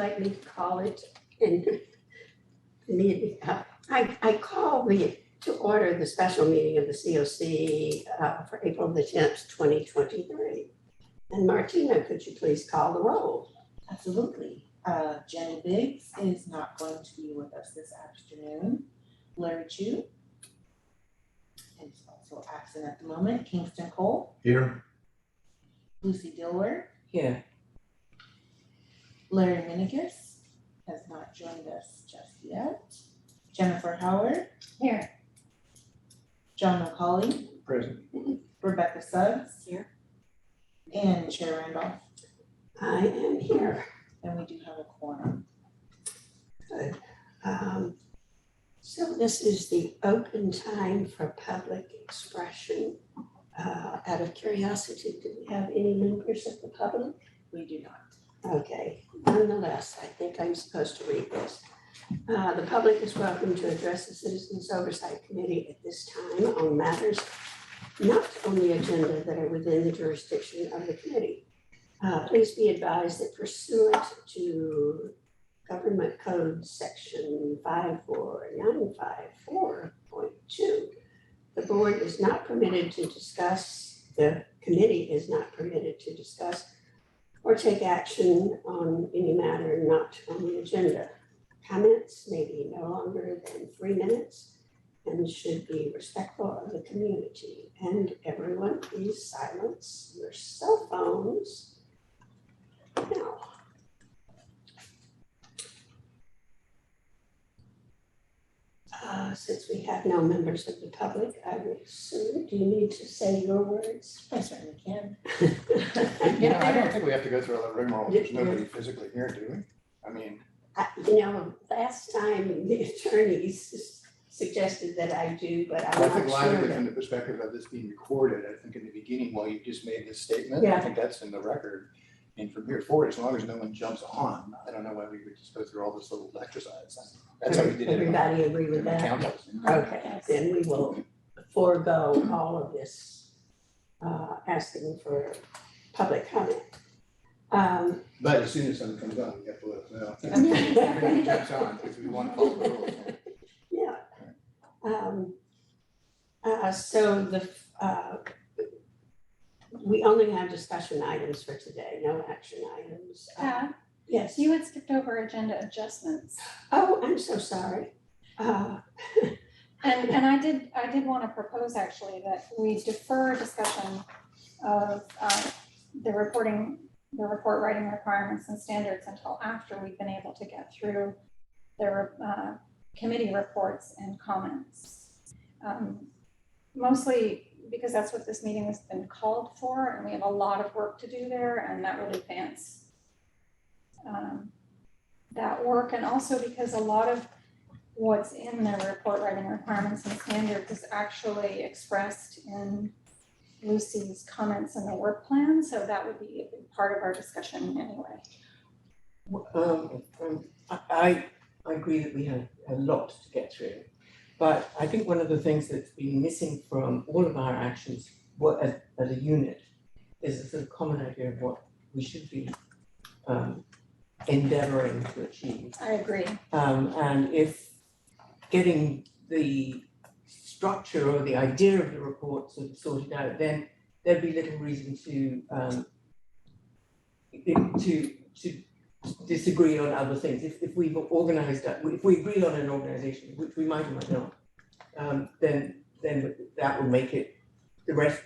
like me to call it in meeting? I call to order the special meeting of the COC for April the 10th, 2023. And Martina, could you please call the roll? Absolutely. Jenny Biggs is not going to be with us this afternoon. Larry Chu is also absent at the moment. Kingston Cole. Here. Lucy Dilworth. Here. Larry Minigus has not joined us just yet. Jennifer Howard. Here. John McCauley. Present. Rebecca Suggs. Here. And Chair Randolph. I am here. And we do have a quorum. Good. So this is the open time for public expression. Out of curiosity, do we have any members of the public? We do not. Okay, nonetheless, I think I'm supposed to read this. The public is welcome to address the Citizens Oversight Committee at this time on matters not on the agenda that are within the jurisdiction of the committee. Please be advised that pursuant to Government Code Section 54954.2, the board is not permitted to discuss, the committee is not permitted to discuss or take action on any matter not on the agenda. Comments may be no longer than 3 minutes and should be respectful of the community. And everyone, please silence your cell phones now. Since we have no members of the public, I would assume, do you need to say your words? I certainly can. You know, I don't think we have to go through all that rigmarole. There's nobody physically here, do we? I mean. Last time the attorneys suggested that I do, but I'm I not think sure. logically from the perspective of this being recorded, I think in the beginning, while you just made this statement, Yeah. I think that's in the record. And from here forward, as long as no one jumps on, I don't know why we would just go through all this little exercise. That's how we did it. Everybody agree with that? Okay, then we will forego all of this asking for public comment. But as soon as someone comes on, we have to let us know. Everybody jumps on because we want to follow the rules. Yeah. So we only have discussion items for today, no action items. Pat, Yes. you had skipped over agenda adjustments. Oh, I'm so sorry. And I did want to propose actually that we defer discussion of the report writing requirements and standards until after we've been able to get through the committee reports and comments. Mostly because that's what this meeting has been called for, and we have a lot of work to do there, and that would advance that work, and also because a lot of what's in the report writing requirements and standards is actually expressed in Lucy's comments in the work plan, so that would be a big part of our discussion anyway. I agree that we have a lot to get through, but I think one of the things that's been missing from all of our actions as a unit is a sort of common idea of what we should be endeavoring to achieve. I agree. And if getting the structure or the idea of the report sort of sorted out, then there'd be little reason to disagree on other things. If we've organized that, if we agree on an organization, which we might or might not, then that would make it the rest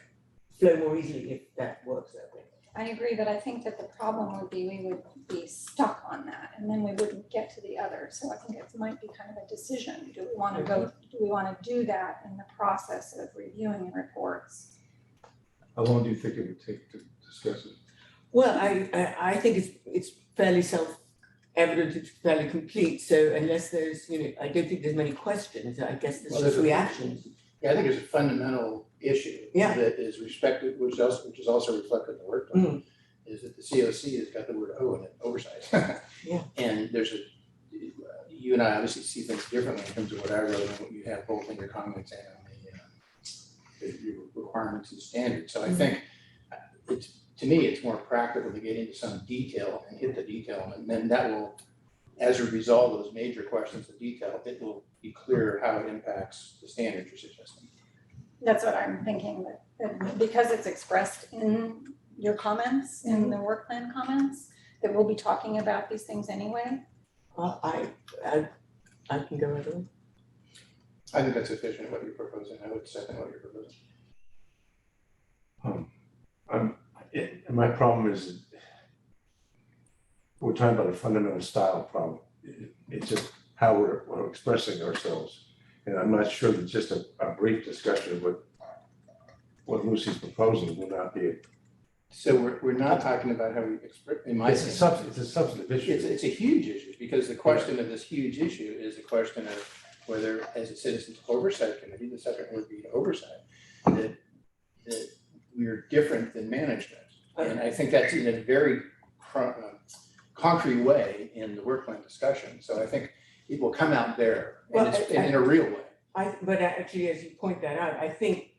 flow more easily if that works that way. I agree, but I think that the problem would be we would be stuck on that and then we wouldn't get to the other. So I think it might be kind of a decision. Do we want to go, do we want to do that in the process of reviewing reports? How long do you think it would take to discuss it? Well, I think it's fairly self-evident, it's fairly complete. So unless there's, I don't think there's many questions. I guess there's just reactions. Yeah, I think there's a fundamental issue that is respected, which is also reflected in the work plan, is that the COC has got the word O in it, oversight. Yeah. And you and I obviously see things differently in terms of what I wrote and what you have both in your comments and on the requirements and standards. So I think to me, it's more practical to get into some detail and hit the detail, and then that will, as a result of those major questions of detail, it will be clear how it impacts the standards you're suggesting. That's what I'm thinking, that because it's expressed in your comments, in the work plan comments, that we'll be talking about these things anyway. I can go either way. I think that's sufficient what you're proposing. I would second what you're proposing. My problem is we're talking about a fundamental style problem. It's just how we're expressing ourselves. And I'm not sure that just a brief discussion of what Lucy's proposing will not be. So we're not talking about how we express, in my It's a opinion. substantive issue. It's a huge issue, because the question of this huge issue is a question of whether, as a citizens oversight committee, the second would be oversight, that we're different than management. And I think that's in a very concrete way in the work plan discussion. So I think it will come out there, and it's in a real way. But actually, as you point that out, I think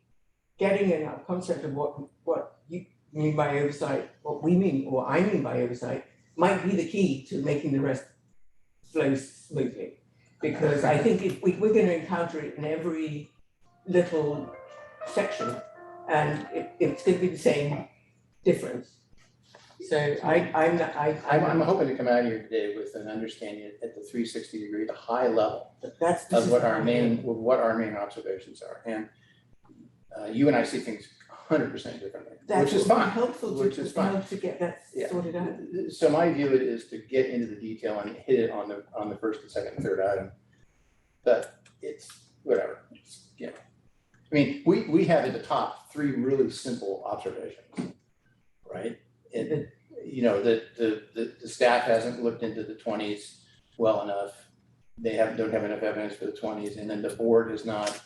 getting a concept of what you mean by oversight, what we mean, or I mean by oversight, might be the key to making the rest flow smoothly. Because I think if we're going to encounter it in every little section, and it's going to be the same difference. So I'm hoping to come out here today with an understanding at the 360-degree, the high level of what our main observations are. And you and I see things 100% differently, which is fine. Which is fine. To get that sorted out. So my view is to get into the detail and hit it on the first and second and third item. But it's whatever. It's, you know, I mean, we have at the top three really simple observations, right? And you know, the staff hasn't looked into the 20s well enough. They don't have enough evidence for the 20s, and then the board has not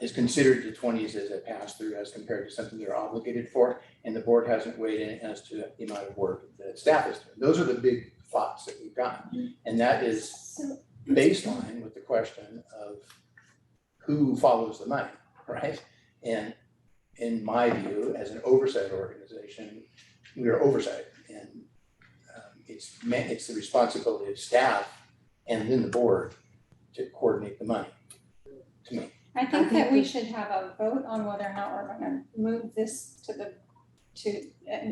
is considered the 20s as a pass-through as compared to something they're obligated for, and the board hasn't weighed in as to the amount of work that staff is doing. Those are the big thoughts that we've got, and that is baseline with the question of who follows the money, right? And in my view, as an oversight organization, we are oversight, and it's the responsibility of staff and then the board to coordinate the money, to me. I think that we should have a vote on whether or not we're gonna move this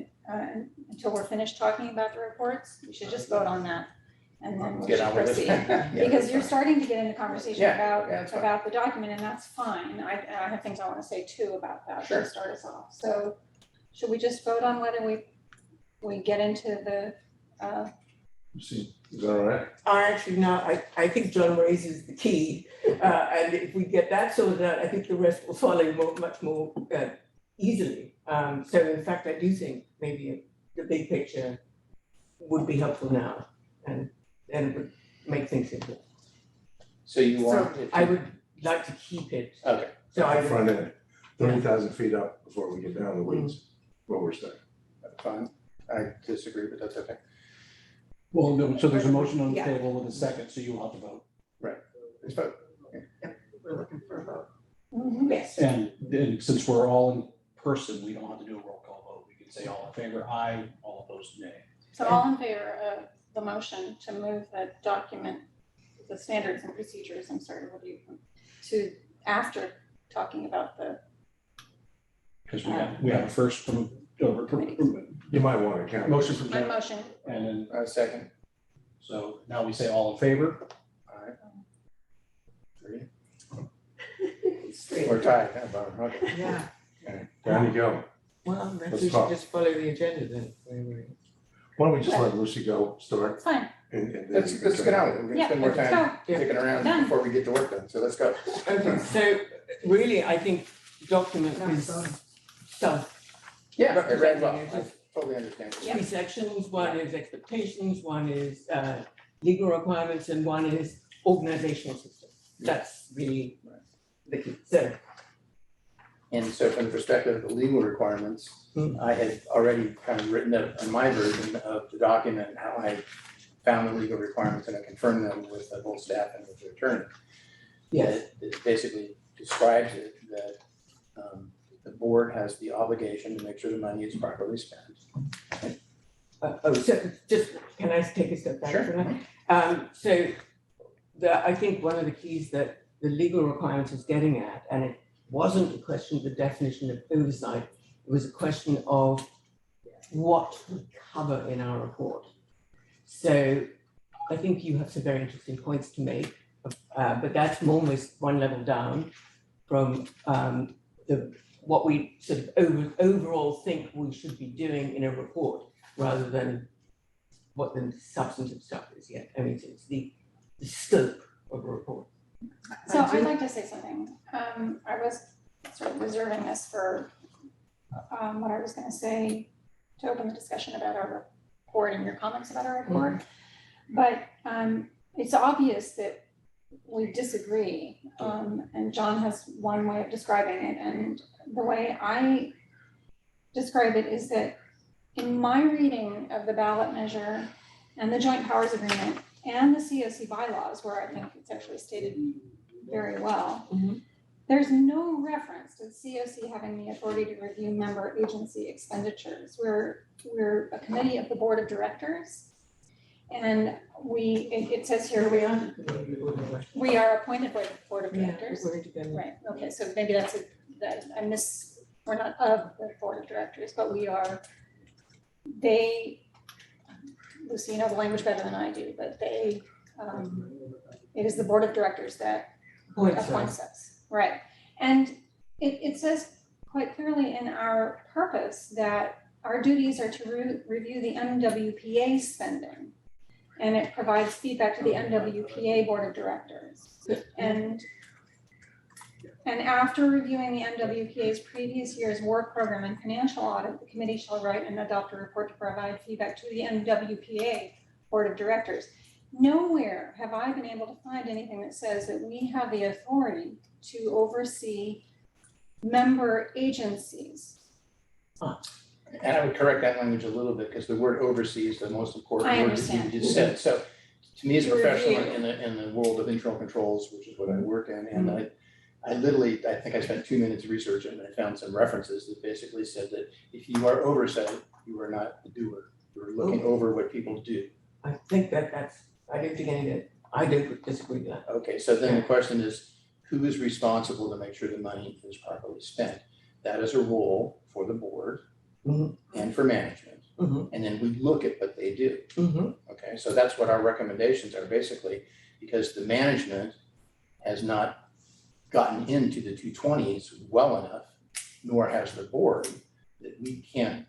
until we're finished talking about the reports. We should just vote on that, and then we Get should on with proceed. it. Because you're starting to get into conversation that's fine. about the document, and that's fine. I have things I wanna say too about that Sure. to start us off. So should we just vote on whether we get into the, Lucy, is that all right? I think John raises the key, and if we get that sorted out, I think the rest will follow much more easily. So in fact, I do think maybe the big picture would be helpful now, and it would make things simple. So you want So it I to, would like to keep it. okay, So I Front end, 30,000 feet up before we get down the weeds, what we're saying. that's fine. I disagree, but that's okay. Well, no, so there's a motion on the Yeah. table with a second, so you will have to vote. Let's vote. We're looking for a vote. yes. And then since we're all in person, we don't have to do a roll call vote. We can say all in favor, aye, all opposed, nay. So all in favor of the motion to move the document, the standards and procedures, I'm sorry, what do you, to after talking about the, Because we have a first from, You might want to count. motion from my Jen, motion, and then, Second. so now we say all in favor. All right. Three. We're tied, huh, Barbara? Okay. Yeah, Down you go. well, maybe we Let's should talk. just follow the agenda then. Why don't we just let Lucy go start it's fine, and then Let's you can get on with it. come We're yeah, gonna spend more let's time go. kicking around Done. before we get the work done, so let's go. Okay, so really, I think the document is Yeah, I read well. Representing I totally understand. three sections. One is expectations, one is legal requirements, and one is organizational system. That's really the key. So, And so from the perspective of the legal requirements, I had already kind of written up in my version of the document how I found the legal requirements, and I confirmed them with the whole staff and with the attorney. yes, It basically describes it that the board has the obligation to make sure the money is properly spent. So just, can I take a step back Sure. for that? So I think one of the keys that the legal requirement is getting at, and it wasn't a question of the definition of oversight, it was a question of what we cover in our report. So I think you have some very interesting points to make, but that's almost one level down from what we sort of overall think we should be doing in a report, rather than what the substantive stuff is yet. I mean, it's the scope of a report. So I'd like to say something. I was sort of reserving this for what I was gonna say to open the discussion about our report and your comments about our report. But it's obvious that we disagree, and John has one way of describing it, and the way I describe it is that in my reading of the ballot measure and the joint powers agreement and the COC bylaws, where I think it's actually stated very well, there's no reference to the COC having the authority to review member agency expenditures. We're a committee of the board of directors, and it says here we are appointed by the board of directors. Right, okay, so maybe we're not of the board of directors, but we are, Lucy, you know the language better than I do, but it is the board of directors that appoints us, right? And it says quite clearly in our purpose that our duties are to review the MWPA spending, and it provides feedback to the MWPA board of directors. And after reviewing the MWPA's previous year's work program and financial audit, the committee shall write and adopt a report to provide feedback to the MWPA board of directors. Nowhere have I been able to find anything that says that we have the authority to oversee member agencies. And I would correct that language a little bit, because the word oversee is the most important I word that understand. you just said. So to me, as a professional Review. in the world of internal controls, which is what I work in, and I think I spent 2 minutes researching, and I found some references that basically said that if you are oversight, you are not the doer. You're looking over what people do. I think I don't think any of it, I don't disagree with that. Okay, so then the question is, who is responsible to make sure the money is properly spent? That is a role for the board and for management. And then we look at what they do. Okay, so that's what our recommendations are basically, because the management has not gotten into the 220s well enough, nor has the board, that we can't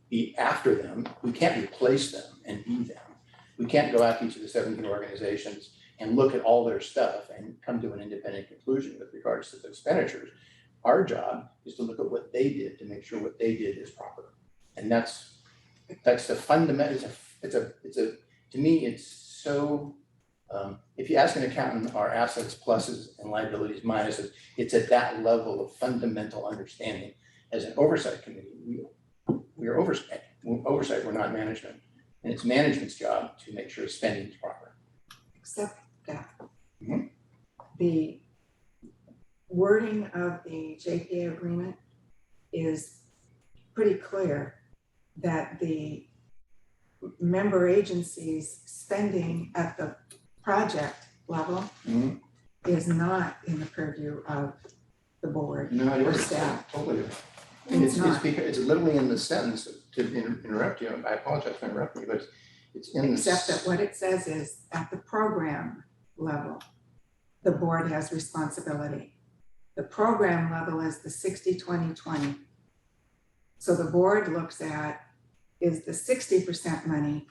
be after them. We can't replace them and be them. We can't go out to each of the 17 organizations and look at all their stuff and come to an independent conclusion with regards to the expenditures. Our job is to look at what they did to make sure what they did is proper. And that's the fundamental, to me, it's so, if you ask an accountant, our assets, pluses and liabilities, minuses, it's at that level of fundamental understanding. As an oversight committee, we are oversight, we're not management. And it's management's job to make sure spending is proper. Except that the wording of the JPA agreement is pretty clear that the member agencies spending at the project level is not in the purview of the board or staff. Totally. It's not. It's literally in the sentence, to interrupt you, I apologize for interrupting you, but it's in the. Except that what it says is at the program level, the board has responsibility. The program level is the 60-20-20. So the board looks at, is the 60% money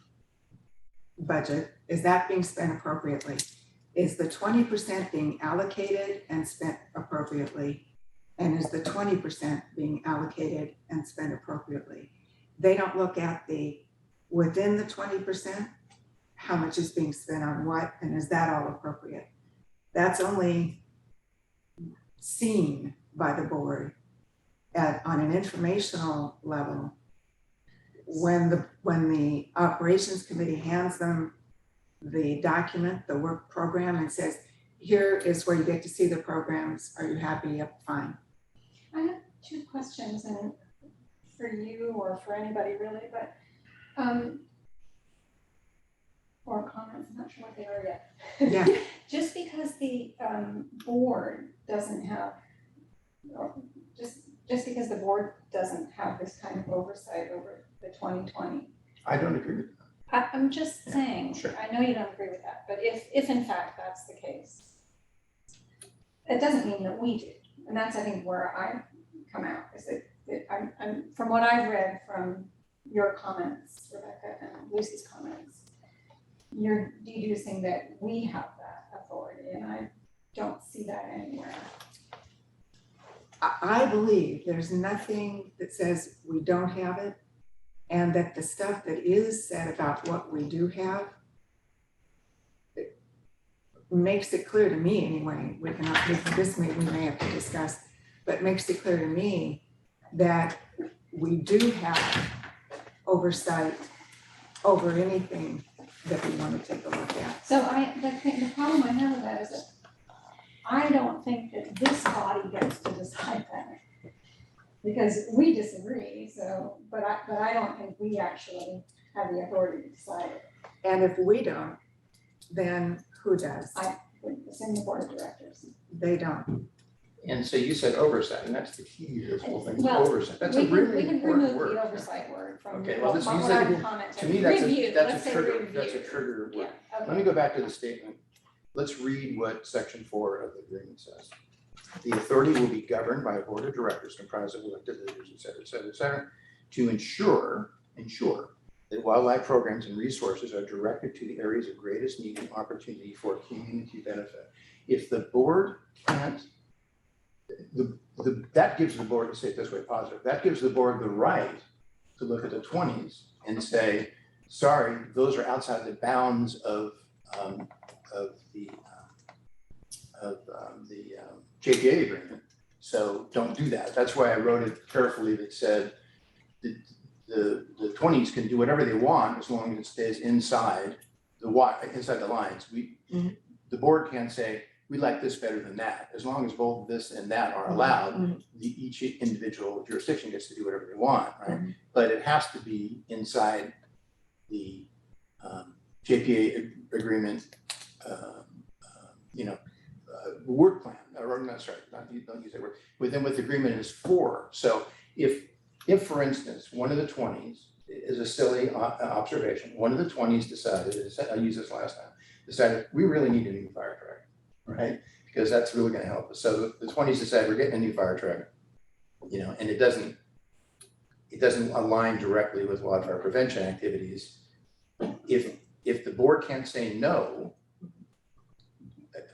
budget, is that being spent appropriately? Is the 20% being allocated and spent appropriately? And is the 20% being allocated and spent appropriately? They don't look at within the 20%, how much is being spent on what, and is that all appropriate? That's only seen by the board on an informational level when the operations committee hands them the document, the work program, and says, here is where you get to see the programs. Are you happy? Yep, fine. I have two questions, and for you or for anybody really, but, or comments, I'm not sure what they are yet. Yeah. Just because the board doesn't have, or just because the board doesn't have this kind of oversight over the 2020. I don't agree with that. I'm just saying, sure. I know you don't agree with that, but if in fact that's the case, it doesn't mean that we do. And that's, I think, where I come out, is that I'm from what I've read from your comments, Rebecca, and Lucy's comments, you're deducing that we have that authority, and I don't see that anywhere. I believe there's nothing that says we don't have it, and that the stuff that is said about what we do have, it makes it clear to me anyway, we may have to discuss, but makes it clear to me that we do have oversight over anything that we want to take a look at. So the problem I have with that is that I don't think that this body gets to decide that. Because we disagree, so, but I don't think we actually have the authority to decide it. And if we don't, then who does? It's in the board of directors. They don't. And so you said oversight, and that's the key to this whole thing, is Well, oversight. That's a We really can important remove word. the oversight word from Okay, well, let's what use I'm it. commenting. To me, that's Review, a let's say trigger, review. that's a trigger word. Yeah, okay. Let me go back to the statement. Let's read what section 4 of the agreement says. The authority will be governed by a board of directors comprised of elected leaders, et cetera, to ensure that wildlife programs and resources are directed to the areas of greatest need and opportunity for community benefit. If the board can't, that gives the board, to say it this way, positive, that gives the board the right to look at the 20s and say, sorry, those are outside the bounds of the JPA agreement, so don't do that. That's why I wrote it carefully that said the 20s can do whatever they want as long as it stays inside the lines. The board can say, we like this better than that. As long as both this and that are allowed, each individual jurisdiction gets to do whatever they want, right? But it has to be inside the JPA agreement, work plan, or not, sorry, don't use that word, within what the agreement is for. So if for instance, one of the 20s is a silly observation, one of the 20s decided, I used this last time, decided we really need a new fire truck, right? Because that's really gonna help us. So the 20s decide we're getting a new fire truck, and it doesn't align directly with wildfire prevention activities. If the board can't say no,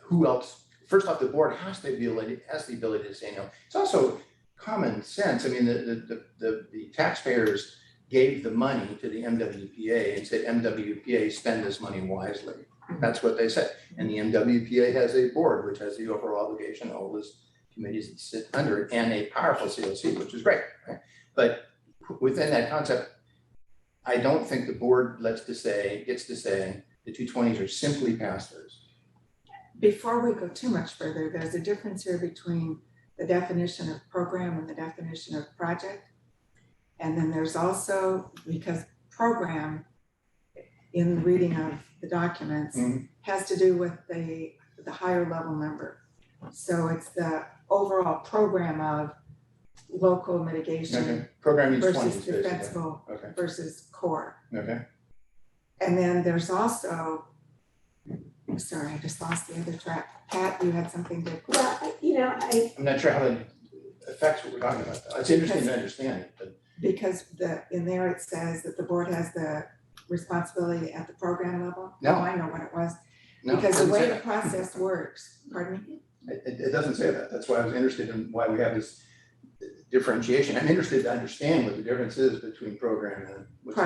who else? First off, the board has the ability to say no. It's also common sense. I mean, the taxpayers gave the money to the MWPA and said, MWPA, spend this money wisely. That's what they said. And the MWPA has a board, which has the overall obligation, all those committees that sit under it, and a powerful COC, which is great, right? But within that concept, I don't think the board gets to say the 220s are simply pass-throughs. Before we go too much further, there's a difference here between the definition of program and the definition of project. And then there's also, because program in the reading of the documents has to do with the higher level number. So it's the overall program of local mitigation Program means versus 20s, basically. defensible versus core. Okay. And then there's also, sorry, I just lost the other track. Pat, you had something to. Well, I'm not sure how it affects what we're talking about, though. It's interesting to understand it, but. Because in there it says that the board has the responsibility at the program level. No. Oh, I know what it was. No, it Because the doesn't way say the that. process works, pardon me? It doesn't say that. That's why I was interested in why we have this differentiation. I'm interested to understand what the difference is between program and what's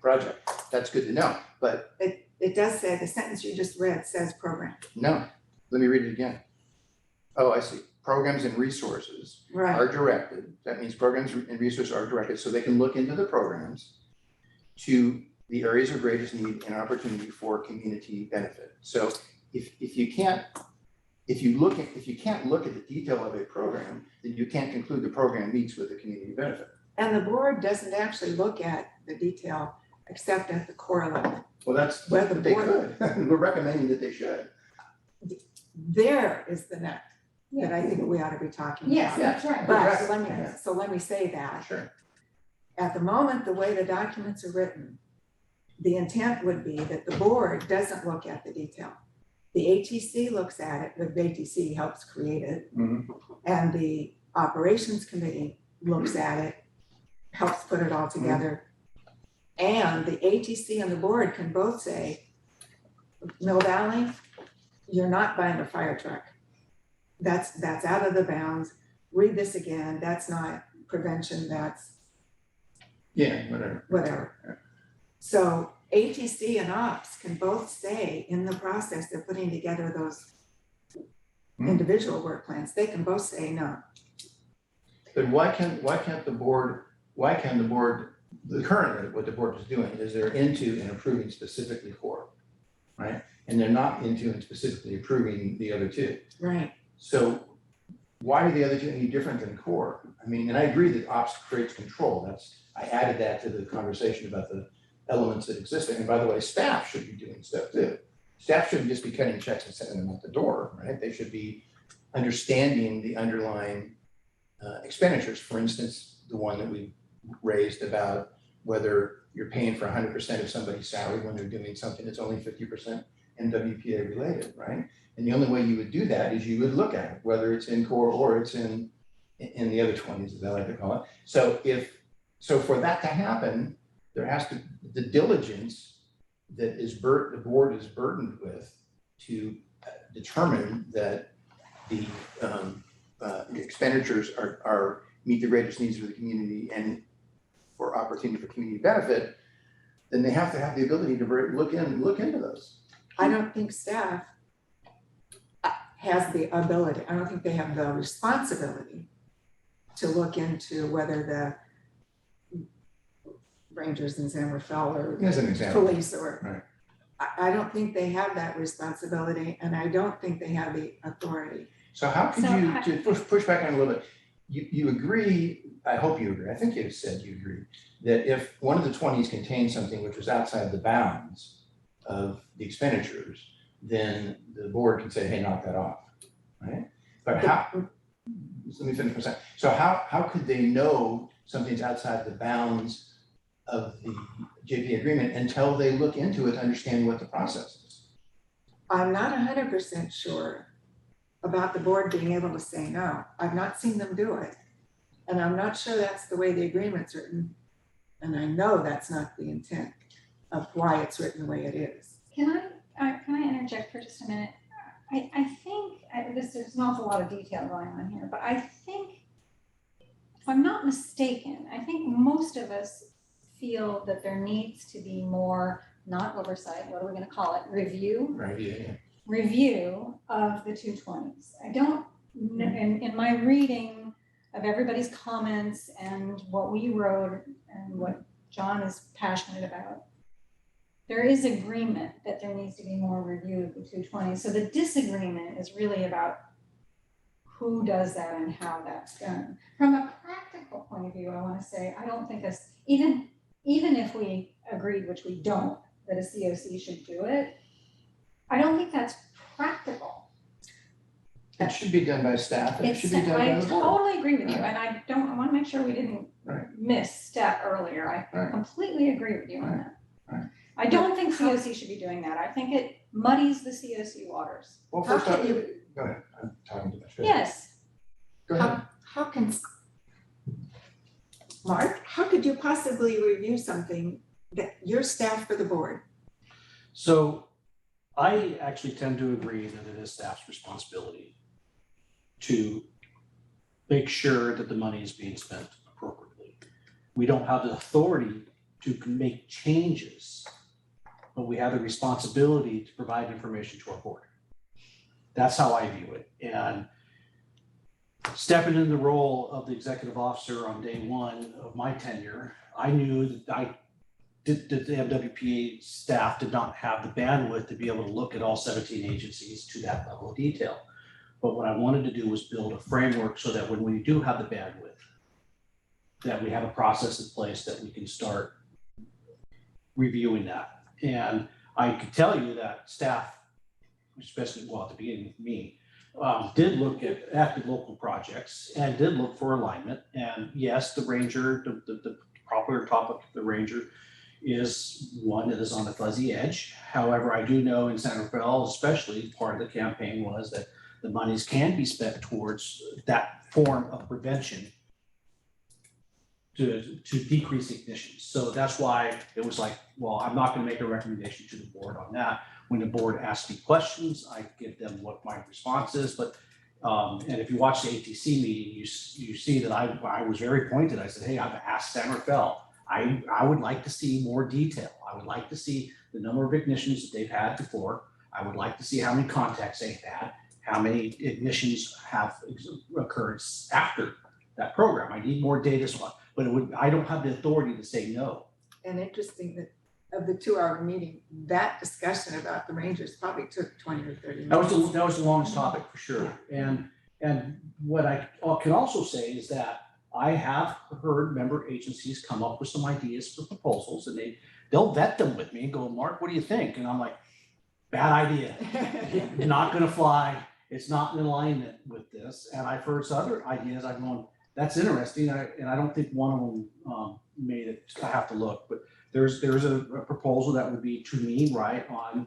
project. That's good to know, but It does say, the sentence you just read says program. no, let me read it again. Oh, I see. Programs and resources Right. are directed. That means programs and resources are directed so they can look into the programs to the areas of greatest need and opportunity for community benefit. So if you can't if you can't look at the detail of a program, then you can't conclude the program meets with the community benefit. And the board doesn't actually look at the detail except at the core level. Well, that's Well, the what they board- could. We're recommending that they should. There is the net that I think we ought to be talking about. Yes, that's right. But Right. let me say that. Sure. At the moment, the way the documents are written, the intent would be that the board doesn't look at the detail. The ATC looks at it, the ATC helps create it, Mhm. and the operations committee looks at it, helps put it all together. And the ATC and the board can both say, Mill Valley, you're not buying a fire truck. That's out of the bounds. Read this again. That's not prevention, that's Yeah, whatever. So ATC and ops can both say in the process they're putting together those individual work plans, they can both say no. But why can the board, currently what the board is doing is they're into and approving specifically core, right? And they're not into and specifically approving the other two. Right. So why are the other two any different than core? I mean, and I agree that ops creates control. I added that to the conversation about the elements that exist. And by the way, staff should be doing stuff too. Staff shouldn't just be cutting checks and sending them out the door, right? They should be understanding the underlying expenditures. For instance, the one that we raised about whether you're paying for 100% of somebody's salary when they're doing something that's only 50% MWPA related, right? And the only way you would do that is you would look at it, whether it's in core or it's in the other 20s, as I like to call it. So for that to happen, there has to, the diligence that the board is burdened with to determine that the expenditures meet the greatest needs of the community and for opportunity for community benefit, then they have to have the ability to look into those. I don't think staff has the ability, I don't think they have the responsibility to look into whether the Rangers in San Rafael or As an example. police or, I don't think they have that responsibility and I don't think they have the authority. So how could you, to push back on a little bit, you agree, I hope you agree, I think you said you agree, that if one of the 20s contained something which was outside the bounds of the expenditures, then the board can say, hey, knock that off, right? But how, let me finish my sentence. So how could they know something's outside the bounds of the JP agreement until they look into it to understand what the process is? I'm not 100% sure about the board being able to say no. I've not seen them do it. And I'm not sure that's the way the agreement's written. And I know that's not the intent of why it's written the way it is. Can I interject for just a minute? I think, there's an awful lot of detail going on here, but I think, if I'm not mistaken, I think most of us feel that there needs to be more, not oversight, what are we gonna call it, review? Right, yeah. Review of the 220s. I don't, in my reading of everybody's comments and what we wrote and what John is passionate about, there is agreement that there needs to be more review of the 220s. So the disagreement is really about who does that and how that's done. From a practical point of view, I want to say, I don't think even if we agreed, which we don't, that a COC should do it, I don't think that's practical. It should be done by staff, and it should be done by the board. I totally agree with you, and I want to make sure we didn't Right. misstep earlier. I Right. completely agree with you on that. Right. I don't think COC should be doing that. I think it muddies the COC waters. Well, How first off, can you- go ahead, I'm talking too much. Go ahead. Yes, Go ahead. How can, Mark, how could you possibly review something that your staff for the board? So I actually tend to agree that it is staff's responsibility to make sure that the money is being spent appropriately. We don't have the authority to make changes, but we have the responsibility to provide information to our board. That's how I view it. And stepping in the role of the executive officer on day one of my tenure, I knew that the MWPA staff did not have the bandwidth to be able to look at all 17 agencies to that level of detail. But what I wanted to do was build a framework so that when we do have the bandwidth, that we have a process in place that we can start reviewing that. And I can tell you that staff, especially, well, at the beginning, me, did look at the local projects and did look for alignment. And yes, the Ranger, the proper topic of the Ranger is one that is on the fuzzy edge. However, I do know in San Rafael, especially, part of the campaign was that the monies can be spent towards that form of prevention to decrease ignitions. So that's why it was like, well, I'm not going to make a recommendation to the board on that. When the board asks me questions, I give them what my response is. But and if you watch the ATC meeting, you see that I was very pointed. I said, hey, I've asked San Rafael. I would like to see more detail. I would like to see the number of ignitions that they've had before. I would like to see how many contacts they've had, how many ignitions have occurred after that program. I need more data, but I don't have the authority to say no. And interesting that of the 2-hour meeting, that discussion about the Rangers probably took 20 or 30 minutes. That was the longest topic for sure. And what I can also say is that I have heard member agencies come up with some ideas for proposals, and they'll vet them with me and go, Mark, what do you think? And I'm like, bad idea. Not gonna fly. It's not in alignment with this. And I've heard some other ideas. I'm going, that's interesting. And I don't think one of them made it. I have to look, but there's a proposal that would be, to me, right on.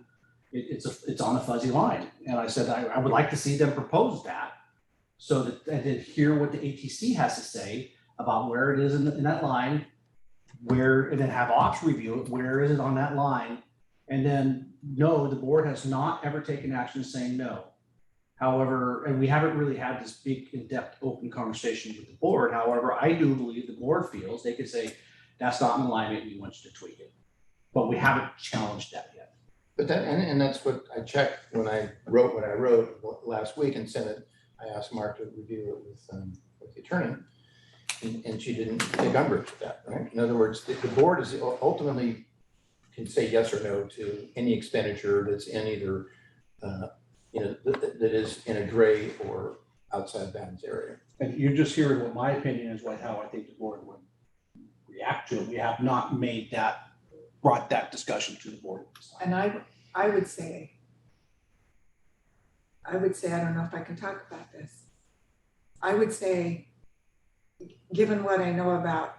It's on a fuzzy line. And I said I would like to see them propose that, so that and then hear what the ATC has to say about where it is in that line, and then have ops review it. Where is it on that line? And then no, the board has not ever taken action saying no. However, and we haven't really had this big in-depth open conversation with the board. However, I do believe the board feels they could say, that's not in alignment, we want you to tweak it. But we haven't challenged that yet. But that, and that's what I checked when I wrote what I wrote last week and sent it. I asked Mark to review it with the attorney, and she didn't take umbrage with that, right? In other words, the board is ultimately can say yes or no to any expenditure that's in either, that is in a gray or outside bounds area. And you're just hearing what my opinion is, how I think the board would react to it. We have not brought that discussion to the board. And I would say, I don't know if I can talk about this. I would say, given what I know about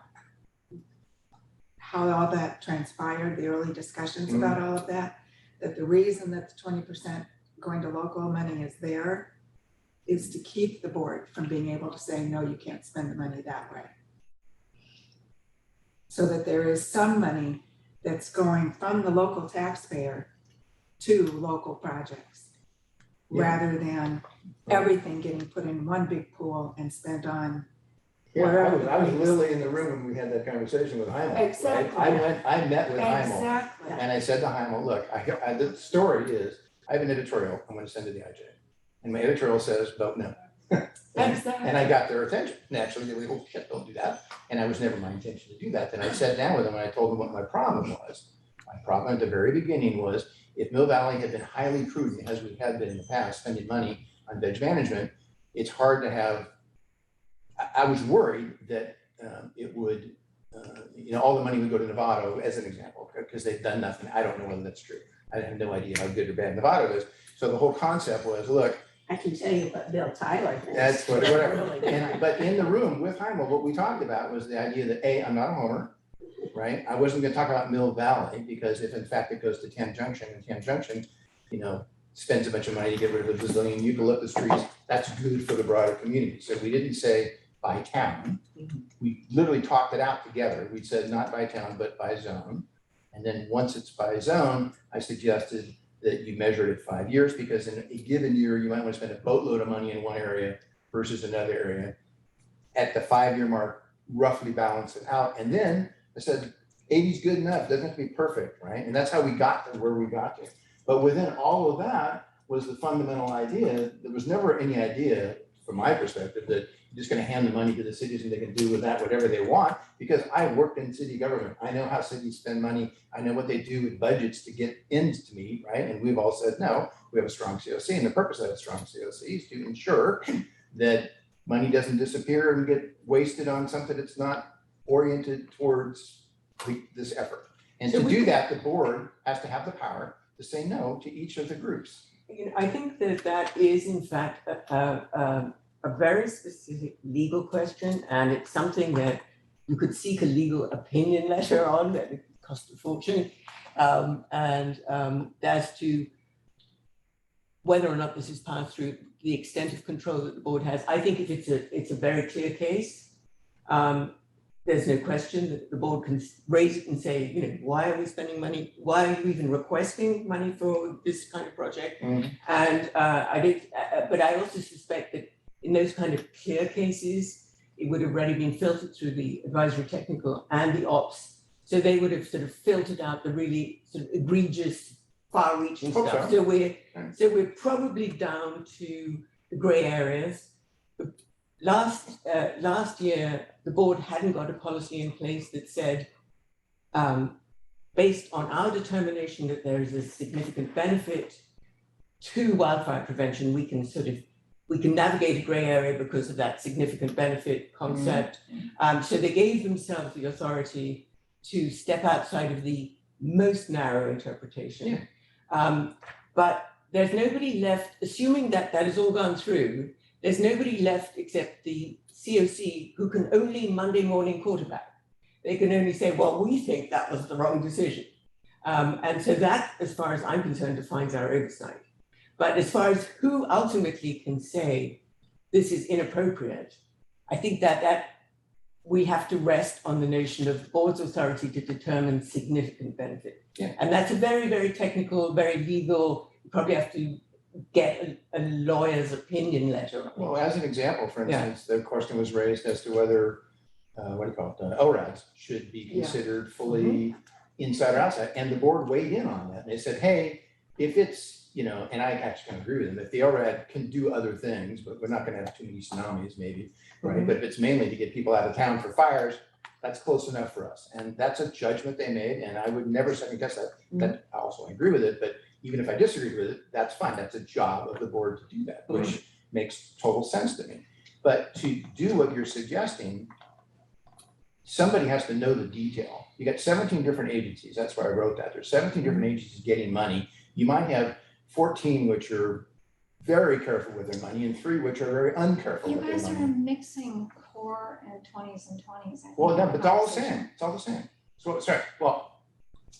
how all that transpired, the early discussions about all of that the reason that the 20% going to local money is there is to keep the board from being able to say, no, you can't spend the money that way. So that there is some money that's going from the local taxpayer to local projects, rather than everything getting put in one big pool and spent on. Yeah, I was literally in the room when we had that conversation with Heimel. Exactly. Right? I met with Heimel. Exactly. And I said to Heimel, look, the story is, I have an editorial I'm going to send to the IJ. And my editorial says, vote no. Exactly. And I got their attention. Naturally, they went, oh shit, don't do that. And it was never my intention to do that. Then I sat down with them and I told them what my problem was. My problem at the very beginning was, if Mill Valley had been highly prudent, as we had been in the past, spending money on veg management, it's hard to have. I was worried that it would, all the money would go to Novato, as an example, because they've done nothing. I don't know whether that's true. I have no idea how good or bad Novato is. So the whole concept was, look. I can tell you what Bill Tyler thinks. That's whatever. Really But in the room with Heimel, what we talked about was the idea that I'm not a homer, right? I wasn't going to talk about Mill Valley, because if in fact it goes to Tam Junction, and Tam Junction, spends a bunch of money to get rid of the bazillion eucalyptus trees, that's good for the broader community. So we didn't say by town. We literally talked it out together. We said not by town, but by zone. And then once it's by zone, I suggested that you measure it at 5 years, because in a given year, you might want to spend a boatload of money in one area versus another area. At the 5-year mark, roughly balance it out. And then I said, 80 is good enough, doesn't have to be perfect, right? And that's how we got to where we got to. But within all of that was the fundamental idea. There was never any idea from my perspective, that you're just gonna hand the money to the cities and they can do with that whatever they want, because I worked in city government. I know how cities spend money. I know what they do with budgets to get ends to meet, right? And we've all said, no, we have a strong COC, and the purpose of that strong COC is to ensure that money doesn't disappear and get wasted on something that's not oriented towards this effort. And to do that, the board has to have the power to say no to each of the groups. You know, I think that that is in fact a very specific legal question, and it's something that you could seek a legal opinion letter on that would cost a fortune. As to whether or not this is passed through, the extent of control that the board has, I think if it's a very clear case, there's no question that the board can raise it and say, you know, why are we spending money? Why are you even requesting money for this kind of project? Mhm. And but I also suspect that in those kind of clear cases, it would have already been filtered through the advisory technical and the ops. So they would have sort of filtered out the really sort of egregious, far-reaching Hope stuff. so. So we're probably down to the gray areas. Last year, the board hadn't got a policy in place that said, based on our determination that there is a significant benefit to wildfire prevention, we can navigate a gray area because of that significant benefit concept. So they gave themselves the authority to step outside of the most narrow interpretation. But there's nobody left, assuming that that has all gone through, there's nobody left except the COC who can only Monday morning quarterback. They can only say, well, we think that was the wrong decision. And so that, as far as I'm concerned, defines our oversight. But as far as who ultimately can say this is inappropriate, I think that we have to rest on the notion of the board's authority to determine significant benefit. Yeah. And that's a very, very technical, very legal, you probably have to get a lawyer's opinion letter. Well, as an example, for instance, the question was raised as to whether, LRADs should be considered fully inside or outside, and the board weighed in on that. And they said, hey, if it's, you know, and I actually kind of agree with them, if the LRAD can do other things, but we're not gonna have too many tsunamis maybe, right? But if it's mainly to get people out of town for fires, that's close enough for us. And that's a judgment they made, and I would never second guess that. That I also agree with it, but even if I disagree with it, that's fine. That's a job of the board to do that, which makes total sense to me. But to do what you're suggesting, somebody has to know the detail. You got 17 different agencies. That's why I wrote that. There's 17 different agencies getting money. You might have 14 which are very careful with their money and 3 which are very uncareful You with their guys money. are mixing core and 20s and 20s. I Well, think, no, in but it's all the conversation. same. It's all the same. So, sorry, well,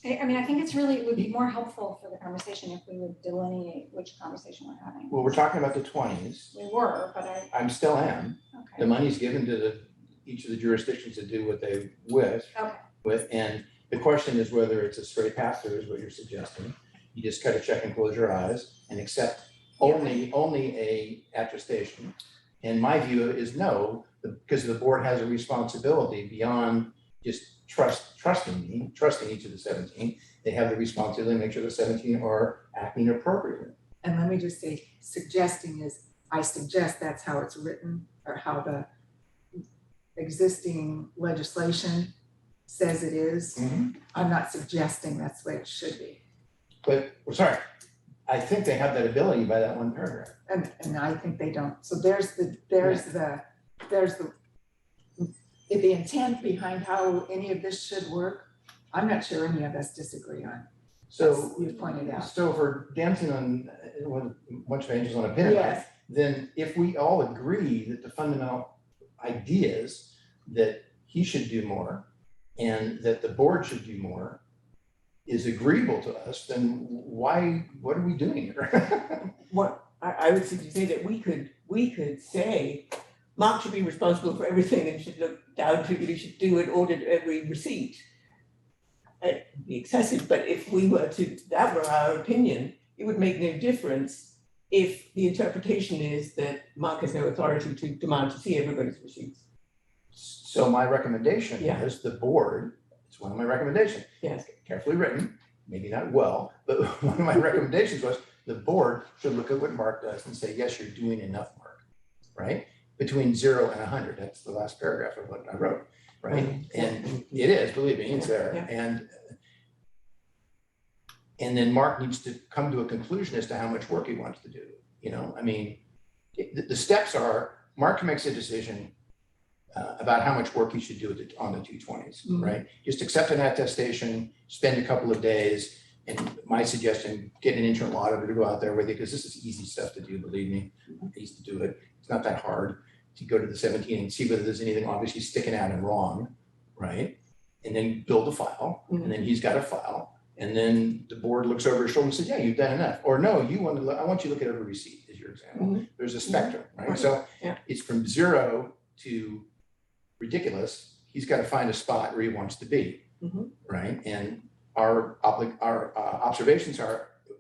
I mean, I think it's really, it would be more helpful for the conversation if we would delineate which conversation we're having. we're talking about the 20s. We were, but I'm still am. The okay. money's given to each of the jurisdictions to do what they Okay. with, and the question is whether it's a straight pass through is what you're suggesting. You just cut a check and close your eyes and accept only a attestation. And my view is no, because the board has a responsibility beyond just trusting each of the 17. They have the responsibility to make sure the 17 are acting appropriately. And let me just say, suggesting is, I suggest that's how it's written, or how the existing legislation says it is. I'm not suggesting that's the way it should be. But, sorry, I think they have that ability by that one paragraph. And I think they don't. So there's the intent behind how any of this should work. I'm not sure any of us disagree on. So You pointed out. So if we're dancing on a bunch of angels on a pin, Yes. then if we all agree that the fundamental ideas that he should do more and that the board should do more is agreeable to us, then what are we doing here? What I would say that we could say, Mark should be responsible for everything and should look down to, you should do an audit every receipt. It'd be excessive, but if that were our opinion, it would make no difference if the interpretation is that Mark has no authority to demand to see everybody's receipts. So my recommendation Yeah. is the board, it's one of my recommendations. Yes. Carefully written, maybe not well, but one of my recommendations was the board should look at what Mark does and say, yes, you're doing enough, Mark. right? Between 0 and 100, that's the last paragraph of what I wrote, right? And it is, believe me, it's there. And then Mark needs to come to a conclusion as to how much work he wants to do, you know? I mean, the steps are, Mark makes a decision about how much work he should do on the 220s, right? Just accept an attestation, spend a couple of days, and my suggestion, get an internal auditor to go out there with you, because this is easy stuff to do, believe me. I used to do it. It's not that hard to go to the 17 and see whether there's anything obviously sticking out and wrong, right? And then build a file, and then he's got a file. And then the board looks over his shoulder and says, yeah, you've done enough. Or no, I want you to look at every receipt, is your example. There's a spectrum, right? So it's from 0 to ridiculous. He's got to find a spot where he wants to be, right? And our observations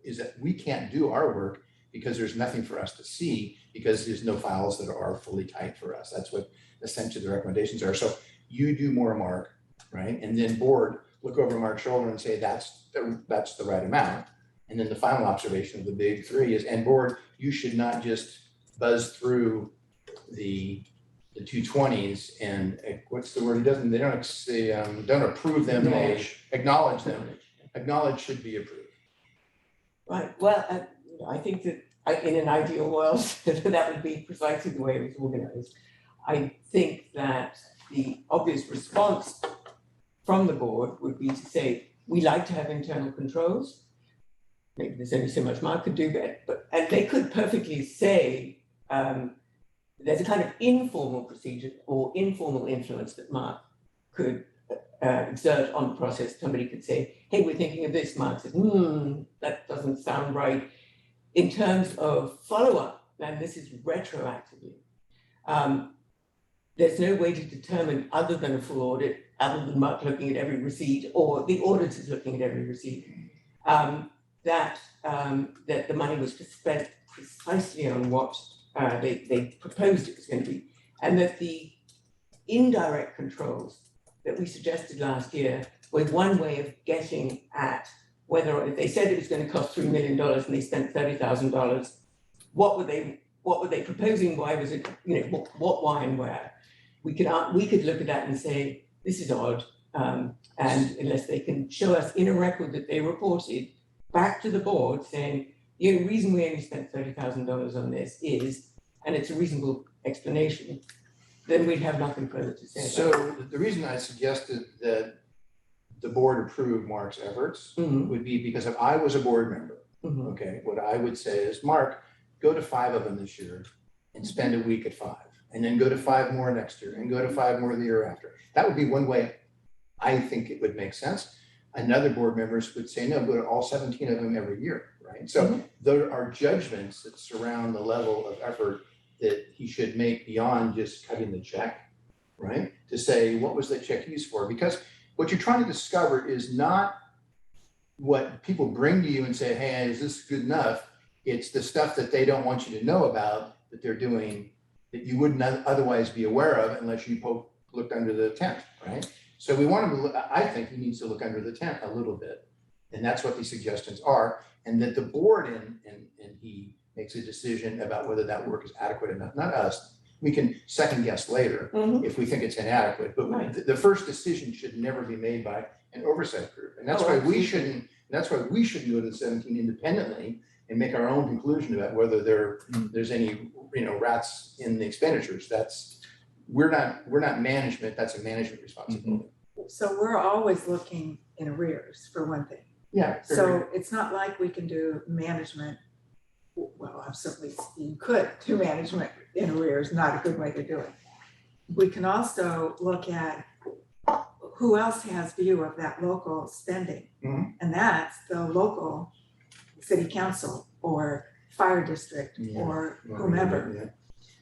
is that we can't do our work because there's nothing for us to see, because there's no files that are fully typed for us. That's what essentially the recommendations are. So you do more, Mark, right? And then board, look over Mark's shoulder and say, that's the right amount. And then the final observation of the big three is, and board, you should not just buzz through the 220s and what's the word? They don't approve them, they acknowledge them. Acknowledge should be approved. Right, well, I think that in an ideal world, that would be precisely the way it was organized. I think that the obvious response from the board would be to say, we like to have internal controls. Maybe there's only so much Mark could do that, and they could perfectly say, there's a kind of informal procedure or informal influence that Mark could exert on the process. Somebody could say, hey, we're thinking of this. Mark says, that doesn't sound right. In terms of follow-up, and this is retroactively, there's no way to determine, other than a full audit, other than Mark looking at every receipt or the auditors looking at every receipt, that the money was spent precisely on what they proposed it was going to be, and that the indirect controls that we suggested last year were one way of getting at whether, if they said it was going to cost $3 million and they spent $30,000, what were they proposing? Why was it, what, why, and where? We could look at that and say, this is odd, and unless they can show us in a record that they reported back to the board saying, the reason we only spent $30,000 on this is, and it's a reasonable explanation, then we'd have nothing further to say. So the reason I suggested that the board approve Mark's efforts would be because if I was a board member, okay, what I would say is, Mark, go to 5 of them this year and spend a week at 5, and then go to 5 more next year and go to 5 more the year after. That would be one way I think it would make sense. Another board members would say, no, go to all 17 of them every year, right? So there are judgments that surround the level of effort that he should make beyond just cutting the check, right? To say, what was the check used for? Because what you're trying to discover is not what people bring to you and say, hey, is this good enough? It's the stuff that they don't want you to know about that they're doing that you wouldn't otherwise be aware of unless you looked under the tent, right? So we want him to, I think he needs to look under the tent a little bit. And that's what these suggestions are. And that the board and he makes a decision about whether that work is adequate enough, not us. We can second guess later if we think it's inadequate, but the first decision should never be made by an oversight group. And that's why we shouldn't go to the 17 independently and make our own conclusion about whether there's any rats in the expenditures. We're not management, that's a management responsibility. So we're always looking in arrears, for one thing. Yeah. So it's not like we can do management. Well, absolutely, you could do management in arrears, not a good way to do it. We can also look at who else has view of that local spending. And that's the local city council or fire district or whomever.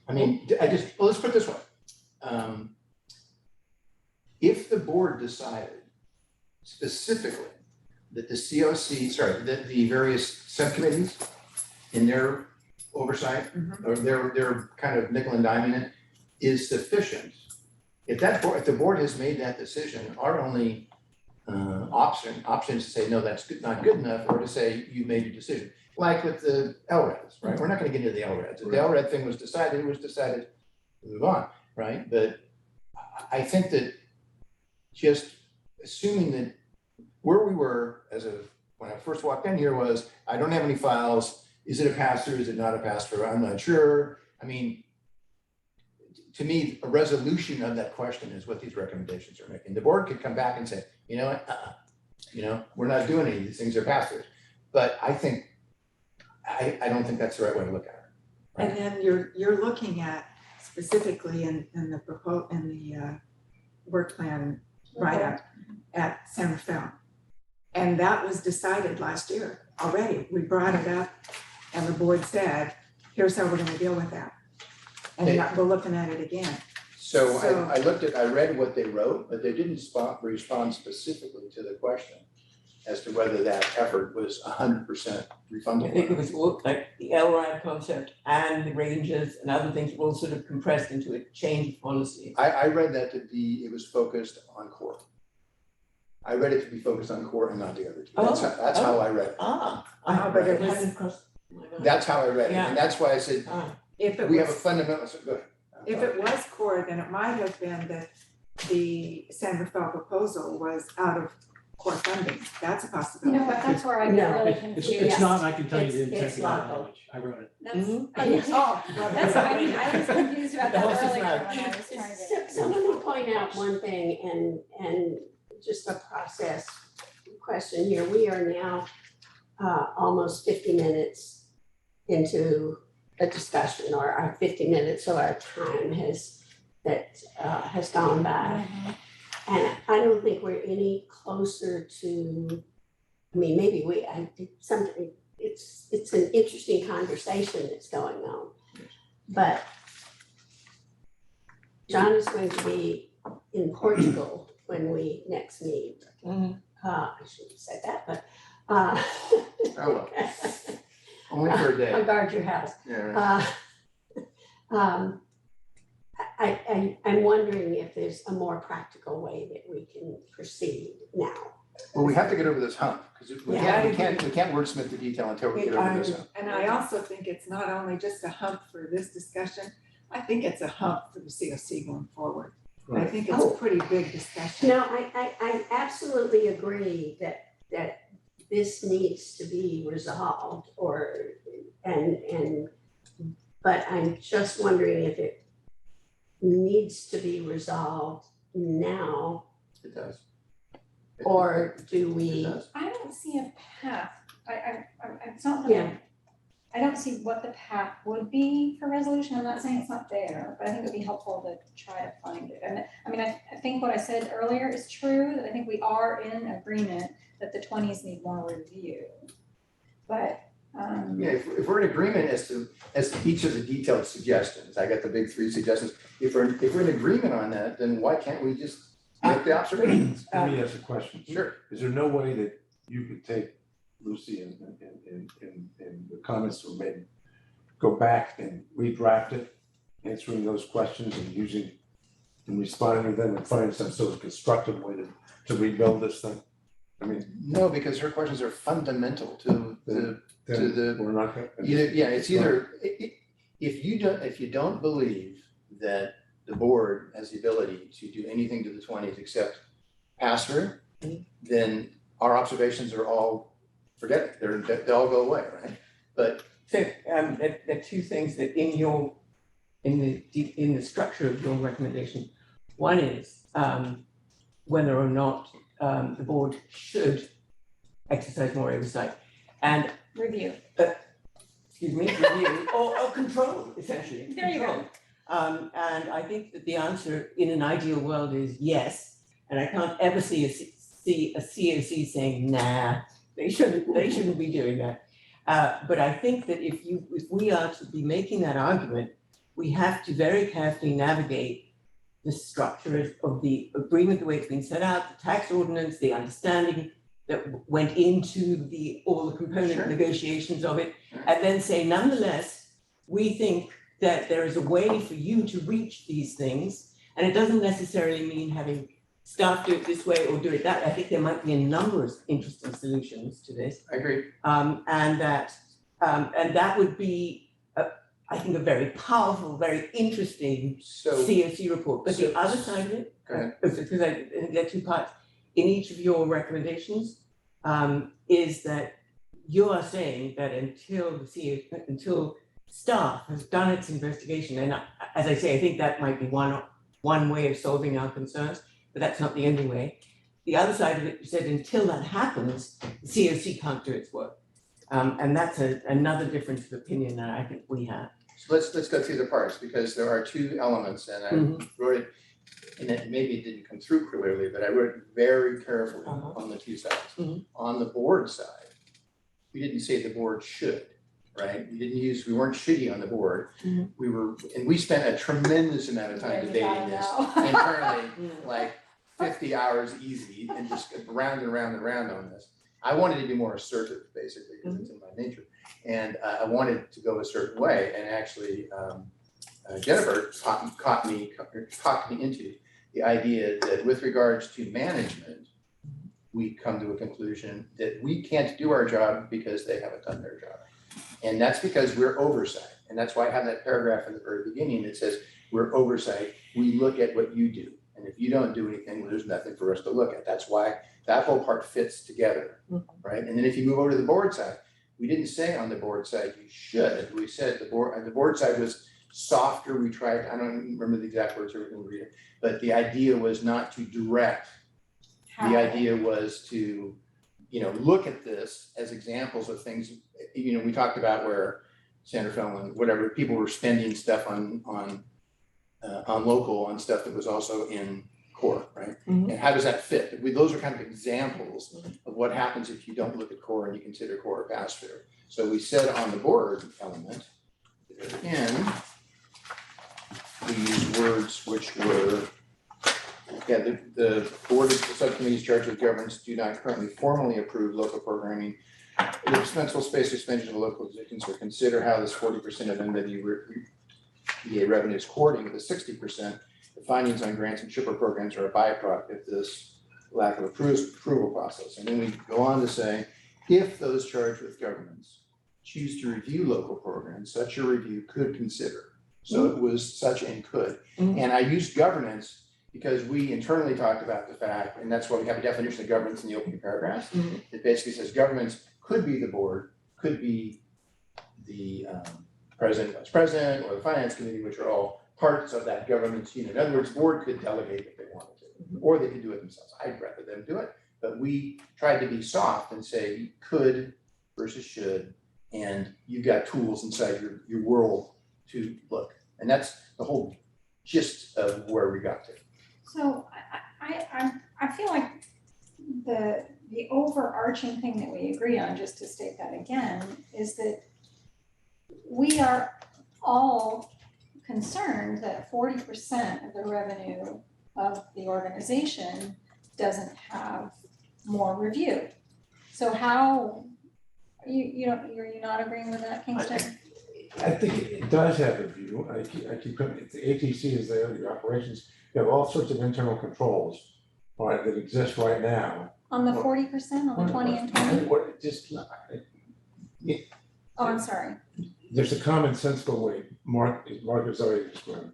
I mean, let's put it this way. If the board decided specifically that that the various subcommittees in their oversight or their kind of nickel and diming it is sufficient, if the board has made that decision, our only options to say, no, that's not good enough, or to say, you made your decision. Like with the LRADs, right? We're not gonna get into the LRADs. If the LRAD thing was decided, it was decided, move on, right? But I think that just assuming that where we were when I first walked in here was, I don't have any files. Is it a pass-through? Is it not a pass-through? I'm not sure. I mean, to me, a resolution of that question is what these recommendations are making. The board could come back and say, you know what, we're not doing any of these things, they're pass-throughs. But I think, I don't think that's the right way to look at it. And then you're looking at specifically in the work plan write-up at San Rafael. And that was decided last year already. We brought it up and the board said, here's how we're gonna deal with that. And Hey. we're looking at it again. So So- I read what they wrote, but they didn't respond specifically to the question as to whether that effort was 100% refundable. I think it was all like the LRAD concept and the ranges and other things were all sort of compressed into a change policy. I read that it was focused on core. I read it to be focused on core and not the other two. That's how I read it. But it was- hadn't crossed my mind. That's how I read it, Yeah. and that's why I said, If it we have a was, fundamental, go ahead. if it was core, then it might have been that the San Rafael proposal was out of core funding. That's a You possibility. know what, that's where I No. get really It's confused. not, I can tell you the It's intent of that not. language. I wrote it. That's, Mhm. that's what I mean, I was confused about The that horse is earlier mad. when I was trying to. So let me point out one thing and just a process question here. We are now almost 50 minutes into a discussion, or our 50 minutes, so our time has gone by. And I don't think we're any closer to, I mean, maybe it's an interesting conversation that's going on. But John is going to be in Portugal when we next meet. Mhm. I shouldn't have said that, but Oh, well, only for a day. I'll guard your house. Yeah. I'm wondering if there's a more practical way that we can proceed now. Well, we have to get over this hump, because we can't wordsmith the detail until we get over this hump. And I also think it's not only just a hump for this discussion, I think it's a hump for the COC going forward. I think it's a pretty big discussion. No, I absolutely agree that this needs to be resolved but I'm just wondering if it needs to be resolved now, It does. or do It we? does. I don't see a path, it's not that I don't see what the path would be for resolution, I'm not saying it's not there, but I think it'd be helpful to try to find it. And I mean, I think what I said earlier is true, that I think we are in agreement that the 20s need more review. But, Yeah, if we're in agreement as to each of the detailed suggestions, I got the big 3 suggestions. If we're in agreement on that, then why can't we just make the observations? Let me ask a question. Sure. Is there no way that you could take Lucy and the comments that were made, go back and redraft it, answering those questions and responding to them and finding some sort of constructive way to rebuild this thing? I mean, No, because her questions are fundamental to the, we're not gonna. it's either, if you don't believe that the board has the ability to do anything to the 20s except pass through, then our observations are all, forget it, they all go away, right? But So there are two things that in the structure of your recommendation. One is whether or not the board should exercise more oversight and review. review or control, essentially. There you go. Control. And I think that the answer in an ideal world is yes. And I can't ever see a COC saying, nah, they shouldn't be doing that. But I think that if we are to be making that argument, we have to very carefully navigate the structure of the agreement, the way it's been set out, the tax ordinance, the understanding that went into all the component negotiations of it, and then say, nonetheless, we think that there is a way for you to reach these things, and it doesn't necessarily mean having staff do it this way or do it that. I think there might be a number of interesting solutions to this. I agree. And that would be, I think, a very powerful, very interesting So, COC report. But the so- other side of it, Go ahead. because I think there are two parts in each of your recommendations, is that you are saying that until staff has done its investigation, and as I say, I think that might be one way of solving our concerns, but that's not the only way. The other side of it, you said until that happens, the COC can't do its work. And that's another difference of opinion that I think we have. So let's go through the parts, because there are two elements, and I wrote it, and maybe it didn't come through clearly, but I wrote it very carefully on the two sides. On the board side, we didn't say the board should, right? We weren't shitty on the board. We spent a tremendous amount of time debating this internally, like 50 hours easy, and just round and round and round on this. I wanted to be more assertive, basically, because it's in my nature. And I wanted to go a certain way, and actually Jennifer talked me into the idea that with regards to management, we come to a conclusion that we can't do our job because they haven't done their job. And that's because we're oversight. And that's why I have that paragraph in the very beginning that says we're oversight. We look at what you do. And if you don't do anything, well, there's nothing for us to look at. That's why that whole part fits together, right? And then if you move over to the board side, we didn't say on the board side you should. We said the board side was softer. We tried, I don't remember the exact words, or we can read it, but the idea was not to direct. The idea was to, look at this as examples of things. We talked about where Sandra Fellman, whatever, people were spending stuff on local, on stuff that was also in core, right? And how does that fit? Those are kind of examples of what happens if you don't look at core and you consider core a pass through. So we said on the board element, again, we used words which were, the board of the subcommittees charged with governance do not currently formally approve local programming. The dispensable space expansion of local positions, or consider how this 40% of MWPA revenue is coordinating with the 60%. The findings on grants and chipper programs are a byproduct of this lack of approval process. And then we go on to say, if those charged with governance choose to review local programs, such a review could consider. So it was such and could. And I used governance because we internally talked about the fact, and that's why we have a definition of governance in the opening paragraphs. It basically says governance could be the board, could be the president, vice president, or the finance committee, which are all parts of that governance unit. In other words, board could delegate if they wanted to, or they could do it themselves. I'd rather them do it, but we tried to be soft and say could versus should, and you've got tools inside your world to look. And that's the whole gist of where we got to. So I feel like the overarching thing that we agree on, just to state that again, is that we are all concerned that 40% of the revenue of the organization doesn't have more review. So how, you're not agreeing with that, Kingston? I think it does have a view. I keep putting, the ATC is there, the operations, you have all sorts of internal controls, all right, that exist right now. On the 40%, on the 20 and 20? What, just, Oh, I'm sorry. there's a commonsensical way, Mark has already described,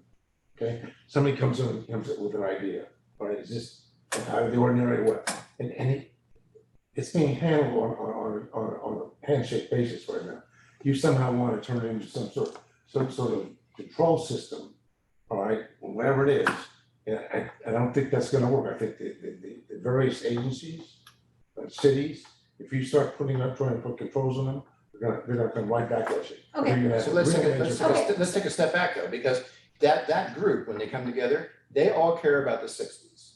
okay? Somebody comes up with an idea, all right, it's just out of the ordinary way, and it's being handled on a handshake basis right now. You somehow want to turn it into some sort of control system, all right, whatever it is. And I don't think that's gonna work. I think the various agencies, cities, if you start trying to put controls on them, they're gonna come right back at you. Okay. So let's take a step back though, because that group, when they come together, they all care about the 60s,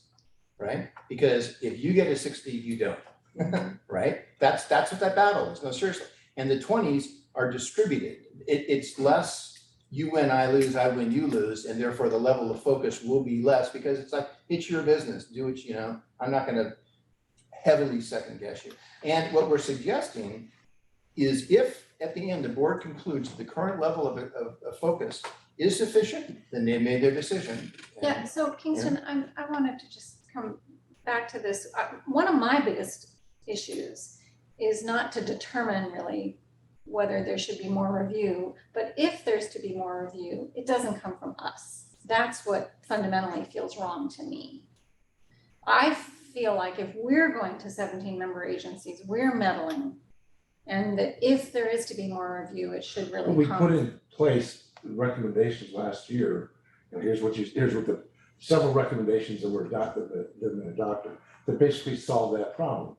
right? Because if you get a 60, you don't, right? That's what that battle is. No, seriously. And the 20s are distributed. It's less you win, I lose, I win, you lose, and therefore the level of focus will be less because it's like, it's your business, do what you know. I'm not gonna heavily second guess you. And what we're suggesting is if at the end the board concludes the current level of focus is sufficient, then they made their decision. Yeah, so Kingston, I wanted to just come back to this, one of my biggest issues is not to determine really whether there should be more review, but if there's to be more review, it doesn't come from us. That's what fundamentally feels wrong to me. I feel like if we're going to 17 member agencies, we're meddling. And that if there is to be more review, it should really We come. put in place recommendations last year, and here's what the several recommendations that were adopted, that have been adopted, that basically solve that problem.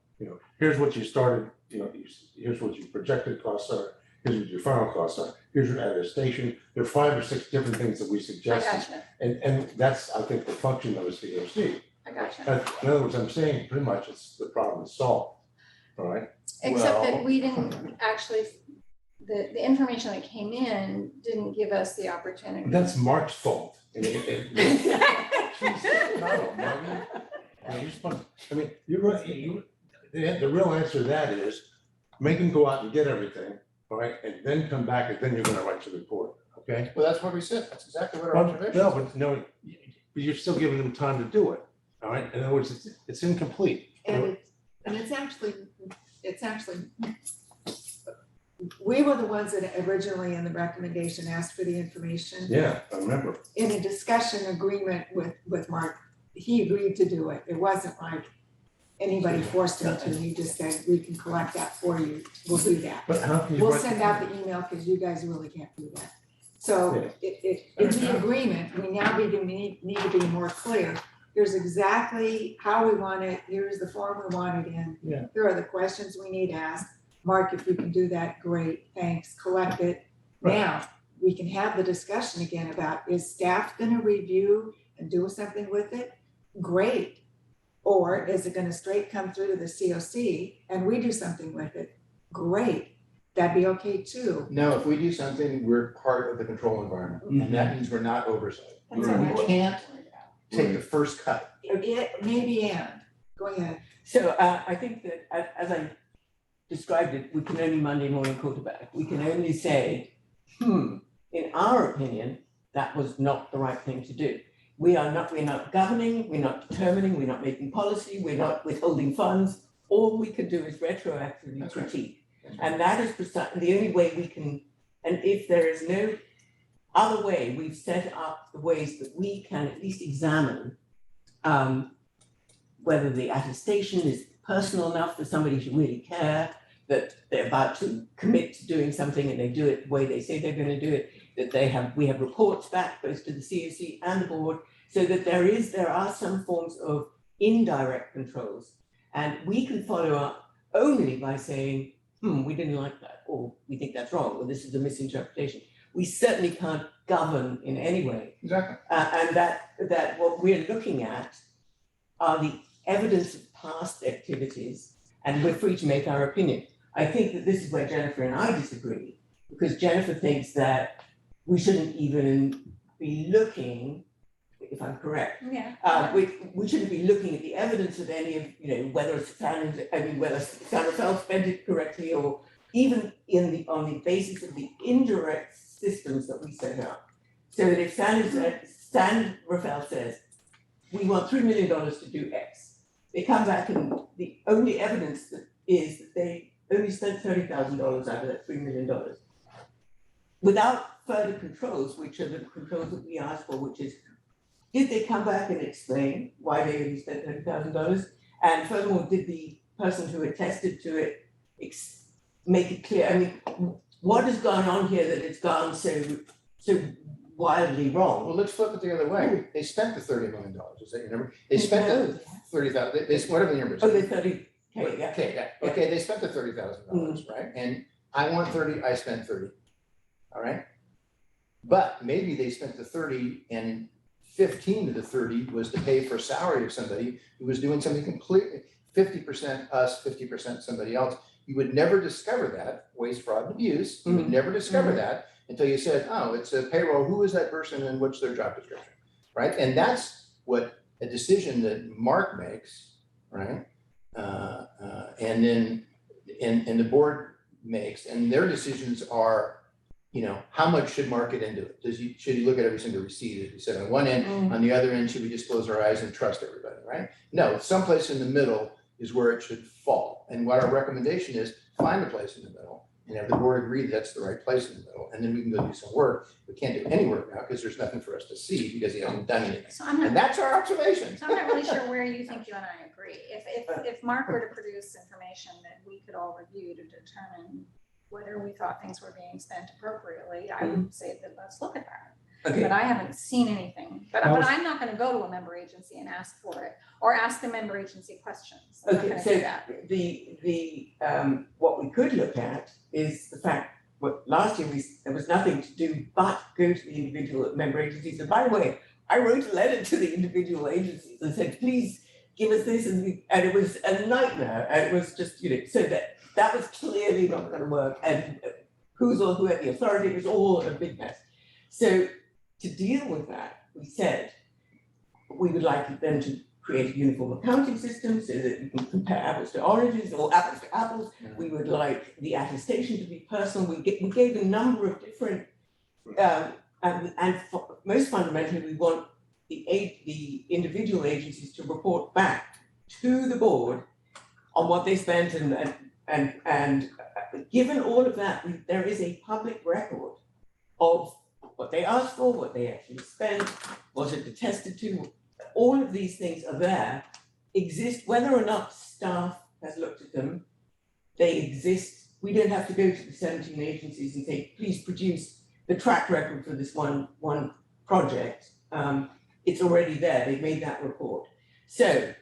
Here's what you started, here's what your projected costs are, here's what your final costs are, here's your attestation. There are 5 or 6 different things that we I suggested, gotcha, and that's, I think, the function of a COC. I gotcha. In other words, I'm saying pretty much it's the problem is solved, all right? Except that Well- we didn't actually, the information that came in didn't give us the opportunity. That's Mark's fault. Jeez, no, Marvin. You're supposed- I mean, you're right, the real answer to that is, make him go out and get everything, all right, and then come back, and then you're gonna write your report, okay? Well, that's what we said. That's exactly what our Well, observation no, is. but no, but you're still giving them time to do it, all right? In other words, it's incomplete. And it's actually, we were the ones that originally in the recommendation asked for the information. Yeah, I remember. In a discussion agreement with Mark, he agreed to do it. It wasn't like anybody forced him to. He just said, we can collect that for you. We'll do that. But how can you We'll write- send out the email because you guys really can't do that. So Yeah. in the agreement, we now need to be more clear. Here's exactly how we want it. Here's the form we want it in. Yeah. Here are the questions we need asked. Mark, if you can do that, great, thanks, collect it. Right. Now, we can have the discussion again about, is staff gonna review and do something with it? Great. Or is it gonna straight come through to the COC and we do something with it? Great, that'd be okay too. No, if we do something, we're part of the control environment, and that means we're not oversight. That's We all right. can't take the first cut. Maybe and, go ahead. So I think that as I described it, we can only Monday morning quarterback. We can only say, in our opinion, that was not the right thing to do. We're not governing, we're not determining, we're not making policy, we're not withholding funds. All we can do is retroactively That's right. critique. And that is precisely the only way we can, and if there is no other way, we've set up the ways that we can at least examine whether the attestation is personal enough for somebody to really care, that they're about to commit to doing something and they do it the way they say they're going to do it, that we have reports back both to the COC and the board, so that there are some forms of indirect controls. And we can follow up only by saying, we didn't like that, or we think that's wrong, or this is a misinterpretation. We certainly can't govern in any way. Exactly. And that what we're looking at are the evidence of past activities, and we're free to make our opinion. I think that this is where Jennifer and I disagree, because Jennifer thinks that we shouldn't even be looking, if I'm correct, Yeah. we shouldn't be looking at the evidence of any of, whether whether San Rafael spent it correctly, or even on the basis of the indirect systems that we set up. So that if San Rafael says, we want $3 million to do X, they come back and the only evidence is that they only spent $30,000 out of that $3 million. Without further controls, which are the controls that we asked for, which is, did they come back and explain why they only spent $30,000? And furthermore, did the person who attested to it make it clear? I mean, what has gone on here that it's gone so wildly wrong? Well, let's flip it the other way. They spent the $30 million. Is that your number? They spent the 30,000, they, whatever the number is. Oh, the 30K, yeah. Okay, yeah, okay, they spent the $30,000, right? And I want 30, I spent 30, all right? But maybe they spent the 30 and 15 of the 30 was to pay for salary of somebody who was doing something completely, 50% us, 50% somebody else. You would never discover that, waste, fraud, and abuse. You would never discover that until you said, oh, it's a payroll, who is that person and what's their job description, right? And that's what a decision that Mark makes, right? And then, and the board makes, and their decisions are you know, how much should market into it? Should you look at every single receipt, as we said, on one end, on the other end, should we just close our eyes and trust everybody, right? No, someplace in the middle is where it should fall. And what our recommendation is, find a place in the middle. And if the board agreed that's the right place in the middle, and then we can go do some work. We can't do any work now because there's nothing for us to see because he hasn't done anything. So I'm not, And that's our observation. so I'm not really sure where you think you and I agree. If Mark were to produce information that we could all review to determine whether we thought things were being spent appropriately, I would say that let's look at that. Okay. But I haven't seen anything, but I'm not gonna go to a member agency and ask for it, or ask the member agency questions. I'm not Okay, gonna so do that. the what we could look at is the fact, last year there was nothing to do but go to the individual member agencies. And by the way, I wrote a letter to the individual agencies and said, please give us this, and it was a nightmare. And it was just, you know, so that was clearly not gonna work, and who had the authority, it was all a big mess. So to deal with that, we said we would like them to create a uniform accounting system so that we can compare apples to oranges or apples to apples. We would like the attestation to be personal. We gave a number of different, most fundamentally, we want the individual agencies to report back to the board on what they spent, and given all of that, there is a public record of what they asked for, what they actually spent, was it attested to, all of these things are there, exist, whether or not staff has looked at them, they exist. We don't have to go to the 17 agencies and say, please produce the track record for this one project. It's already there, they've made that report. So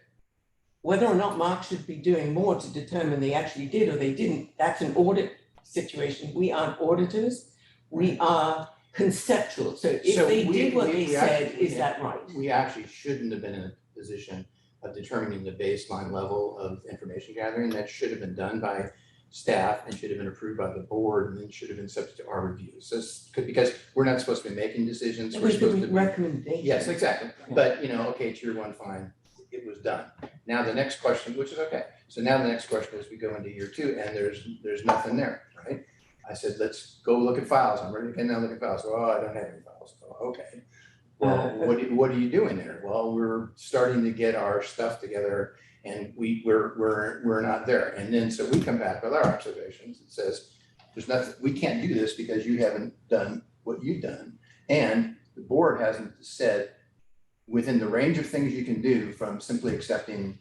whether or not Mark should be doing more to determine they actually did or they didn't, that's an audit situation. We aren't auditors, we are conceptual. So if they did what they said, is that right? We actually shouldn't have been in a position of determining the baseline level of information gathering. That should have been done by staff and should have been approved by the board, and then should have been subject to our review. So because we're not supposed to be making decisions, we're supposed to be recommendation. Yes, exactly. Yeah. But you know, okay, tier one, fine, it was done. Now the next question, which is okay. So now the next question is we go into year two and there's nothing there, right? I said, let's go look at files. I'm ready to get now look at files. Oh, I don't have any files. Oh, okay. Well, what are you doing there? Well, we're starting to get our stuff together and we're not there. And then so we come back with our observations. It says, there's nothing, we can't do this because you haven't done what you've done. And the board hasn't said within the range of things you can do, from simply accepting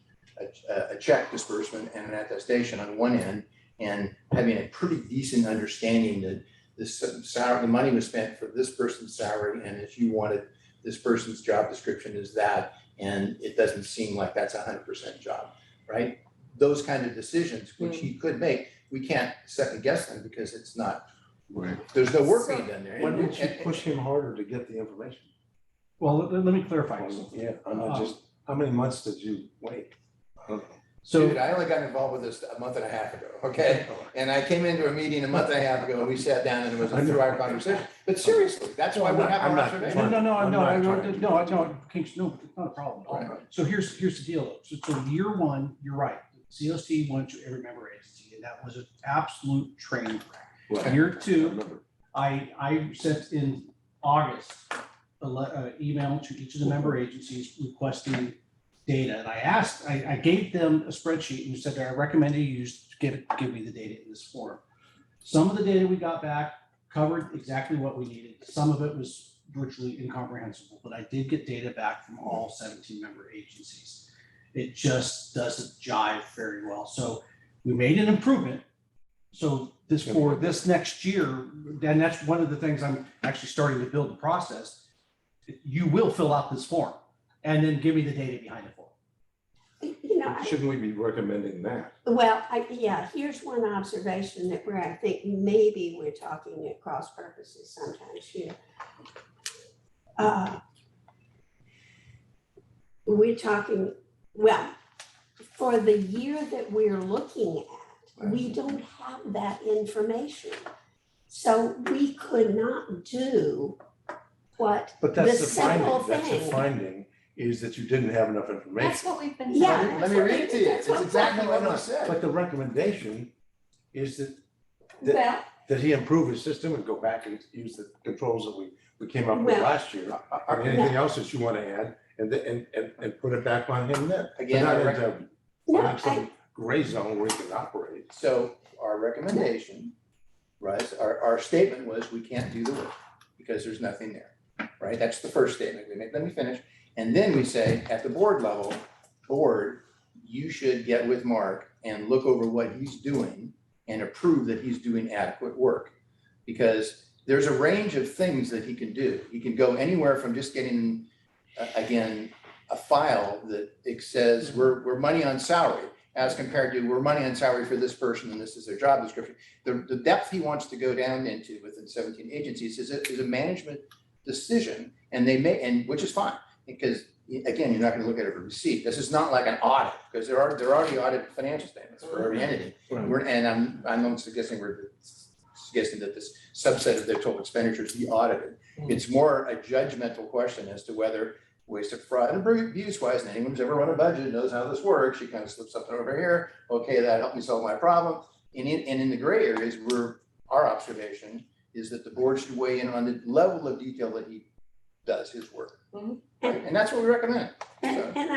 a check disbursement and an attestation on one end, and having a pretty decent understanding that this salary, the money was spent for this person's salary, and if you wanted this person's job description is that, and it doesn't seem like that's 100% job, right? Those kind of decisions, which he could make, we can't second guess them because it's not, Right. there's no work being done there. Why didn't you push him harder to get the information? Well, let me clarify. Yeah, I'm not just, how many months did you wait? I don't know. So Dude, I only got involved with this a month and a half ago, okay? And I came into a meeting a month and a half ago, and we sat down and it was a 2-hour conversation. But seriously, that's why we have I'm our not- observation. no, Kings, no, it's not a problem at all. Right. So here's the deal. So year one, you're right. COC went to every member agency, and that was an absolute train wreck. Right. Year I two, remember. I sent in August an email to each of the member agencies requesting data. And I gave them a spreadsheet and said, I recommend you use, give me the data in this form. Some of the data we got back covered exactly what we needed. Some of it was virtually incomprehensible, but I did get data back from all 17 member agencies. It just doesn't jive very well. So we made an improvement. So for this next year, and that's one of the things I'm actually starting to build the process. You will fill out this form and then give me the data behind the form. You know, Shouldn't we be recommending that? here's one observation that I think maybe we're talking at cross purposes sometimes here. We're talking, well, for the year that we're looking at, we don't have that information. So we could not do what But the that's the simple finding, that's the thing. finding, is that you didn't have enough That's information. what we've been Yeah, saying. Let me read it to you. That's It's what I'm exactly talking what I about. said. But the recommendation is that Well, Does he improve his system and go back and use the controls that we came up with Well, last year? Or anything else that you want to add and put it back on him then? Again, But I not into No, finding some gray zone where he can operate. So our recommendation, right, our statement was we can't do the work because there's nothing there, right? That's the first statement we make. Let me finish. And then we say at the board level, board, you should get with Mark and look over what he's doing and approve that he's doing adequate work. Because there's a range of things that he can do. He can go anywhere from just getting, again, a file that it says we're money on salary as compared to we're money on salary for this person and this is their job description. The depth he wants to go down into within 17 agencies is a management decision, and they may, and which is fine, because again, you're not gonna look at it for receipt. This is not like an audit, because there are already audited financial statements for every entity. And I'm not suggesting we're suggesting that this subset of their total expenditures be audited. It's more a judgmental question as to whether waste of fraud and abuse wise, and anyone who's ever run a budget knows how this works. You kind of slip something over here. Okay, that helped me solve my problem. And in the gray areas, our observation is that the board should weigh in on the level of detail that he does his work. Mhm. And that's what we recommend. And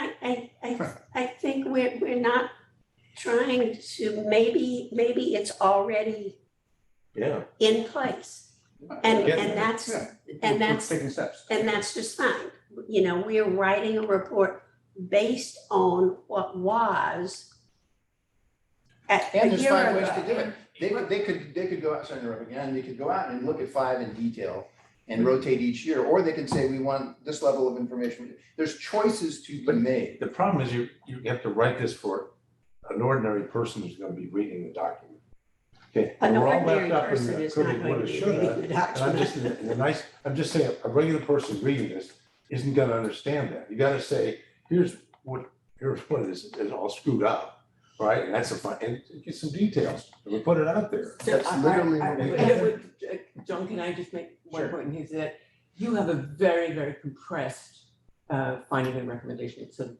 I think we're not trying to, maybe it's already Yeah. in place. And Yeah. that's, Yeah. and that's, Taking steps. and that's just fine. You know, we're writing a report based on what was a And there's year 5 ways to ago. do it. They could go out, sorry to interrupt again, they could go out and look at 5 in detail and rotate each year, or they can say, we want this level of information. There's choices to be made. The problem is you have to write this for an ordinary person who's gonna be reading the document. Okay. An and we're all ordinary wrapped up in person the is coulda, not going woulda, to be shoulda, reading the And I'm just saying, a regular person reading this isn't gonna understand that. You gotta say, here's what it is all screwed up, right? And that's and get some details, and we put it out there. So That's literally what we- John, can I just make one point, and is that you have a very, very compressed finding and recommendation. It's sort of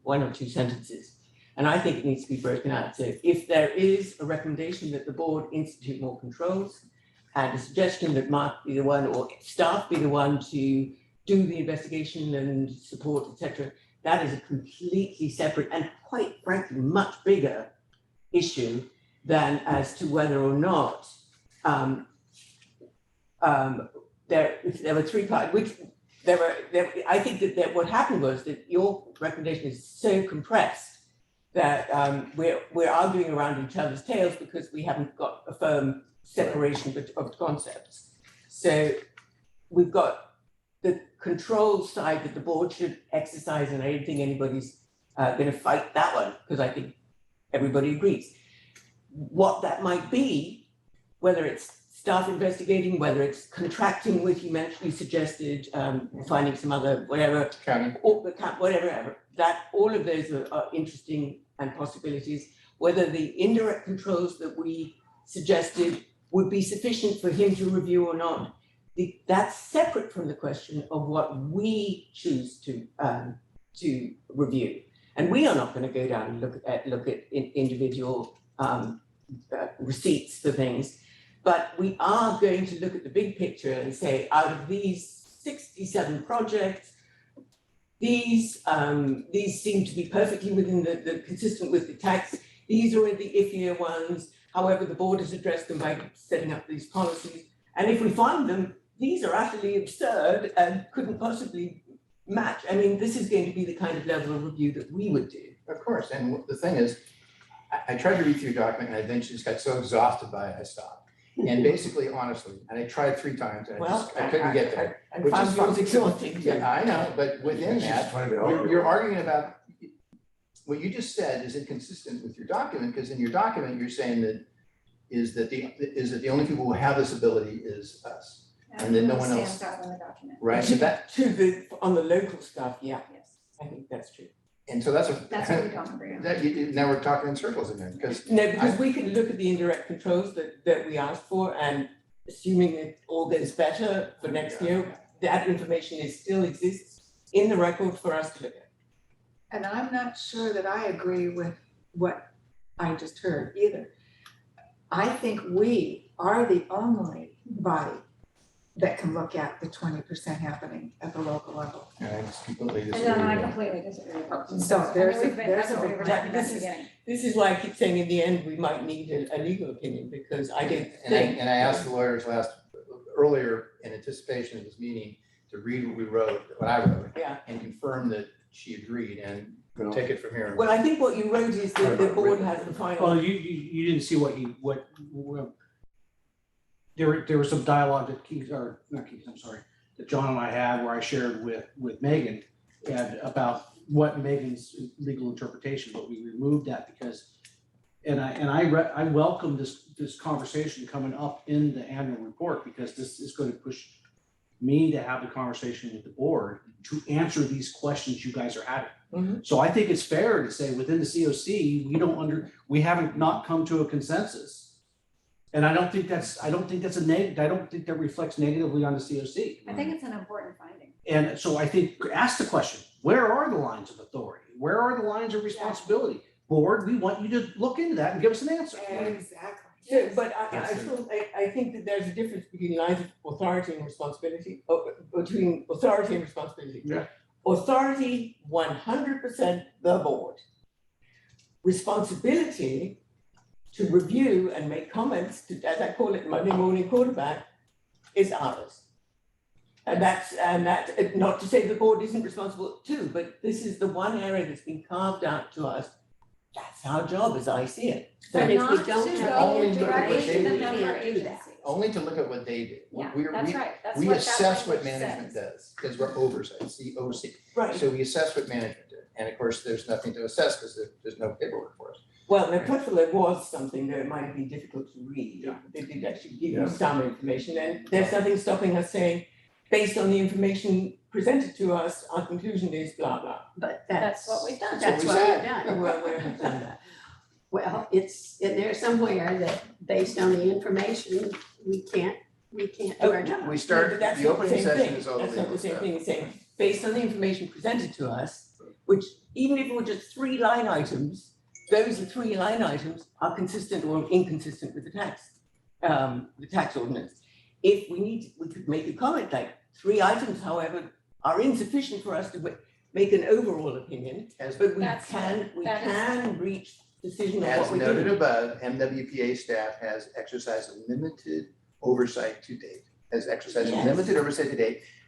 1 or 2 sentences. And I think it needs to be broken out. So if there is a recommendation that the board institute more controls, and a suggestion that Mark be the one or staff be the one to do the investigation and support, etc., that is a completely separate and quite frankly much bigger issue than as to whether or not there were 3 parts, which I think that what happened was that your recommendation is so compressed that we're arguing around each other's tails because we haven't got a firm separation of concepts. So we've got the control side that the board should exercise, and I don't think anybody's going to fight that one, because I think everybody agrees. What that might be, whether it's staff investigating, whether it's contracting with, you suggested finding some other whatever, County. or whatever, that all of those are interesting and possibilities. Whether the indirect controls that we suggested would be sufficient for him to review or not, that's separate from the question of what we choose to review. And we are not going to go down and look at individual receipts for things, but we are going to look at the big picture and say, out of these 67 projects, these seem to be perfectly within the consistent with the tax. These are the iffier ones. However, the board has addressed them by setting up these policies. And if we find them, these are utterly absurd and couldn't possibly match. I mean, this is going to be the kind of level of review that we would do. Of course, and the thing is, I tried to read through your document and I eventually just got so exhausted by it, I stopped. And basically, honestly, and I tried 3 times and I couldn't get there. I Which found is yours fine. exhausting too. Yeah, I know, but within She's that, trying to help you. you're arguing about, what you just said is inconsistent with your document, because in your document, you're saying that the only people who have this ability is us. And then no one else. Stands out in the document. Right, so that, On the local stuff, yeah, Yes, I think that's true. and so that's that's what we don't agree on. now we're talking in circles again, because No, because we can look at the indirect controls that we asked for, and assuming it all goes better for next year, that information still exists in the record for us to look at. And I'm not sure that I agree with what I just heard either. I think we are the only body that can look at the 20% happening at the local level. And I just completely And disagree then I with that. completely disagree with that. So there's a- We've been, there's that's what a- we were that- talking about this at the is- beginning. This is why I keep saying in the end, we might need a legal opinion, because I did think. And I asked the lawyers earlier in anticipation of this meeting to read what I wrote. Yeah. And confirm that she agreed and Well, take it from here. Well, I think what you wrote is that the board has the final. Well, you didn't see what there was some dialogue that that John and I had where I shared with Megan and about what Megan's legal interpretation, but we removed that because I welcome this conversation coming up in the annual report, because this is going to push me to have the conversation with the board to answer these questions you guys are having. Mhm. So I think it's fair to say within the COC, we haven't not come to a consensus. And I don't think that's I don't think that reflects negatively on the COC. I think it's an important finding. And so I think, ask the question, where are the lines of authority? Where are the lines of responsibility? Board, we want you to look into that and give us an answer. Exactly. Yeah, but I think that there's a difference between lines of authority and responsibility, between authority and responsibility. Yeah. Authority, 100% the board. Responsibility to review and make comments, as I call it, Monday morning quarterback, is ours. And that's, not to say the board isn't responsible too, but this is the one area that's been carved out to us. That's our job as I see it. But But if not we to don't have only go look at what directly to they the do. member We can't do agency. that. Only to look at what they do. Yeah, We're- that's we- right. That's We what that assess what language management says. does, because we're oversight, it's the OC. Right. So we assess what management did, and of course, there's nothing to assess because there's no paperwork for us. Well, now, first of all, there was something that might have been difficult to read. Yeah. They did actually give Yeah. you some information, and there's nothing stopping us saying, based on the information presented to us, our conclusion is blah, blah. But That's what we've done. That's we what said. we've done. Well, we haven't done that. Well, it's in there somewhere that based on the information, we can't do our job. We No, start, but that's the not the opening same session thing. is all the That's not legal the same stuff. thing as saying, based on the information presented to us, which even if it were just 3 line items, those 3 line items are consistent or inconsistent with the tax ordinance. If we could make a comment like 3 items, however, are insufficient for us to make an overall opinion, but we That's- can reach decision on As what we noted do. above, MWPA staff has exercised a limited oversight to date,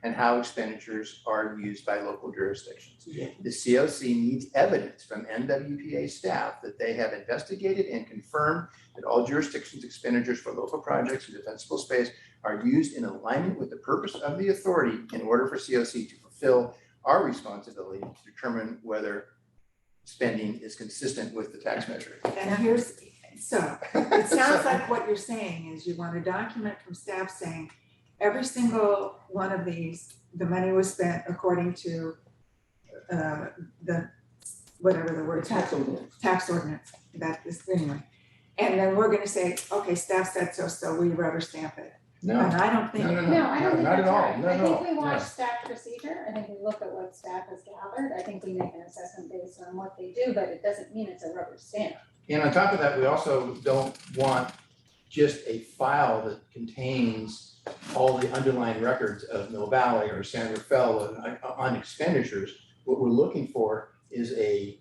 and how expenditures are used by local jurisdictions. Yeah. The COC needs evidence from MWPA staff that they have investigated and confirmed that all jurisdictions' expenditures for local projects in defensible space are used in alignment with the purpose of the authority in order for COC to fulfill our responsibility to determine whether spending is consistent with the tax measure. And here's, so, it sounds like what you're saying is you want a document from staff saying, every single one of these, the money was spent according to the, whatever the word is. Tax ordinance. Tax ordinance, that is, anyway. And then we're gonna say, okay, staff said so, so we rubber stamp it. No, And I don't think. No, I don't think not at that's all. right. No, I think no, we watch no. staff procedure. I think we look at what staff has gathered. I think we make an assessment based on what they do, but it doesn't mean it's a rubber stamp. And on top of that, we also don't want just a file that contains all the underlying records of Mill Valley or San Rafael on expenditures. What we're looking for is a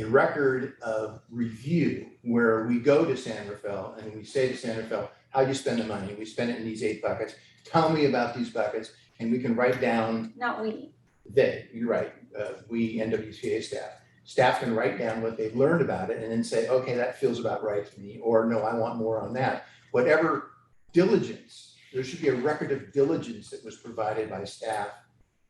record of review where we go to San Rafael and we say to San Rafael, how'd you spend the money? We spent it in these 8 buckets. Tell me about these buckets. And we can write down Not we. you're right, we NWPA staff can write down what they've learned about it and then say, okay, that feels about right to me, or no, I want more on that. Whatever diligence, there should be a record of diligence that was provided by staff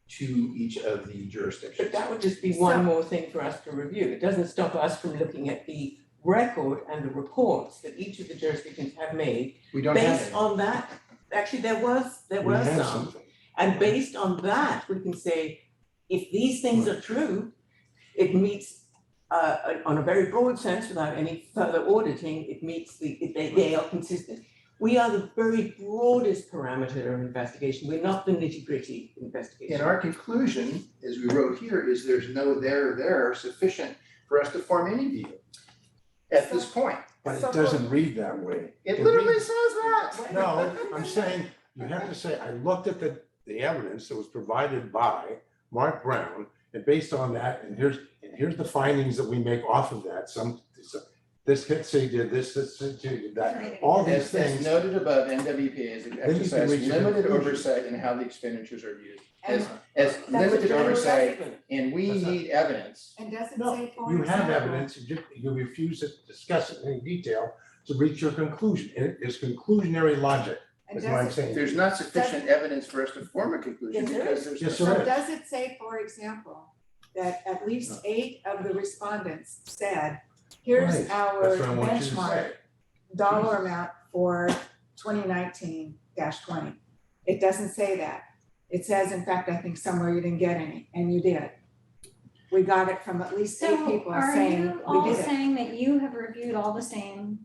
to each of the jurisdictions. But that would just be one more thing for us to review. It doesn't stop us from looking at the record and the reports that each of the jurisdictions have made. We don't have Based any. on that, actually, there were We have some. something. And based on that, we can say, if these things are true, it meets, on a very broad sense, without any further auditing, it meets they are consistent. We are the very broadest parameter of investigation. We're not the nitty-gritty investigation. And our conclusion, as we wrote here, is there's no there sufficient for us to form any view. at this point. But it doesn't read that way. It It literally reads- says that. No, I'm saying, you have to say, I looked at the evidence that was provided by Mark Brown, and based on that, and here's the findings that we make off of that, this HITC did this did that, all these As things. noted above, MWPA is can exercise reach your limited conclusion. oversight in how the expenditures are used. And- As That's a limited general oversight, statement. and we That's not- need evidence. And does it No, say, for you have example, evidence, you refuse to discuss it in detail to reach your conclusion, and it is conclusionary logic, and is what I'm does saying. There's not sufficient evidence for us to form a conclusion Yes, there because is. there's. Yes, no- there So is. does it say, for example, that at least 8 of the respondents said, here's Right, our that's what I want you to benchmark say. dollar amount for 2019-20? It doesn't say that. It says, in fact, I think somewhere you didn't get any, and you did. We got it from at least 8 So people are saying you we all did it. saying that you have reviewed all the same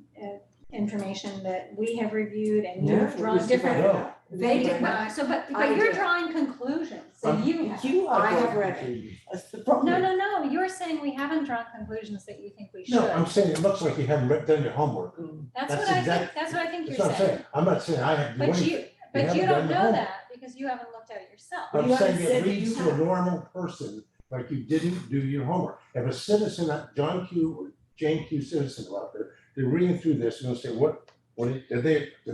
information that we have reviewed and No, you've drawn it was different? No. They did not. So, but I you're did. drawing conclusions, so you have. You are. I have drawing read it. conclusions. That's the problem. No, you're saying we haven't drawn conclusions that you think we should. No, I'm saying it looks like you haven't done your homework. That's that's what I think, exact- that's what I think That's you're what I'm saying. saying, I'm not saying I have to do But anything. you, but haven't you done don't your know homework. that because you haven't looked at it yourself. But I'm you saying haven't it said that reads you to a have. normal person, like you didn't do your homework. If a citizen, John Q. or Jane Q. citizen out there, they're reading through this and they'll say, did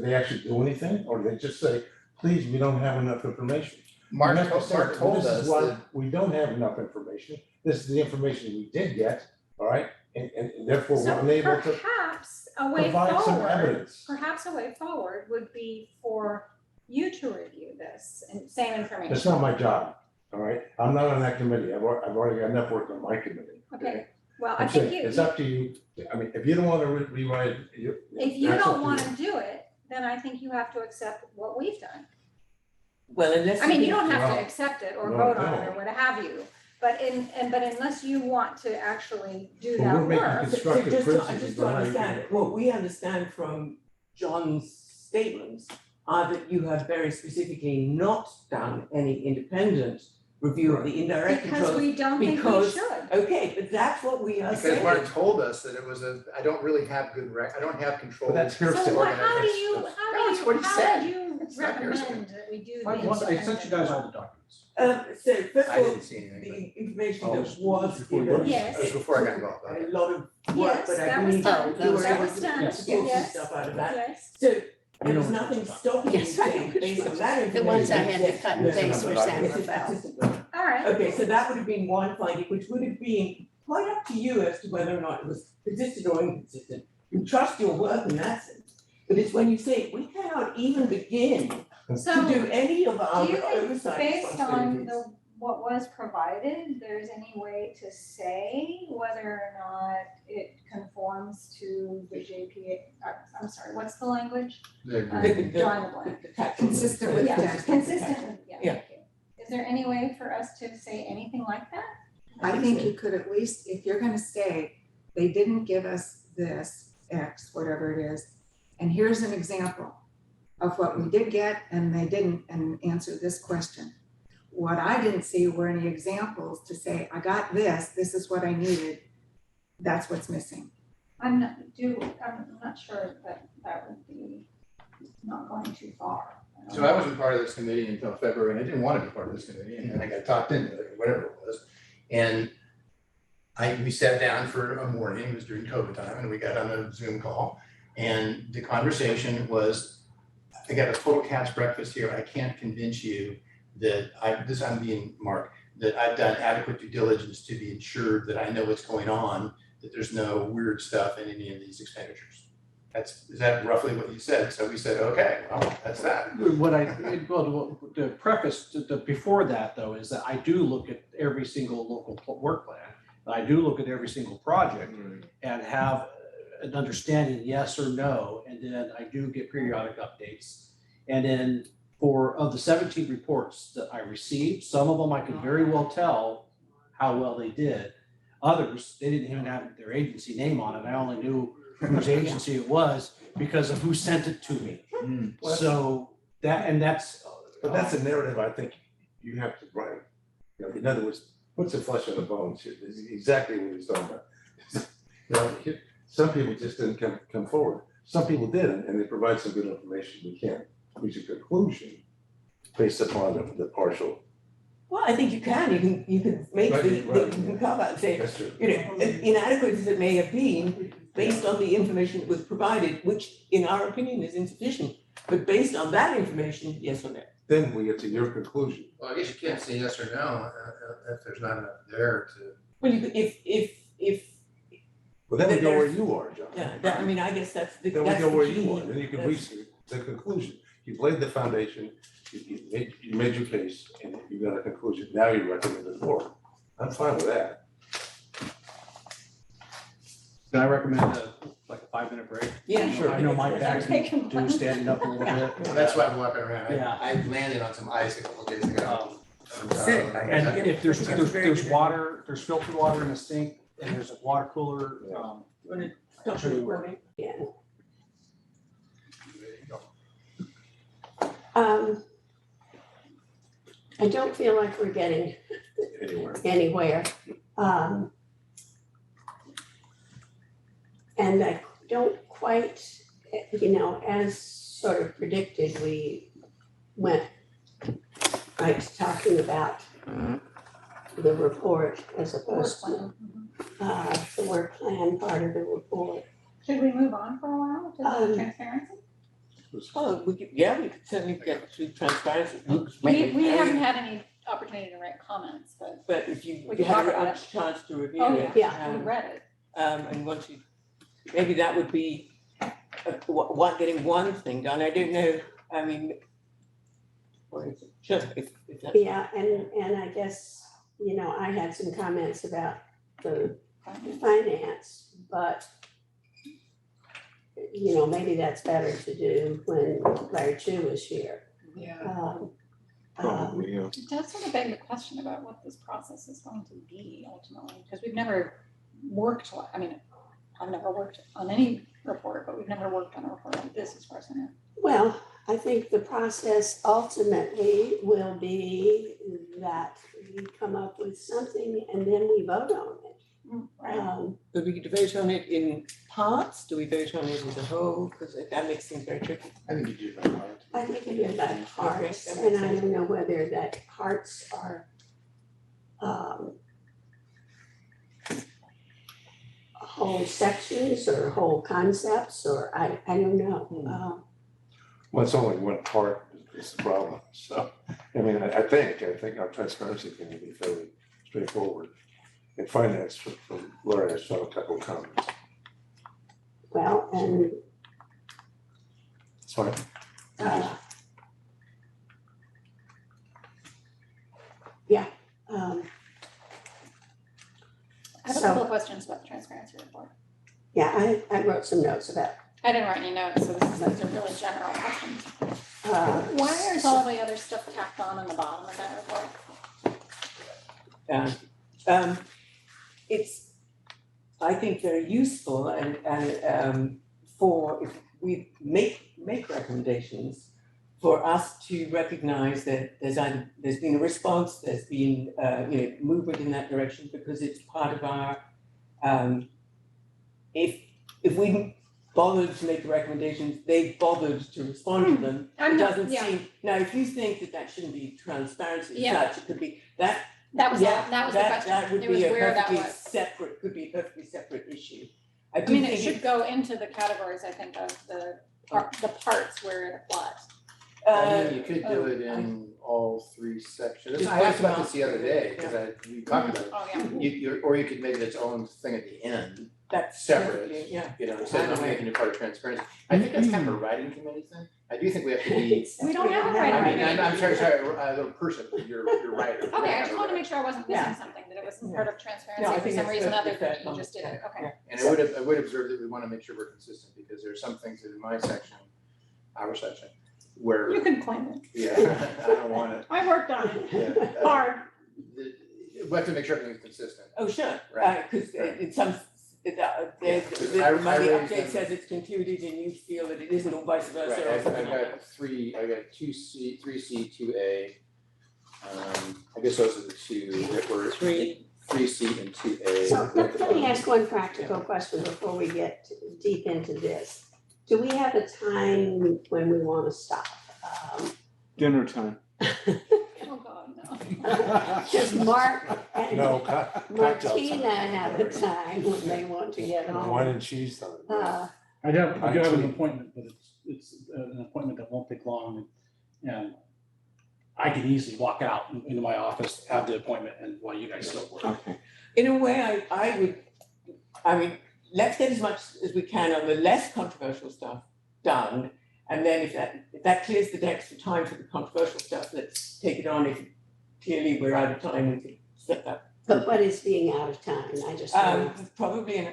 they actually do anything? Or did they just say, please, we don't have enough information? Mark, You have to say, Mark told this is us why that, we don't have enough information. This is the information we did get, all right? And therefore, we're So unable to perhaps a way provide some forward, evidence. perhaps a way forward would be for you to review this and same information. That's not my job, all right? I'm not on that committee. I've already got enough work on my committee. Okay, well, I I'm think saying, you, it's up to you. I mean, if you don't want to rewrite it, if you that's up don't to wanna do it, then I think you have to accept what we've done. Well, unless. I mean, you don't have Well, to accept it or no, vote on it no. or what have you, but but unless you want to actually do Well, that we're making work. constructive Just criticism, to but I- understand, what we understand from John's statements are that you have very specifically not done any independent review of the indirect Because controls. we don't think we because- should. Okay, but that's what we are because saying. Mark told us that it was I don't really have I don't have control. But that's hearsay. So how do you, That's how what he said. would you It's not hearsay. recommend that we do I the sent you guys all the documents. So first I of all, didn't see anything, the information Oh, that was before you given. voted? Yes. That was before I got involved. A lot of work, Yes, but I that was believe done. you were That able was to done. pull some Yes. stuff out of that. Yes. So You there know was what nothing I'm talking stopping you Yes, I saying, know. based on that The ones I information, had to yes, cut and yes, paste were yes, San yes, Rafael. yes, yes. All right. Okay, so that would have been one finding, which would have been quite up to you as to whether or not it was consistent or inconsistent. You trust your work in that sense, but it's when you say, we cannot even begin to So do any of our do you think oversight based on responsibilities. what was provided, there's any way to say whether or not it conforms to the JPA, I'm sorry, what's the language? I'm drawing a blank. The tax Consistent with Yeah, the tax. consistent, yeah, Yeah. thank you. Is there any way for us to say anything like that? I think you could at least, if you're gonna say, they didn't give us this, X, whatever it is, and here's an example of what we did get and they didn't, and answer this question. What I didn't see were any examples to say, I got this is what I needed, that's what's missing. I'm not sure that would be not going too far. So I wasn't part of this committee until February, and I didn't want to be part of this committee, and then I got talked into it, whatever it was. And we sat down for a morning, it was during COVID time, and we got on a Zoom call. And the conversation was, I got a total cat's breakfast here, I can't convince you that I'm being Mark, that I've done adequate due diligence to be ensured that I know what's going on, that there's no weird stuff in any of these expenditures. Is that roughly what you said? So we said, okay, well, that's that. The preface, before that though, is that I do look at every single local work plan. I do look at every single project and have an understanding, yes or no, and then I do get periodic updates. And then of the 17 reports that I received, some of them I could very well tell how well they did. Others, they didn't even have their agency name on it. I only knew whose agency it was because of who sent it to me. So that's. But that's a narrative I think you have to write. You know, in other words, puts the flesh on the bones here. This is exactly what he's talking about. You know, Some people just didn't come forward. Some people did, and they provide some good information. We can't reach a conclusion based upon the partial. Well, I think you can make Right, you right, can come out and say, That's true. you know, inadequate as it may have been, based on the information that was provided, which in our opinion is insufficient, but based on that information, yes or no? Then we get to your conclusion. Well, I guess you can't say yes or no if there's not enough there to. Well, you could, if, Well, then we go where There's- you are, John. yeah, that, I mean, I guess that's the, Then we that's go the where key. you are, then you can reach the conclusion. You've laid the foundation, you made your case, and you got a conclusion, now you recommend it forward. I'm fine with that. Can I recommend like a 5-minute break? Yeah, sure. I know my back's Take 'em do standing up a little bit. Well, that's why I'm walking around. Yeah. I landed on some ice a couple days ago. Sit. And if there's That's very there's good. water, there's filtered water in the sink, and there's a water cooler, You wanna I'll stop show you for where. a minute? Yeah. There you go. I don't feel like we're getting anywhere. And I don't quite, as sort of predicted, we went right to talking about the report as opposed to the work plan part of the report. Should we move on for a while to the transparency? Oh, we could certainly get through transparency. We haven't had any opportunity to write comments, but But if you We can had talk about a it. chance to review Oh, it. yeah. we read it. And once you, maybe that would be getting one thing done, I don't know, I mean. What is it? Sure, if that's. Yeah, and I guess, I had some comments about the finance, but maybe that's better to do when Larry Chu is here. Yeah. Probably, yeah. It does sort of beg the question about what this process is going to be ultimately, because we've never worked, I've never worked on any report, but we've never worked on a report like this as far as I know. Well, I think the process ultimately will be that we come up with something and then we vote on it. Right. Do we vote on it in parts? Do we vote on it as a whole? Because that makes things very tricky. I think you do that right. I think it is that parts, that and makes I sense. don't know whether that parts are whole sections or whole concepts, or I don't know. Well, it's only one part is the problem, so, I mean, I think our transparency thing will be fairly straightforward. In finance, from Laura, I saw a couple of comments. Well, and It's fine. I have a So- couple of questions about the transparency report. yeah, I wrote some notes about I didn't write any notes, so these are really general questions. uh, Why is all the other stuff tacked on the bottom of that report? It's, I think, very useful and for, if we make recommendations, for us to recognize that there's been a response, there's been, movement in that direction, because it's part of our, if we bothered to make the recommendations, they've bothered to respond to them. I'm It not- doesn't yeah. seem, now, if you think that shouldn't be transparency Yeah. as such, it could be, that That was yeah, the question. that would It was be a where that perfectly was. separate, could be a perfectly separate issue. I do mean, it think should go into the categories, I think, of the parts where it applies. I mean, you could do it in all three sections. Just I asked break about them this the other day, because we talked about it. Oh, yeah. Or you could make it its own thing at the end, That's separate, definitely, yeah. instead of making it part of transparency. I think that's kind of a writing committee thing. I do think we have to be, We don't have a I writing mean, I'm committee. sorry, a little person, you're right. Okay, I just wanted to make sure I wasn't missing something, that it was part of No, I transparency for think some that's reason perfectly other fair than you just did it, okay. And I would observe that we want to make sure we're consistent, because there are some things that in my section, our section, where, You can claim it. yeah, I don't want it. I worked on it, Yeah, hard. we have to make sure everything's consistent. Oh, sure, Right. cause Right. in some, I money raised update them. says it's concluded and you feel that it isn't, or vice versa, Right, or I've something like that. got two C, 3C, 2A. I guess those are the two that were. 3C and 2A. So let me ask one practical question before we get deep into this. Do we have a time when we want to stop? Dinner time. Oh, God, no. Does Mark and No, cocktail Martina time. have a time when they want to get Wine home? and cheese time. I do have an Actually- appointment, but it's an appointment that won't take long, and I can easily walk out into my office, have the appointment, and while you guys still work. Okay. In a way, I mean, let's get as much as we can on the less controversial stuff done. And then if that clears the decks for time for the controversial stuff, let's take it on. If clearly we're out of time, we can set that. But what is being out of time? I just. Probably,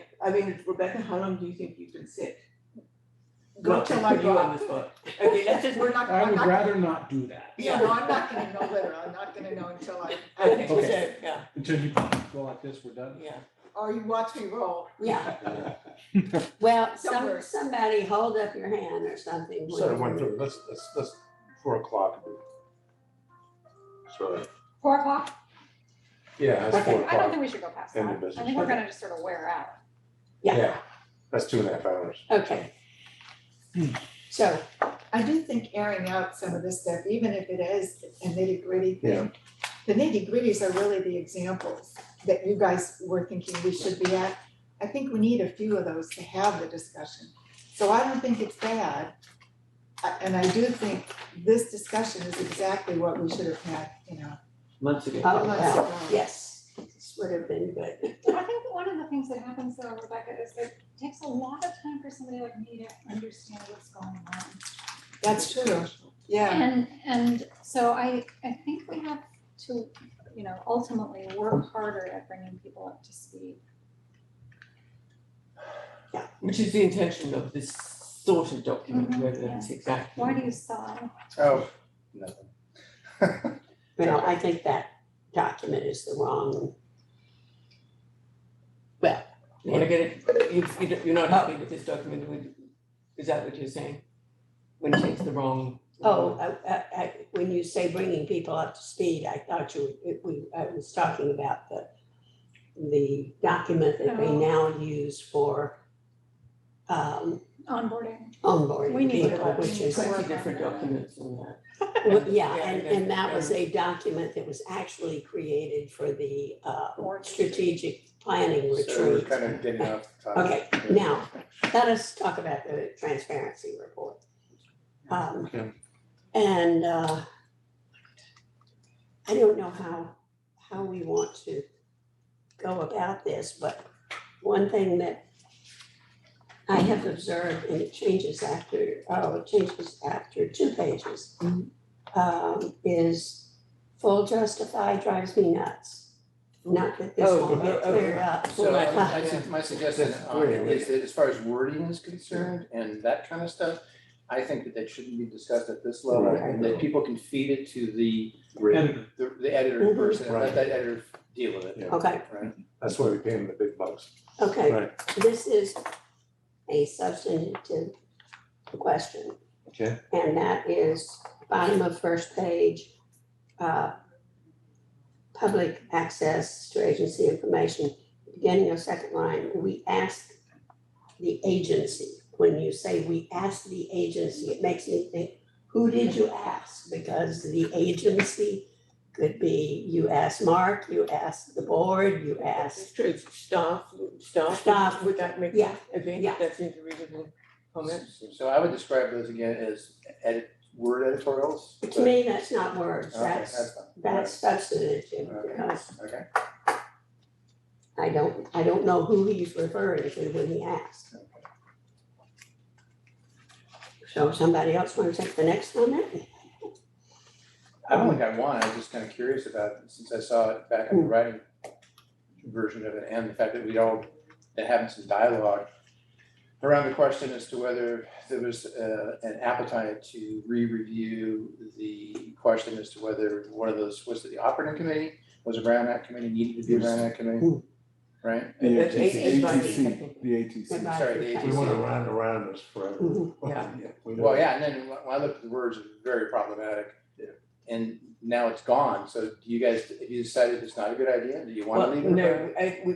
Rebecca, how long do you think you can sit? Go Not to till I put you on drop. the spot. Okay, let's just, We're not, I I'm would not, rather not do that, yeah, no, I'm not gonna know later, I'm not gonna know until I, okay, Okay. so, yeah, until you go like this, we're done. yeah. or you watch me roll. Yeah, well, Don't worry. somebody hold up your hand or something. when So it you- went through, let's 4:00. Sorry. 4 o'clock? Yeah, that's Okay. 4:00. I don't think we should go past that. End of I business. think we're gonna just sort of wear out. Yeah, That's 2.5 hours. okay. So, I do think airing out some of this stuff, even if it is a nitty gritty Yeah. thing, the nitty gritties are really the examples that you guys were thinking we should be at. I think we need a few of those to have the discussion. So I don't think it's bad. And I do think this discussion is exactly what we should have had, Months ago. oh, Let's well, go. yes, this would have been good. I think one of the things that happens though, Rebecca, is that it takes a lot of time for somebody like me to understand what's going on. That's true, yeah. And so I think we have to, ultimately work harder at bringing people up to speed. Which is the intention of this sort of document, Mhm, whether yeah. it's exactly. Why do you sigh? Oh, nothing. Well, I think that document is the wrong. Well, You wanna get it, you're not happy with this document, is that what you're saying? When it takes the wrong. when you say bringing people up to speed, I thought I was talking about the document that they Oh. now use for Onboarding. onboarding We need to people, work- which is, work 20 on different that. documents on that. well, yeah, Yeah, and that was a document that was actually created for the Board. strategic planning So we're retreat. kind of getting off the topic. Okay, now, let us talk about the transparency report. Okay. And I don't know how we want to go about this, but one thing that I have observed, and it changes after 2 pages, is full justify drives me nuts. Not that this Oh, won't get oh, cleared up. So Yeah. my suggestion on it is that as far as wording is concerned and that kind of stuff, I think that should be discussed at this level, Right. and that people can feed it to the Editor. the editor Mhm. person, and let Right. that editor deal with it. Yeah. Okay, Right. That's why we pay them the big bucks. okay, Right. this is a substantive question. Okay. And that is bottom of first page, public access to agency information, beginning of second line, we ask the agency. When you say we ask the agency, it makes me think, who did you ask? Because the agency could be, you ask Mark, you ask the board, you ask, It's true, it's staff, Staff. would that make Yeah, sense? I think yeah. that's a reasonable comment. So I would describe those again as word editorials. to me, that's not words, Okay, that's fine. that's substantive, Okay. because Okay. I don't know who he's referring to when he asks. So somebody else want to take the next comment? I don't think I want, I was just kind of curious about, it since I saw it back in the writing version of it, and the fact that we all, been having some dialogue around the question as to whether there was an appetite to re-review the question as to whether one of those, was it the operating committee, was a Brown Act committee, needed to be a Brown Act committee, right? The That's ATC, ATC. the ATC. Sorry, the We ATC. went around this forever. Mhm. Yeah. We Well, don't- yeah, and then when I looked at the words, it was very problematic. and now it's gone, so do you guys, have you decided it's not a good idea? Do you wanna Well, leave it? no,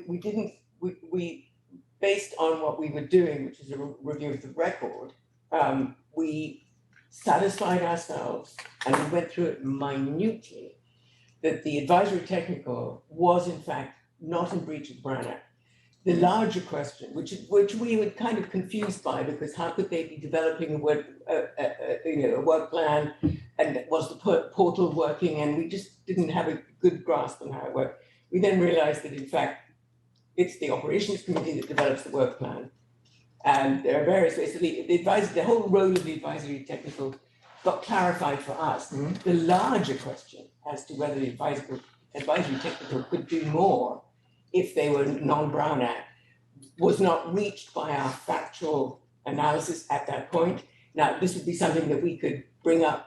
we didn't, we, based on what we were doing, which is a review of the record, we satisfied ourselves, and we went through it minutely, that the advisory technical was in fact not in breach of the Brown Act. The larger question, which we were kind of confused by, because how could they be developing a work plan, and was the portal working, and we just didn't have a good grasp on how it worked. We then realized that in fact, it's the operations committee that develops the work plan. And there are various ways, so the whole role of the advisory technical got clarified for us. The larger question as to whether the advisory technical could do more if they were non-Brown Act was not reached by our factual analysis at that point. Now, this would be something that we could bring up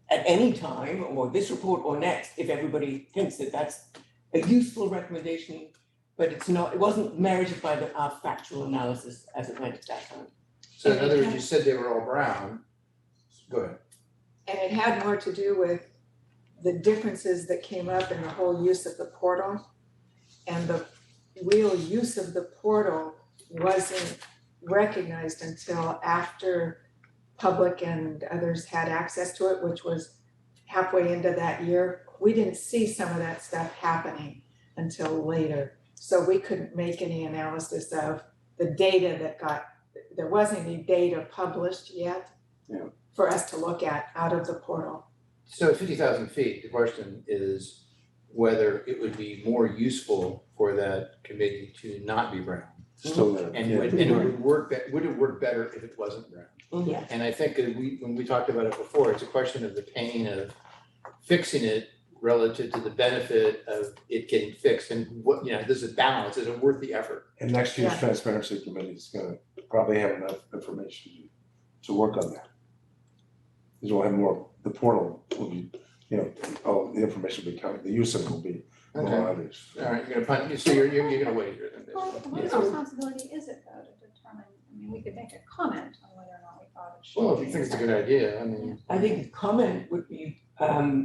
at any time, or this report or next, if everybody thinks that that's a useful recommendation, but it wasn't merited by our factual analysis as it went at that time. So in other words, you said they were all brown, go ahead. And it had more to do with the differences that came up in the whole use of the portal. And the real use of the portal wasn't recognized until after public and others had access to it, which was halfway into that year. We didn't see some of that stuff happening until later. So we couldn't make any analysis of the data there wasn't any data published yet for us to look at out of the portal. So at 50,000 feet, the question is whether it would be more useful for that committee to not be brown. Still there. And would it work better if it wasn't brown? Yeah. And I think that when we talked about it before, it's a question of the pain of fixing it relative to the benefit of it getting fixed, and what, there's a balance, is it worth the effort? And next year's Yeah. transparency committee is gonna probably have enough information to work on that. Because we'll have more, the portal will be, all the information will be counted, the use of it will be more Okay. obvious. All right, you're gonna wait here then. Well, basically. whose responsibility is it though to determine, we could make a comment on whether or not we thought it should. Well, if you think it's a good idea, I mean, I think a comment would be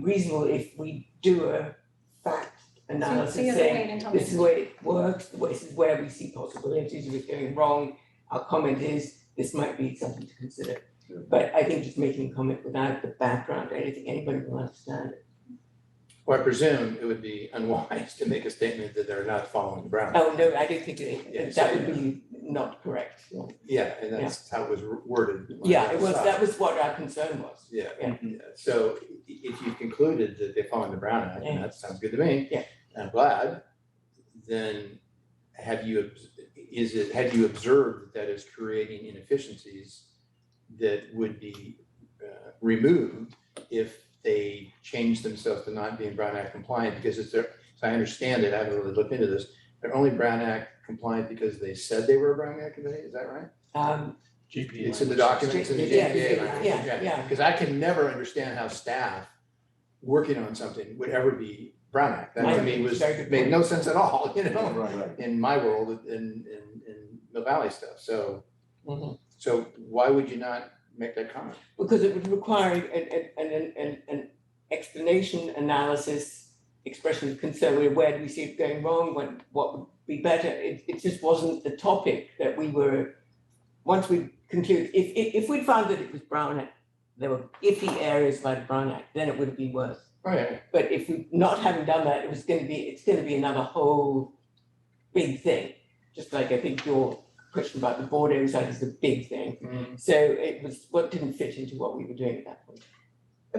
reasonable if we do a fact analysis So you have to wait saying, until this is the way it works, this is where we see possibilities of it going wrong. Our comment is, this might be something to consider. Yeah. But I think just making a comment without the background, I don't think anybody will understand it. well, I presume it would be unwise to make a statement that they're not following the Brown. Oh, no, I don't think Yeah, that would be not correct. Yeah, and that's how it was worded. Yeah, that was what our concern was. Yeah, Yeah. yeah. So if you concluded that they're following the Brown Act, and that sounds good to me. Yeah. I'm glad, then have you observed that is creating inefficiencies that would be removed if they change themselves to not being Brown Act compliant? Because as I understand it, I haven't really looked into this, they're only Brown Act compliant because they said they were a Brown Act committee, is that right? GPA. It's in the documents, in the Yeah, GPA language, yeah. Because I can never understand how staff working on something would ever be Brown Act. That to me was, made no sense at all, Right. in my world, in Mill Valley stuff, so. Mhm. So why would you not make that comment? Because it would require an explanation, analysis, expression of concern, where do we see it going wrong, what would be better, it just wasn't the topic that we were, once we concluded, if we'd found that it was Brown Act, there were iffy areas like Brown Act, then it would have been worse. Oh, yeah. But if we, not having done that, it's gonna be another whole big thing, just like I think your question about the board oversight is the big thing. Mhm. So it was what didn't fit into what we were doing at that point.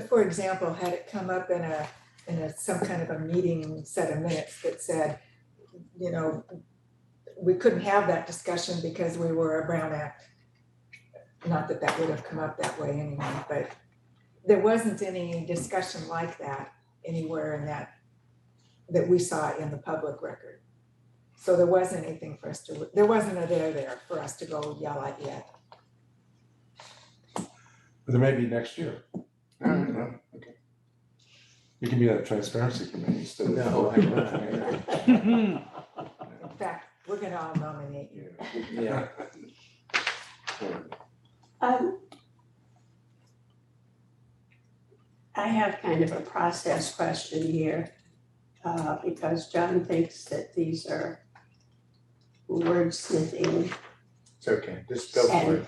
For example, had it come up in some kind of a meeting set of minutes that said, we couldn't have that discussion because we were a Brown Act. Not that that would have come up that way anyway, but there wasn't any discussion like that anywhere in that we saw in the public record. So there wasn't anything for us to, there wasn't a there for us to go yell at yet. But there may be next year. All right, well, okay. You can be on a transparency committee instead of. No, I In fact, we're gonna all nominate you. Yeah. I have kind of a process question here, because John thinks that these are wordsmithing. It's okay, just go for it.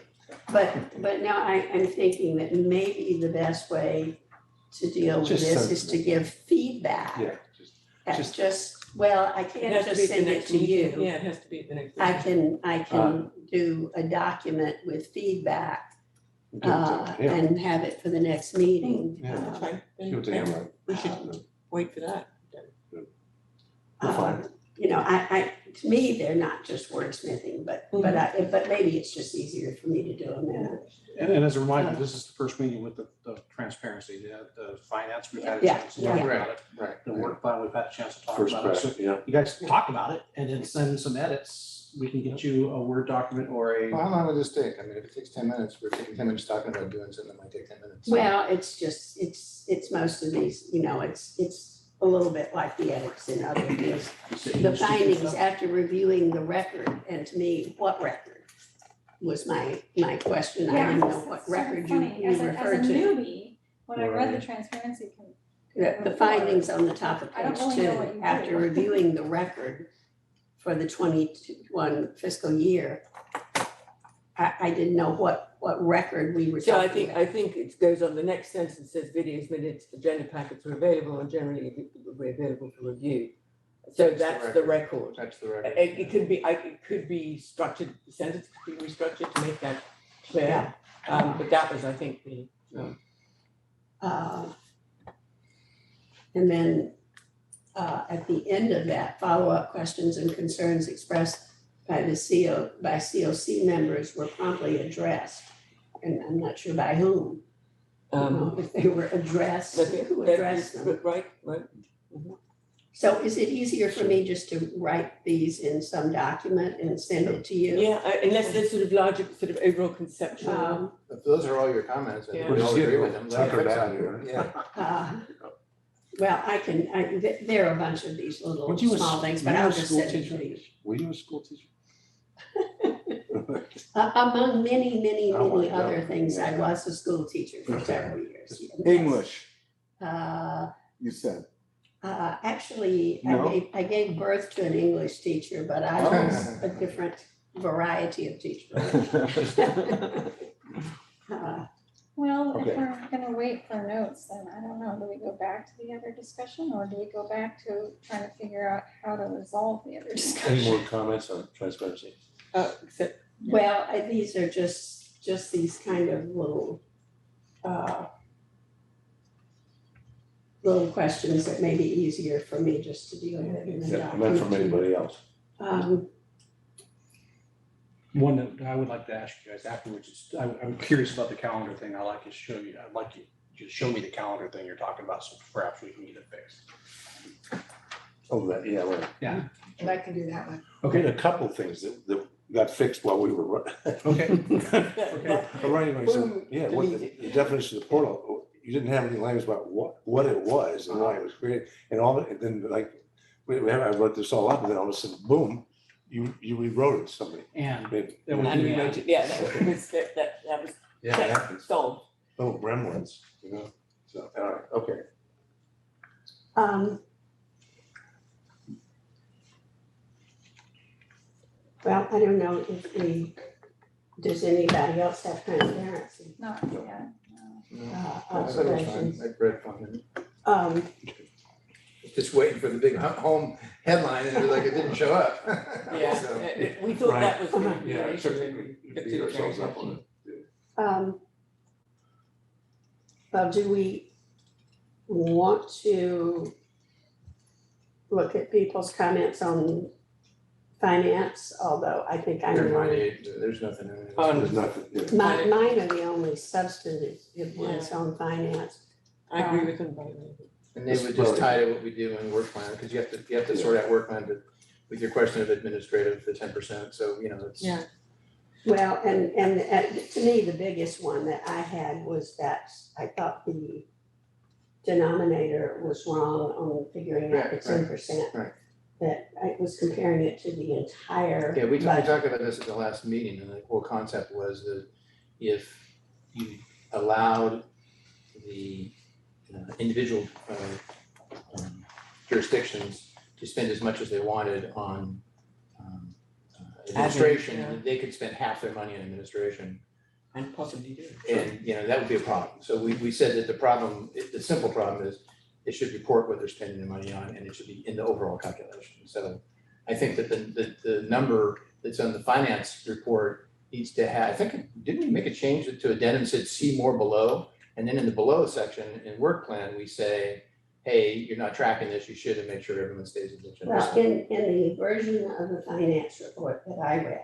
But now I'm thinking that maybe the best way to deal with Just this send is it. to give feedback. Yeah, Well, I It can't has to just be at the send it next to meeting. you. Yeah, it has to be at the next I meeting. can do a document with feedback, yeah, and have it for the next meeting. Yeah, That's fine. see what they have, right? We should wait for that. We're fine. You know, to me, they're not just wordsmithing, but maybe it's just easier for me to do them then. And as a reminder, this is the first meeting with the transparency, the finance, we've had a Yeah, chance to talk yeah. about it. Right. The work plan, we've had a chance to talk First about it. So crack, yeah. you guys talk about it and then send some edits. We can get you a Word document or a. Well, how long will this take? I mean, if it takes 10 minutes, we're taking 10 minutes talking about doing something that might take 10 minutes. Well, it's just, it's most of these, you know, it's a little bit like the edits in other things. The findings after reviewing the record, and to me, what record was my question. I didn't know what record you referred As a to. newbie, when I read the transparency. The findings on the top of I don't page really know what two, you after do. reviewing the record for the 21 fiscal year, I didn't know what record we were So talking about. I think it goes on, the next sentence says videos, minutes, agenda packets are available and generally available for review. So that's the record. That's the record. It could be structured, the sentence could be restructured to make that clear. But that was, I think, the. And then at the end of that, follow-up questions and concerns expressed by COC members were promptly addressed. And I'm not sure by whom, if they were addressed, who addressed them. Right. So is it easier for me just to write these in some document and send it to you? Yeah, unless there's sort of larger, sort of overall conceptual. If those are all your comments, and Yeah. we all We'll agree just with them, let tucker me fix down them. here. Yeah. Well, there are a bunch of these little Weren't you a small s- things, were but you a I'll just school send it teacher? to you. Were you a school teacher? Among many Oh, my other God. things, I Yeah. was a school teacher for several years. English, Uh, you said. actually, No? I gave birth to an English teacher, but I was a different variety of teacher. Well, if Okay. we're gonna wait for notes, then I don't know, do we go back to the other discussion or do we go back to trying to figure out how to resolve the other Any discussion? more comments on transparency? Except, Well, these are just these kind of little questions that may be easier for me just to deal with in the Yeah, not from document. anybody else. One that I would like to ask you guys afterwards is, I'm curious about the calendar thing. I'd like to show you, I'd like you to show me the calendar thing you're talking about, so perhaps we can get it fixed. Oh, that, yeah, right. And I can do that one. Okay, a couple things that got fixed while we were. Okay. Right, anyway, so, Boom, yeah, what the definition of the portal, you didn't have any language about what it was and why it was created, and all, and then like, I wrote this all up, and then all of a sudden, boom, you rewrote it, somebody. And Maybe. that would and be, we wrote it, yeah, that was Yeah, that happens. solved. Oh, gremlins, you know, so, all right, okay. Well, I don't know if does anybody else have transparency? Not yet, no. I thought it was Observations. fine. I read fine. Just waiting for the big home headline, and it was like it didn't show up. Yeah, So, we thought that was gonna be Yeah, an it issue. took, and we we kept beat it ourselves up very on it. Well, do we want to look at people's comments on finance, although I think I'm Never mind, wrong. there's nothing in it. There's nothing, yeah. Mine are the only substantive ones on finance. I agree with them, by the way. And they would just tie to what we do in work plan, because you have to sort out work plan with your question of administrative, the 10%, so, you know, it's. Yeah. Well, and to me, the biggest one that I had was that I thought the denominator was wrong on figuring out the Right, 10%. right. That I was comparing it to the entire. Yeah, we budget. talked about this at the last meeting, and the whole concept was that if you allowed the individual jurisdictions to spend as much as they wanted on administration, yeah. and they could spend half their money on administration. And possibly do. And, that would be a problem. So we said that the simple problem is they should report what they're spending their money on, and it should be in the overall calculation. So I think that the number that's on the finance report needs to have, I think, didn't we make a change to addendum said see more below? And then in the below section in work plan, we say, hey, you're not tracking this, you should, and make sure everyone stays in the agenda. Well, in the version of the finance report that I read,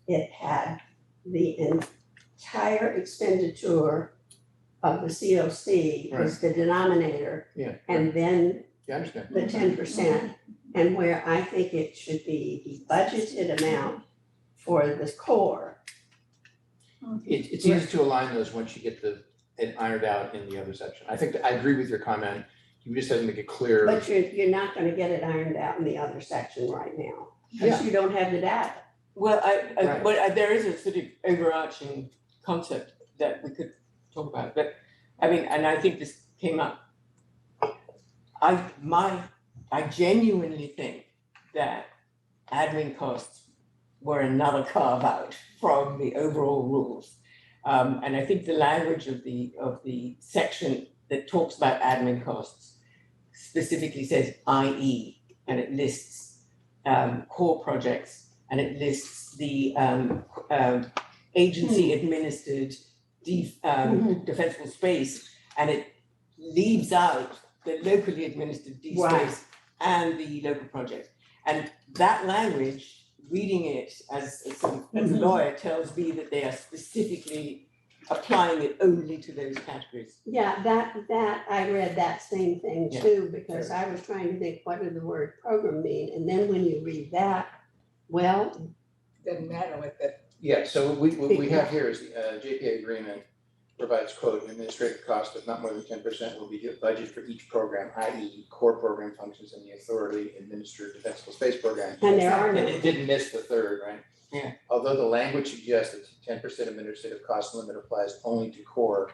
it had the entire expenditure of the COC was the denominator. Yeah. And then Yeah, I understand. the 10%, and where I think it should be the budgeted amount for the core. It's easy to align those once you get it ironed out in the other section. I think, I agree with your comment, you just have to make it clear. But you're not gonna get it ironed out in the other section right now, because you don't have the data. Well, Right. but there is a sort of overarching concept that we could talk about, but I mean, and I think this came up. I genuinely think that admin costs were another carve out from the overall rules. And I think the language of the section that talks about admin costs specifically says IE, and it lists core projects, and it lists the agency administered defensible space, and it leaves out the locally administered D space and the local projects. And that language, reading it as a lawyer, tells me that they are specifically applying it only to those categories. Yeah, that, I read that same thing Yeah. too, because I was trying to think, what did the word program mean? And then when you read that, well, Doesn't matter what the. Yeah, so what we have here is the JPA agreement provides, quote, administrative cost of not more than 10% will be budget for each program, i.e. core program functions and the authority administered defensible space program. and there are And no, it didn't miss the third, right? Yeah. Although the language suggests that 10% administrative cost limit applies only to core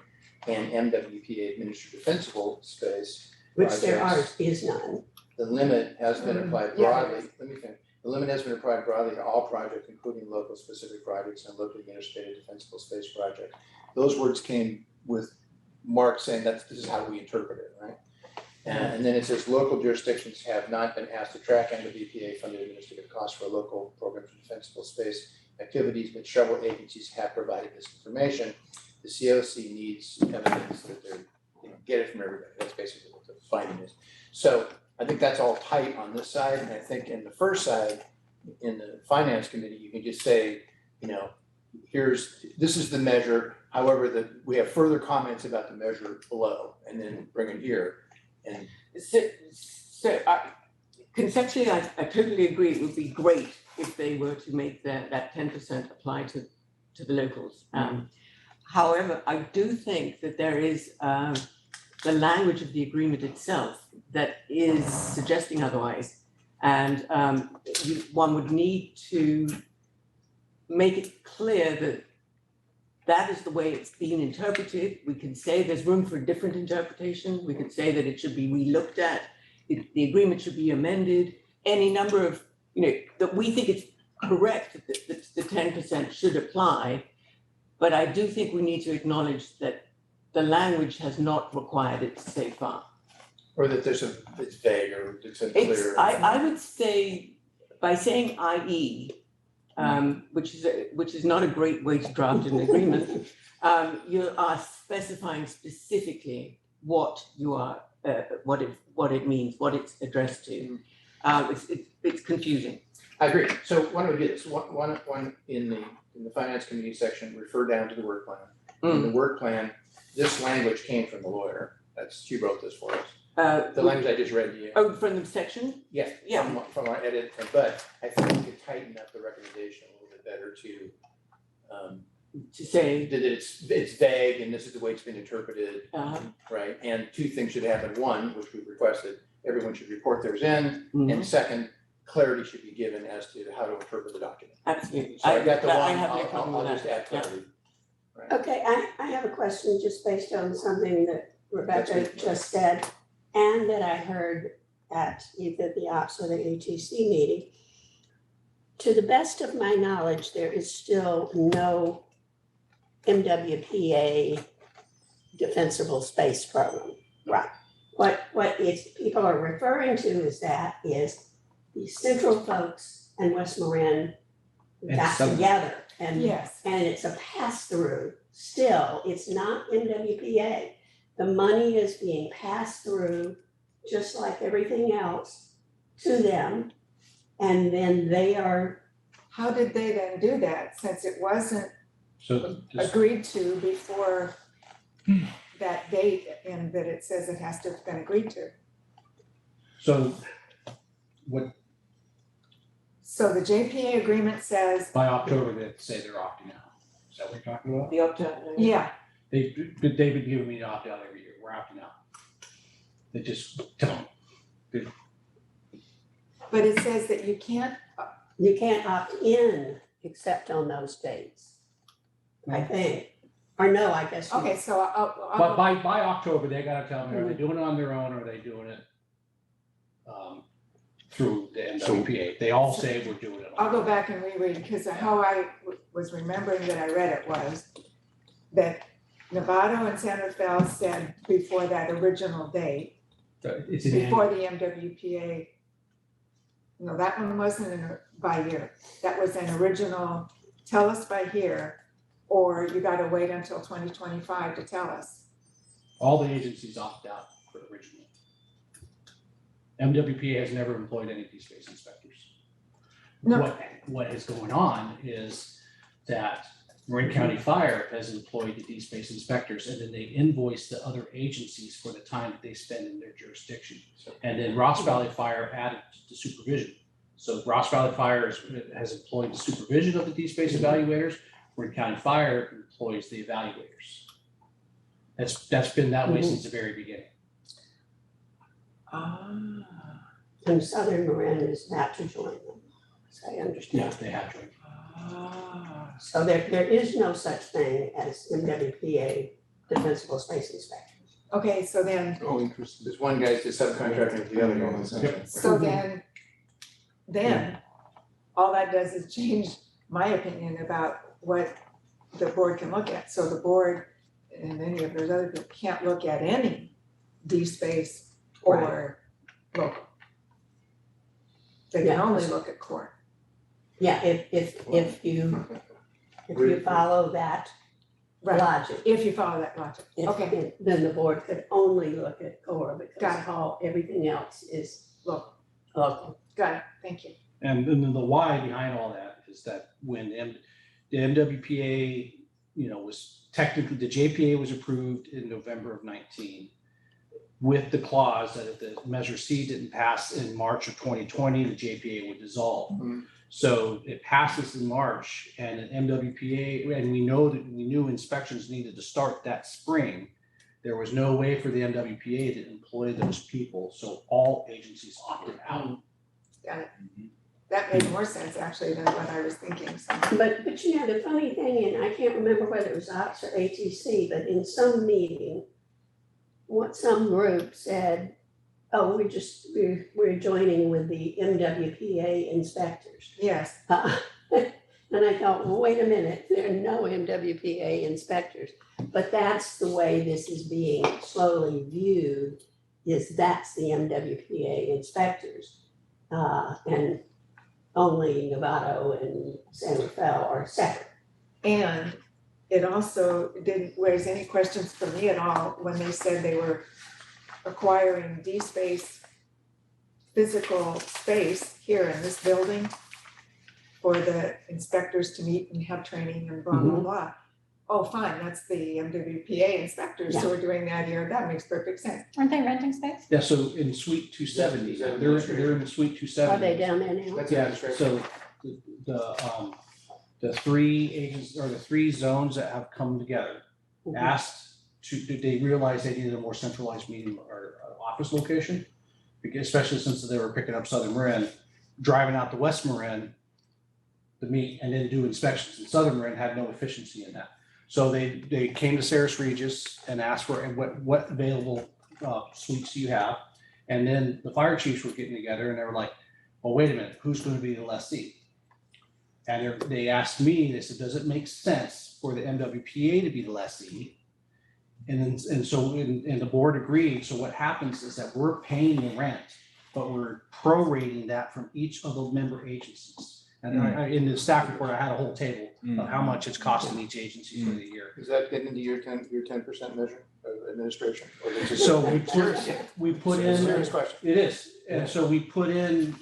and MWPA administered defensible space. which there projects, is none. The limit has been applied yeah. broadly, let me finish. The limit has been applied broadly to all projects, including local specific projects and locally administrated defensible space projects. Those words came with Mark saying this is how we interpret it, right? And then it says local jurisdictions have not been asked to track MWPA funded administrative costs for local programs of defensible space activities, but several agencies have provided this information. The COC needs evidence that they're, get it from everybody. That's basically what the finding is. So I think that's all tight on this side, and I think in the first side, in the finance committee, you can just say, this is the measure, however, we have further comments about the measure below, and then bring it here. And So conceptually, I totally agree. It would be great if they were to make that 10% apply to the locals. However, I do think that there is the language of the agreement itself that is suggesting otherwise. And one would need to make it clear that that is the way it's being interpreted. We can say there's room for a different interpretation. We could say that it should be relooked at. The agreement should be amended. Any number of, that we think it's correct that the 10% should apply. But I do think we need to acknowledge that the language has not required it to say far. or that it's vague or it's unclear. I would say by saying IE, which is not a great way to draft an agreement, you are specifying specifically what you are, what it means, what it's addressed to. It's confusing. I agree. So why don't we do this? One in the finance committee section, refer down to the work plan. In the work plan, this language came from the lawyer. She wrote this for us. The language I just read to you. Oh, from the section? Yeah, Yeah. from our edit, but I think we could tighten up the recommendation a little bit better To say, that it's vague and this is the way it's been interpreted, uh, right? And two things should happen. One, which we requested, everyone should report theirs in. mhm, And second, clarity should be given as to how to interpret the document. absolutely. So I got the I one, have no problem I'll with just that. add clarity. Right. Okay, I have a question just based on something that Rebecca just said, and that I heard at either the ops or the ATC meeting. To the best of my knowledge, there is still no MWPA defensible space program. Right. What people are referring to is the central folks and West Marin And got Southern. together and Yes, and it's a pass-through. Still, it's not MWPA. The money is being passed through, just like everything else, to them. And then they are, how did they then do that, since it wasn't So just, agreed to before that date, and that it says it has to have been agreed to? so what, So the JPA agreement says, by October, they say they're opting out. Is that what you're talking about? The opt-out. yeah, They've been giving me an opt-out every year. We're opting out. They just don't. but it says that you can't, you can't opt in except on those dates, I think. Or no, I guess you. okay, so I'll. But by October, they gotta tell me, are they doing it on their own or are they doing it through the MWPA? They all say we're doing it. I'll go back and reread, because how I was remembering that I read it was that Novato and Santa Fe said before that original date, It's an before the MWPA. No, that one wasn't by year. That was an original, tell us by here, or you gotta wait until 2025 to tell us. all the agencies opt out for originally. MWPA has never employed any D-space inspectors. No. What is going on is that Marin County Fire has employed the D-space inspectors, and then they invoice the other agencies for the time that they spend in their jurisdiction. And then Ross Valley Fire added the supervision. So Ross Valley Fire has employed the supervision of the D-space evaluators. Marin County Fire employs the evaluators. That's been that way since the very beginning. And Southern Marin is about to join them, as I understand. Yes, they have joined. So there is no such thing as MWPA defensible space inspectors. Okay, so then, Oh, interesting. There's one guy's just subcontracting with the other one. so then, all that does is change my opinion about what the board can look at. So the board and any of those other people can't look at any D-space or local. They can Yeah. only look at core. Yeah, if you follow that Right, logic. if you follow that logic. if- Okay, Then the board could only look at core Got because it. everything else is local, local. got it, thank you. And then the why behind all that is that when the MWPA, was technically, the JPA was approved in November of 19 with the clause that if the Measure C didn't pass in March of 2020, the JPA would dissolve. Mhm. So it passes in March and an MWPA, and we knew inspections needed to start that spring. There was no way for the MWPA to employ those people, so all agencies opted out. Got it. That made more sense actually than what I was thinking, so. But the funny thing, and I can't remember whether it was Ops or ATC, but in some meeting, some group said, oh, we're joining with the MWPA inspectors. Yes, And I thought, well, wait a minute, there are no MWPA inspectors. But that's the way this is being slowly viewed, is that's the MWPA inspectors. And only Novato and Santa Fe are separate. and it also didn't raise any questions for me at all when they said they were acquiring D-space physical space here in this building for the inspectors to meet and have training and blah, blah, blah. Oh, fine, that's the MWPA inspectors who are doing that here, that makes perfect sense. Aren't they renting space? Yeah, so in Suite 270, they're in Suite 270. Are they down there now? That's Yeah, administration. so the three agents, or the three zones that have come together, did they realize they needed a more centralized meeting or office location? Because especially since they were picking up Southern Marin, driving out to West Marin to meet and then do inspections in Southern Marin had no efficiency in that. So they came to Saris Regis and asked for, and what available suites do you have? And then the fire chiefs were getting together and they were like, well, wait a minute, who's gonna be the lessee? And they asked me, they said, does it make sense for the MWPA to be the lessee? And the board agreed. So what happens is that we're paying the rent, but we're prorating that from each of the member agencies. And in the staff report, I had a whole table of how much it's costing each agency for the year. Is that getting into your 10% measure of administration? Or is it So we put Serious in, question. it is, and so we put in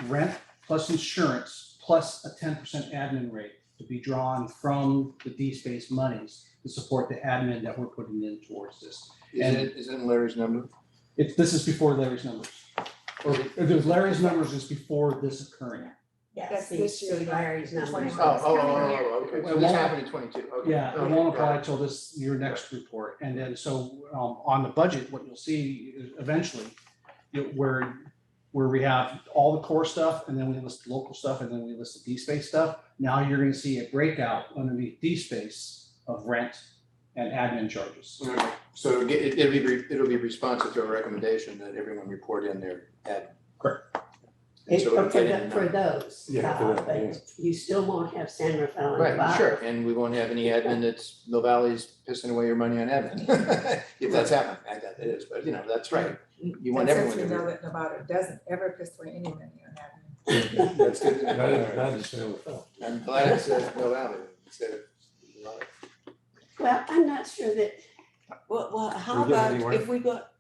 rent plus insurance plus a 10% admin rate to be drawn from the D-Space monies to support the admin that we're putting in towards this. Is it in Larry's number? This is before Larry's numbers. Or Larry's numbers is before this occurring. Yes, That's see, this year, see Larry's numbers. Okay, so this happened in 22, okay. Yeah, it Okay, won't got apply till your next report. And then, so on the budget, what you'll see is eventually, where we have all the core stuff, and then we list local stuff, and then we list the D-Space stuff. Now you're gonna see a breakout underneath D-Space of rent and admin charges. Okay, so it'll be responsive to a recommendation that everyone report in their admin. Correct. And so it'll get in the For number. those, Yeah, for that, yeah. but you still won't have San Rafael and Right, Nevada. sure, and we won't have any admin that's Mill Valley's pissing away your money on admin. If that's happening, I doubt it is, but that's right. You want everyone to Since we know be. that Nevada doesn't ever piss away any money on admin. That's good. Not in San Rafael. I'm glad it says Mill Valley instead of. Well, I'm not sure that, Well, how We get about anywhere? if we got,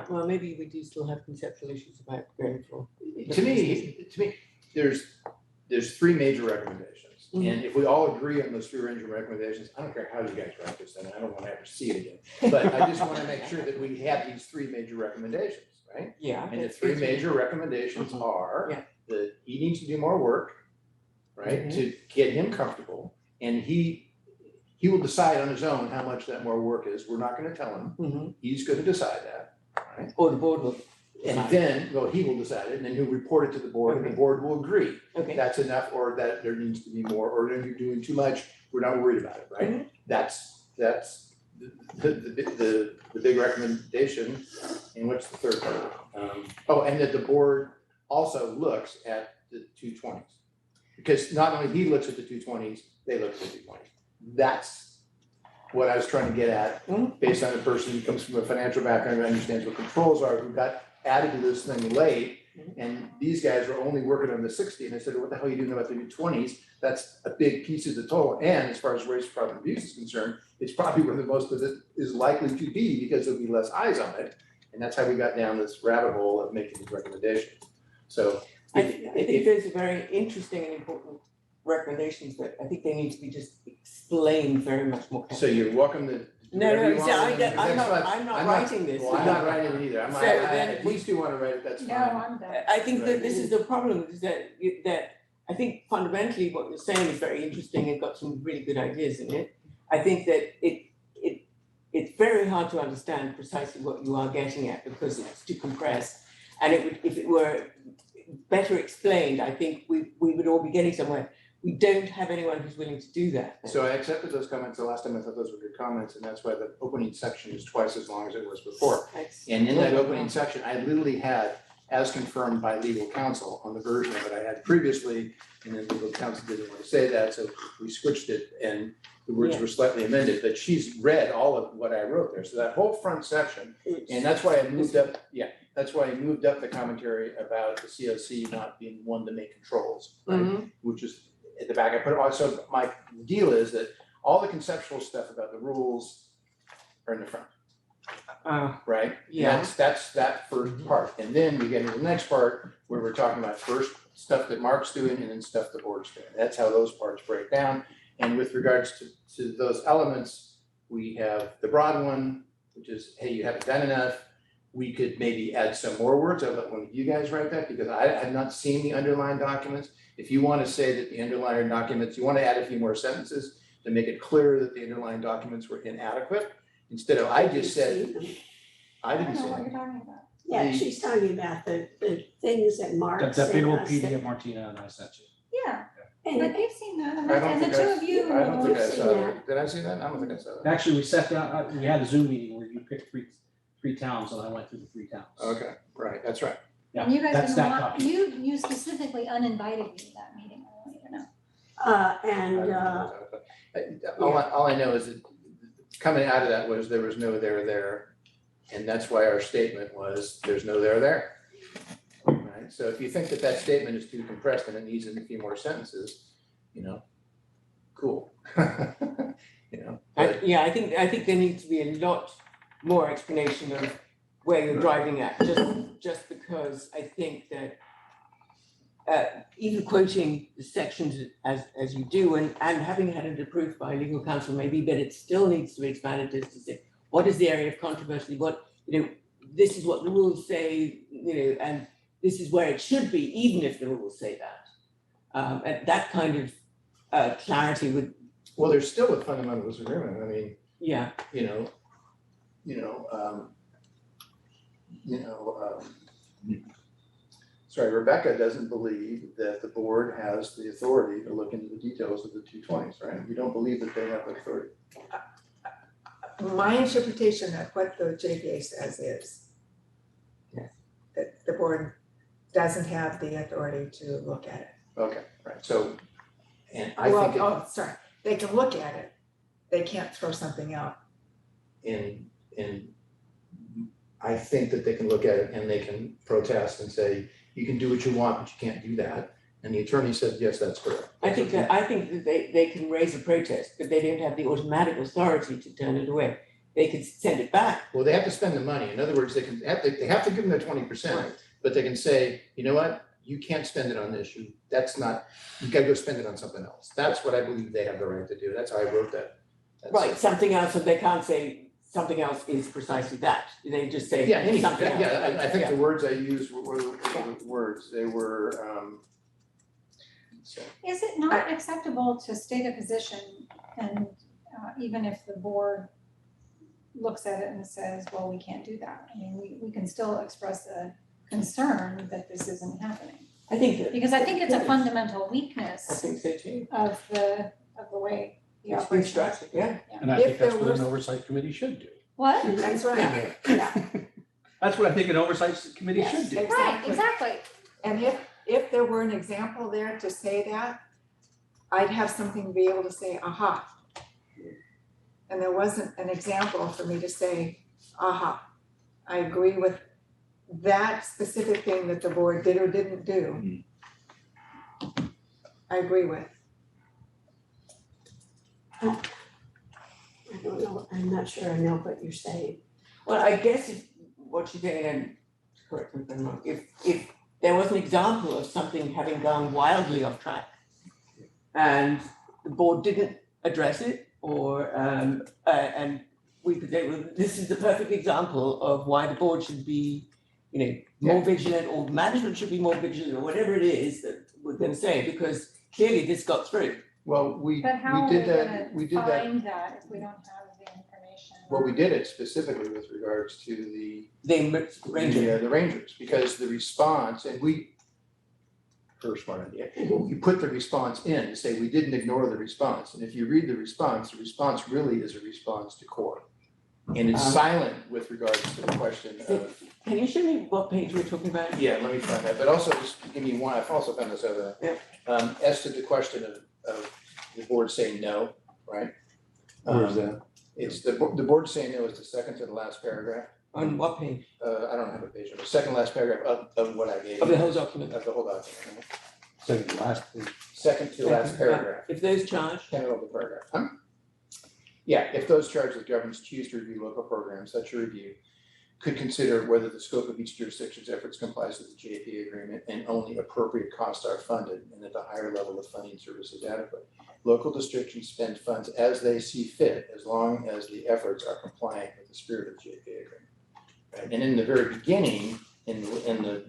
well, maybe we do still have conceptual issues about ground floor. To me, there's three major recommendations. And if we all agree on those three major recommendations, I don't care how you guys write this, and I don't wanna ever see it again. But I just wanna make sure that we have these three major recommendations, right? Yeah. And the three major recommendations are Yeah. that he needs to do more work, right, to get him comfortable. And he will decide on his own how much that more work is. We're not gonna tell him. Mhm. He's gonna decide that, right? Or the board will. And then, well, he will decide it, and then he'll report it to the board, and the board will agree. Okay. That's enough, or that there needs to be more, or if you're doing too much, we're not worried about it, right? That's the big recommendation. And what's the third part? And that the board also looks at the 220s. Because not only he looks at the 220s, they look at the 220s. That's what I was trying to get at, based on a person who comes from a financial background, who understands what controls are, who got added to this thing late. And these guys were only working on the 60, and I said, what the hell are you doing about the 20s? That's a big piece of the total. And as far as waste, fraud, and abuse is concerned, it's probably where the most of it is likely to be, because there'll be less eyes on it. And that's how we got down this rabbit hole of making these recommendations. So I think those are very interesting and important recommendations, but I think they need to be just explained very much more. so you're welcome to. do No, whatever no, you see, want. I'm not writing this. Well, I'm not writing it either. So then If these two wanna write it, that's fine. No, I'm done. I think that this is the problem, is that I think fundamentally what you're saying is very interesting and got some really good ideas in it. I think that it's very hard to understand precisely what you are getting at, because it's too compressed. And if it were better explained, I think we would all be getting somewhere. We don't have anyone who's willing to do that. So I accepted those comments the last time. I thought those were good comments, and that's why the opening section is twice as long as it was before. And in that opening section, I literally had, as confirmed by legal counsel, on the version of it I had previously, and then legal counsel didn't want to say that, so we switched it, and the words were slightly amended, but she's read all of what I wrote there. So that whole front section, and that's why I moved up, that's why I moved up the commentary about the COC not being one to make controls, right? Which is at the back. I put it also, my deal is that all the conceptual stuff about the rules are in the front. Right? Yeah. That's that first part. And then we get into the next part where we're talking about first stuff that Mark's doing and then stuff the board's doing. That's how those parts break down. And with regards to those elements, we have the broad one, which is, hey, you haven't done enough. We could maybe add some more words. I'll let one of you guys write that, because I have not seen the underlying documents. If you want to say that the underlying documents, you want to add a few more sentences to make it clear that the underlying documents were inadequate, instead of, I just said, I I didn't don't say know what that. you're talking about. yeah, she's talking about the things that Mark That sent big old us PDF that- Martina and I sent you. Yeah, And But they've seen that, I don't and the think two of you. I don't think I We've saw seen that. Did I see that? I don't think I saw that. Actually, we sat down, we had a Zoom meeting where you picked three towns and I went through the 3 towns. Okay, right, that's right. Yeah, And you guys that's didn't that want, copy. you specifically uninvited me to that meeting, I want you to know. I And, don't know that. All I know is that coming out of that was there was no there. And that's why our statement was, there's no there. Right, so if you think that that statement is too compressed and it needs a few more sentences, cool. But I think there needs to be a lot more explanation of where you're driving at, just because I think that even quoting the sections as you do and having had it approved by legal counsel maybe, but it still needs to be expanded as to say, what is the area of controversy, this is what the rules say, and this is where it should be, even if the rules say that. And that kind of clarity would, well, there's still a fundamental disagreement. I mean, yeah, sorry, Rebecca doesn't believe that the board has the authority to look into the details of the 220s, right? You don't believe that they have the authority. My interpretation of what the JPA says is yes, that the board doesn't have the authority to look at it. Okay, right, so, and I think Sorry, they can look at it, they can't throw something out. in I think that they can look at it and they can protest and say, you can do what you want, but you can't do that. And the attorney said, yes, that's correct. I think that they can raise a protest, but they don't have the automatic authority to turn it away. They could send it back. Well, they have to spend the money. In other words, they have to give them their 20%, but they can say, you know what? You can't spend it on this. That's not, you gotta go spend it on something else. That's what I believe they have the right to do. That's how I wrote that. Right, something else, and they can't say something else is precisely that. They just say Yeah, something else. yeah, I think the words I used were the words. They were, so. Is it not acceptable to state a position and even if the board looks at it and says, well, we can't do that? I mean, we can still express a concern that this isn't happening. I think that. Because I think it's a fundamental I weakness think so too. of the way the It's operation is. constructed, yeah. And I If think that's there what was- an oversight committee should do. What? That's right. That's what I think an oversight committee Yes, should do. Right, exactly. And if there were an example there to say that, I'd have something to be able to say, aha. And there wasn't an example for me to say, aha. I agree with that specific thing that the board did or didn't do. I agree with. I don't know, I'm not sure I know what you're saying. Well, I guess what you're saying, and correct me if I'm wrong, if there was an example of something having gone wildly off track and the board didn't address it or and we could say, well, this is the perfect example of why the board should be, more vigilant, or management should be more vigilant, or whatever it is that we're gonna say, because clearly this got through. Well, we But how are we did gonna that, we did that, find that if we don't have the information? well, we did it specifically with regards to the Ranger. the Rangers, because the response, and first smart idea, you put the response in to say, we didn't ignore the response, and if you read the response really is a response to core. And it's silent with regards to the question of, Can you show me what page we're talking about? yeah, let me find that, but also just give me one, I've also found this other. As to the question of the board saying no, right? Where's that? It's the board saying no is the second to the last paragraph. On what page? I don't have a page number, second last paragraph of what I gave. Of the whole document? Of the whole document. Second to last page. Second to last paragraph, If those charged, end of the paragraph. Yeah, if those charged with governments choose to review local programs, such a review could consider whether the scope of each jurisdiction's efforts complies with the JPA agreement and only appropriate costs are funded and that the higher level of funding service is adequate. Local districtions spend funds as they see fit, as long as the efforts are compliant with the spirit of the JPA agreement. Right? And in the very beginning, in the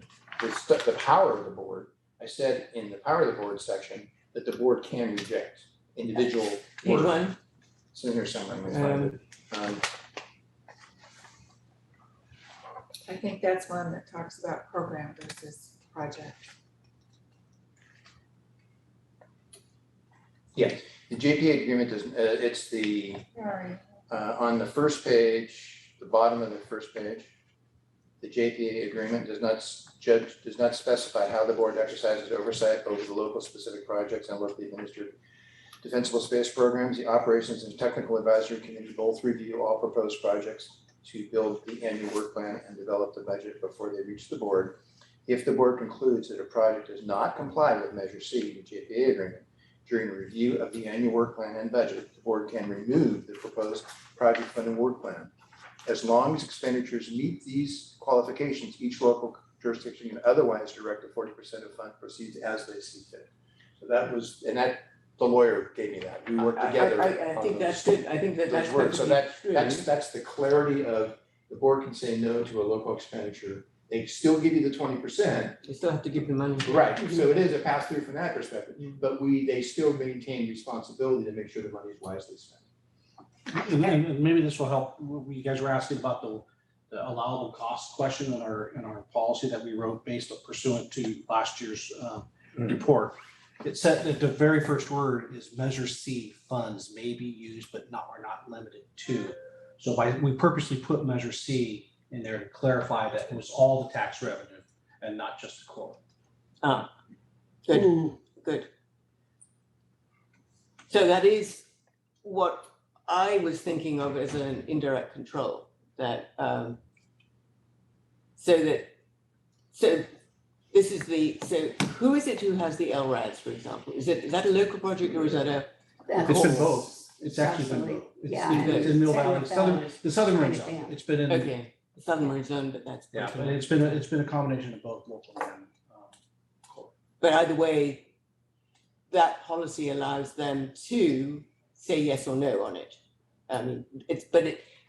power of the board, I said in the power of the board section that the board can reject individual page work. one, It's in here somewhere, let me find it. I think that's one that talks about program versus project. The JPA agreement does, it's the, Alright. on the first page, the bottom of the first page, the JPA agreement does not specify how the board exercises oversight over the local specific projects and locally administered defensible space programs. The operations and technical advisory committee both review all proposed projects to build the annual work plan and develop the budget before they reach the board. If the board concludes that a project does not comply with Measure C, the JPA agreement, during a review of the annual work plan and budget, the board can remove the proposed project funding work plan. As long as expenditures meet these qualifications, each local jurisdiction can otherwise direct the 40% of fund proceeds as they see fit. So that was, and that, the lawyer gave me that. We worked together. I on think those- that's good. I think that that's those words. So perfectly true. that's the clarity of the board can say no to a local expenditure. They still give you the 20%. You still have to give the money. Right, so it is a pass through from that perspective, Mm. but they still maintain responsibility to make sure the money is wisely spent. And maybe this will help, you guys were asking about the allowable cost question in our policy that we wrote based pursuant to last year's report. It said that the very first word is Measure C funds may be used, but are not limited to. So we purposely put Measure C in there to clarify that it was all the tax revenue and not just the core. Good, good. So that is what I was thinking of as an indirect control, that, so this is so who is it who has the LRADs, for example? Is that a local project or is that a? It's been both. It's actually been both. It's in Mill Valley, the southern marine zone. It's been in. Okay, the southern marine zone, but that's. Yeah, but it's been a combination of both local and core. But either way, that policy allows them to say yes or no on it. I mean,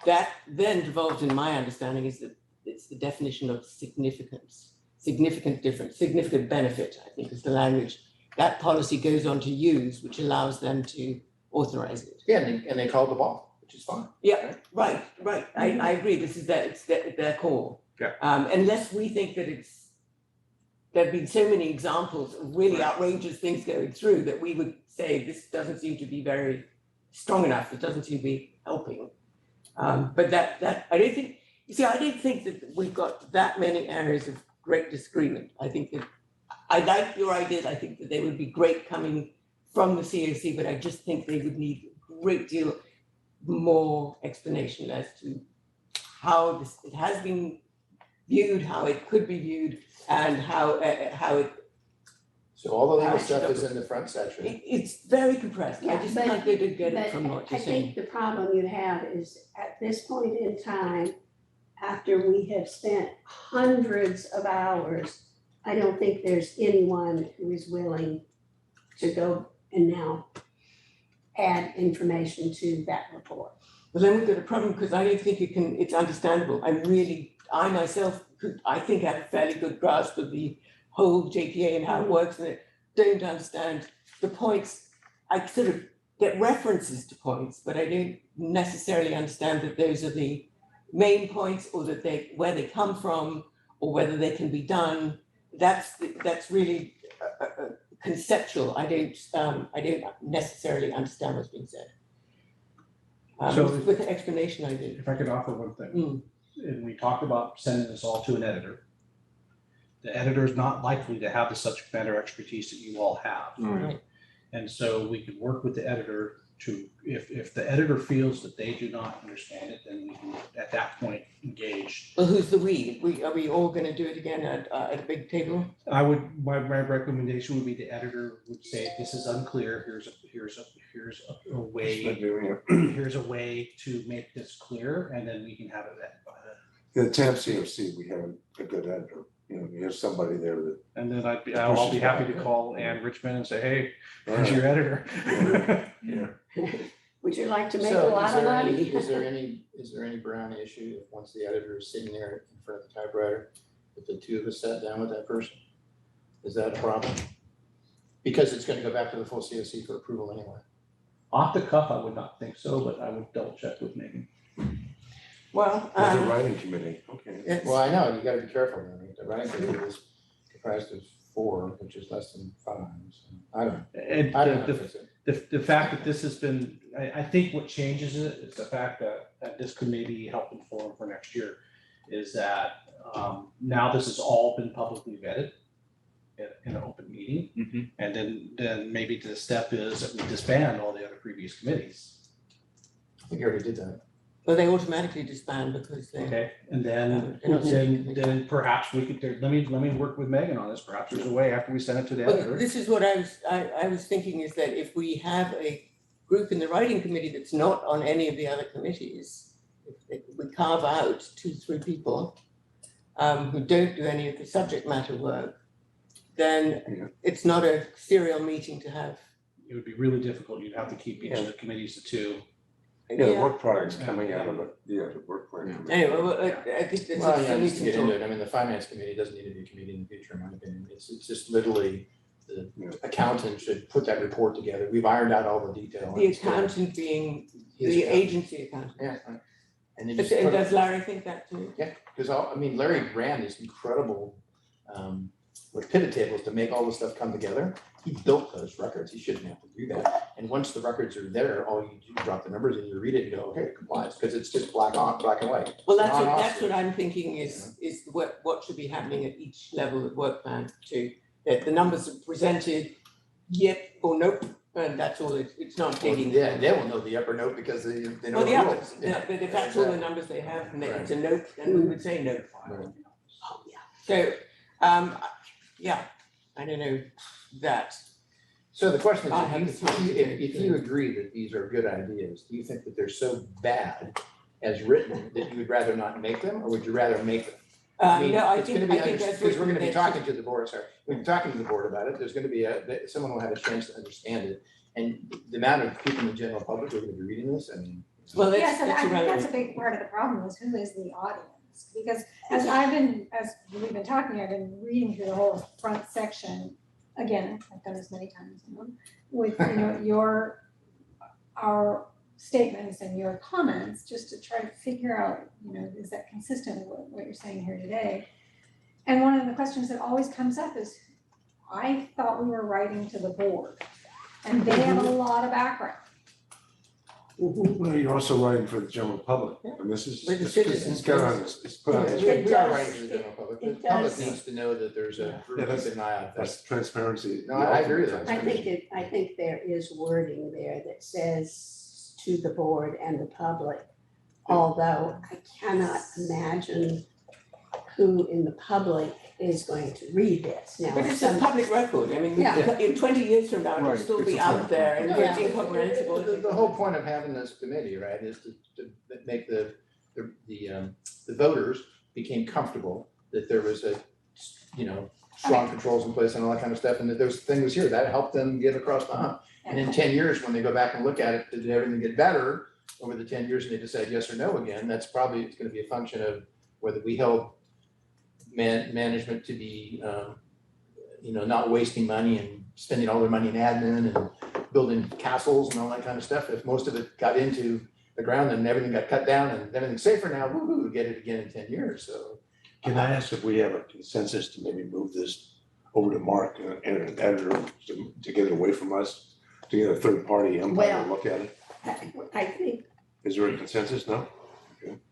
that then devolves in my understanding is that it's the definition of significance, significant difference, significant benefit, I think is the language that policy goes on to use, which allows them to authorize it. Yeah, and they called the ball, which is fine. Yeah, right. I agree. This is it's their call. Yeah. Unless we think that there've been so many examples of really outrageous things going through that we would say this doesn't seem to be very strong enough. It doesn't seem to be helping. But that I don't think. You see, I don't think that we've got that many areas of great disagreement. I think that I like your ideas. I think that they would be great coming from the COC, but I just think they would need a great deal more explanation as to how it has been viewed, how it could be viewed, and how it. So all the legal stuff is in the front section. It's very compressed. I Yeah, just but- can't get it But from what I you're saying. think the problem you have is at this point in time, after we have spent hundreds of hours, I don't think there's anyone who is willing to go and now add information to that report. But then we've got a problem because I don't think it's understandable. I myself I think have a fairly good grasp of the whole JPA and how it works, and I don't understand the points. I sort of get references to points, but I don't necessarily understand that those are the main points or that where they come from or whether they can be done. That's really conceptual. I don't necessarily understand what's being said. So with the explanation I do. If I could offer one thing, and we talked about sending this all to an editor. The editor is not likely to have the subject matter expertise that you all have. Right. And so we could work with the editor to, if the editor feels that they do not understand it, then we can at that point engage. Well, who's the we? Are we all gonna do it again at a big table? My recommendation would be the editor would say, this is unclear, here's a way, here's a way to make this clear, and then we can have it vetted by the. In the TAM CFC, we have a good editor, you have somebody there that. And then I'll be happy to call Ann Richmond and say, hey, here's your editor. Would you like to make a So lot of money? is there any brown issue if once the editor is sitting there in front of the typewriter, if the two of us sat down with that person? Is that a problem? Because it's gonna go back to the full COC for approval anyway. Off the cuff, I would not think so, but I would double check with Megan. Well, There's a writing committee, okay. it's, Well, I know, you gotta be careful. I mean, the writing committee is comprised of 4, which is less than 5. So I don't know. And I don't know. the if it's a- the fact that this has been, I think what changes it is the fact that this could maybe help inform for next year, is that now this has all been publicly vetted in an open meeting. Mhm. And then maybe the step is that we disband all the other previous committees. I think you already did that. Well, they automatically disband because they. Okay, and then, they're not sitting then perhaps we could, let me work with Megan on this, perhaps there's a way after we send it to the Well, editor. this is what I was thinking, is that if we have a group in the writing committee that's not on any of the other committees, if we carve out 2-3 people who don't do any of the subject matter work, then it's not a serial meeting to have. It would be really difficult, you'd have to keep each of the committees to 2. Yeah, the work product's coming out of it, the work plan. Anyway, well, I think that's. Well, yeah, we just to can get talk. into it, I mean, the finance committee doesn't need to be a committee in the future, in my opinion. It's just literally the accountant should put that report together. We've ironed out all the detail. The accountant being the agency accountant. Yeah. And then And just put does it, Larry think that too? yeah, because I mean, Larry ran this incredible with pivot tables to make all this stuff come together. He built those records. He shouldn't have to do that. And once the records are there, all you do, drop the numbers and you read it and go, okay, it complies, because it's just black and white. Well, that's Non-off. what I'm thinking is what should be happening at each level of work plan too. That the numbers are presented, yep or nope, and that's all, it's not digging. Yeah, they will know the upper note because they know Well, the yeah, rules. but if that's all the numbers they have, and it's a note, then we would say no. Right. Oh, yeah. So, yeah, I don't know that. So the question I have is, to talk to if you agree that these are good ideas, do you think that they're so bad as written that you would rather not make them, or would you rather make them? No, I it's gonna think, be I think that's. because we're gonna be that's- talking to the board, sorry, we're gonna be talking to the board about it, there's gonna be someone will have a chance to understand it. And the amount of people in the general public who are gonna be reading this, I mean. Well, Yes, and that's I think irrelevant. that's a big part of the problem is who is the audience? Because as we've been talking, I've been reading through the whole front section. Again, I've done this many times, with, our statements and your comments, just to try to figure out, is that consistent with what you're saying here today? And one of the questions that always comes up is, I thought we were writing to the board, and they have a lot of background. Well, you're also writing for the general public, and this is, We're the it's citizens. got on this, it's put on this. It We are does- writing to the general public, the it public does. needs to know that there's a group Yeah, keeping an eye out. That's transparency. No, I agree with that. I think there is wording there that says to the board and the public. Although I cannot imagine who in the public is going to read this now. But it's a public record, I mean, Yeah. in 20 years from now, it'll Right, still be it's a out public there and No, it's it's- incomprehensible. The whole point of having this committee, right, is to make the voters became comfortable that there was strong controls in place and all that kind of stuff, and that those things here, that helped them get across the hump. And in 10 years, when they go back and look at it, did everything get better over the 10 years and they decide yes or no again? That's probably, it's gonna be a function of whether we held management to be, not wasting money and spending all their money in admin and building castles and all that kind of stuff. If most of it got into the ground and everything got cut down and everything's safer now, woo-hoo, get it again in 10 years, so. Can I ask if we have a consensus to maybe move this over to Mark and an editor to get it away from us, to get a third party umpire to look at it? I think, Is there a consensus? No?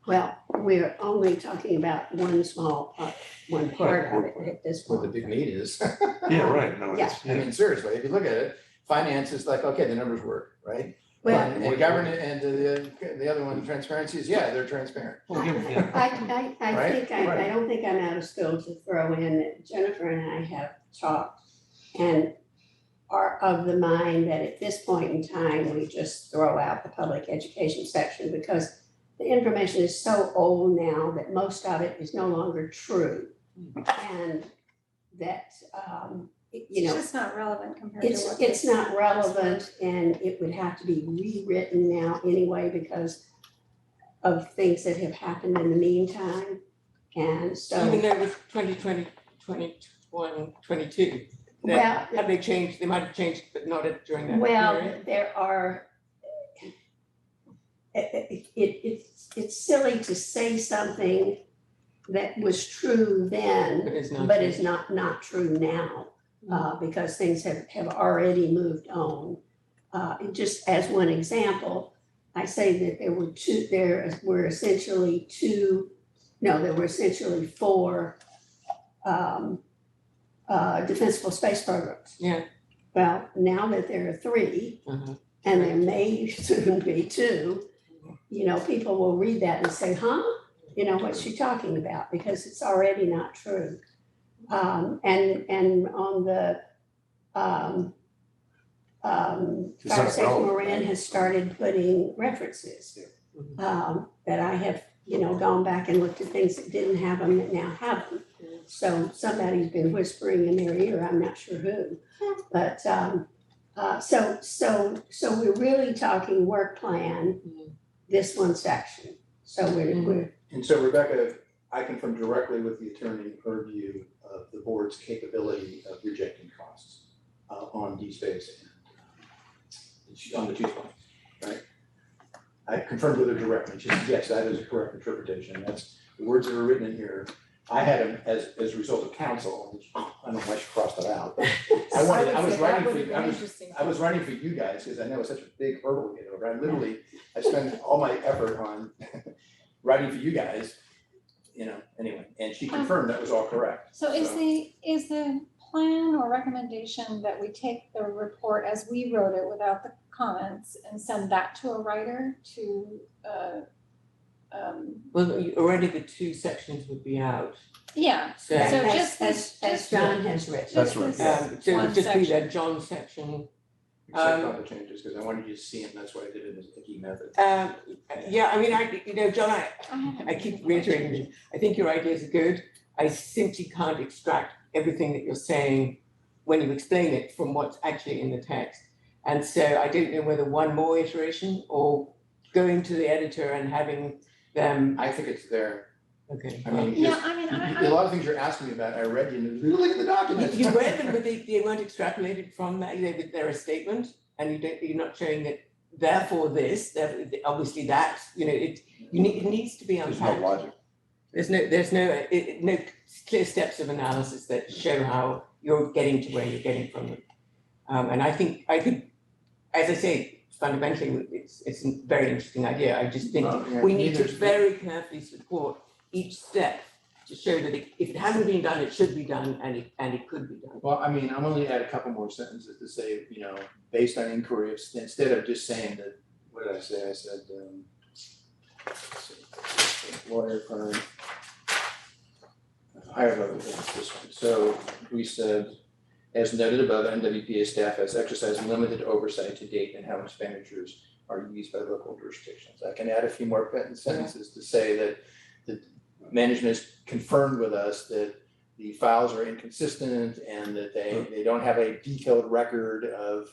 well, we're only talking about one small part, one part of it at this What the point. big need is. Yeah, right, no, it's, I mean, seriously, if you look at it, finance is like, okay, the numbers work, right? Well, And government and the other one, transparency is, yeah, they're transparent. Well, yeah. I Right? think, I Right. don't think I'm out of scope to throw in that Jennifer and I have talked and are of the mind that at this point in time, we just throw out the public education section because the information is so old now that most of it is no longer true. And that, It's just not relevant compared to what. it's not relevant and it would have to be rewritten now anyway because of things that have happened in the meantime. And so, Even though it was 2020, 21, 22, well, have they changed, they might have changed, but not during that well, period. there are, it's silly to say something that was true then, But it's not. but is not true now. Because things have already moved on. just as one example, I say that there were essentially four defensible space programs. Yeah. Well, now that there are three, Mhm. and there may soon be two, people will read that and say, huh? What's she talking about? Because it's already not true. And on the It's Fire not Safe relevant, Moran right? has started putting references. That I have, gone back and looked at things that didn't have them that now have them. So somebody's been whispering in their ear, I'm not sure who. But, so we're really talking work plan, this one section. So we're, And so Rebecca, I confirm directly with the attorney her view of the board's capability of rejecting costs on D-Space and on the 220, right? I confirmed with her directly, she said, yes, that is a correct interpretation, that's the words that are written in here. I had them as a result of counsel, which I don't know why she crossed that out, but I was writing for you guys, because I know it's such a big hurdle to get over. I spent all my effort on writing for you guys, anyway, and she confirmed that was all correct. So is the plan or recommendation that we take the report as we wrote it without the comments and send that to a writer to, Well, already the two sections would be out. yeah, So, So as, just this- as John has written. That's just right, this yeah. so it one would just be section. that John section. Except all the changes, because I wanted you to see them, that's why I did it as a key method. Yeah, I mean, John, I keep reiterating this. I think your ideas are good. I simply can't extract everything that you're saying when you explain it from what's actually in the text. And so I don't know whether one more iteration or going to the editor and having them, I think it's there. okay. I mean, Yeah, just, I mean, a lot of things you're asking me about, I read you, and look at the document. You read them, but they weren't extrapolated from that, they're a statement, and you're not showing that therefore this, obviously that, it needs to be There's no unpacked. logic. There's no clear steps of analysis that show how you're getting to where you're getting from them. And I think, as I say, fundamentally, it's a very interesting idea. I just think Yeah, we need to neither- very carefully support each step to show that if it hasn't been done, it should be done, and it could be done. Well, I mean, I'm only add a couple more sentences to say, based on inquiry, instead of just saying that, what did I say? I said, let's see, lawyer firm, higher level, that's this one. So we said, as noted above, MWPA staff has exercised limited oversight to date in how expenditures are used by local jurisdictions. I can add a few more sentences to say that the management has confirmed with us that the files are inconsistent and that they don't have a detailed record of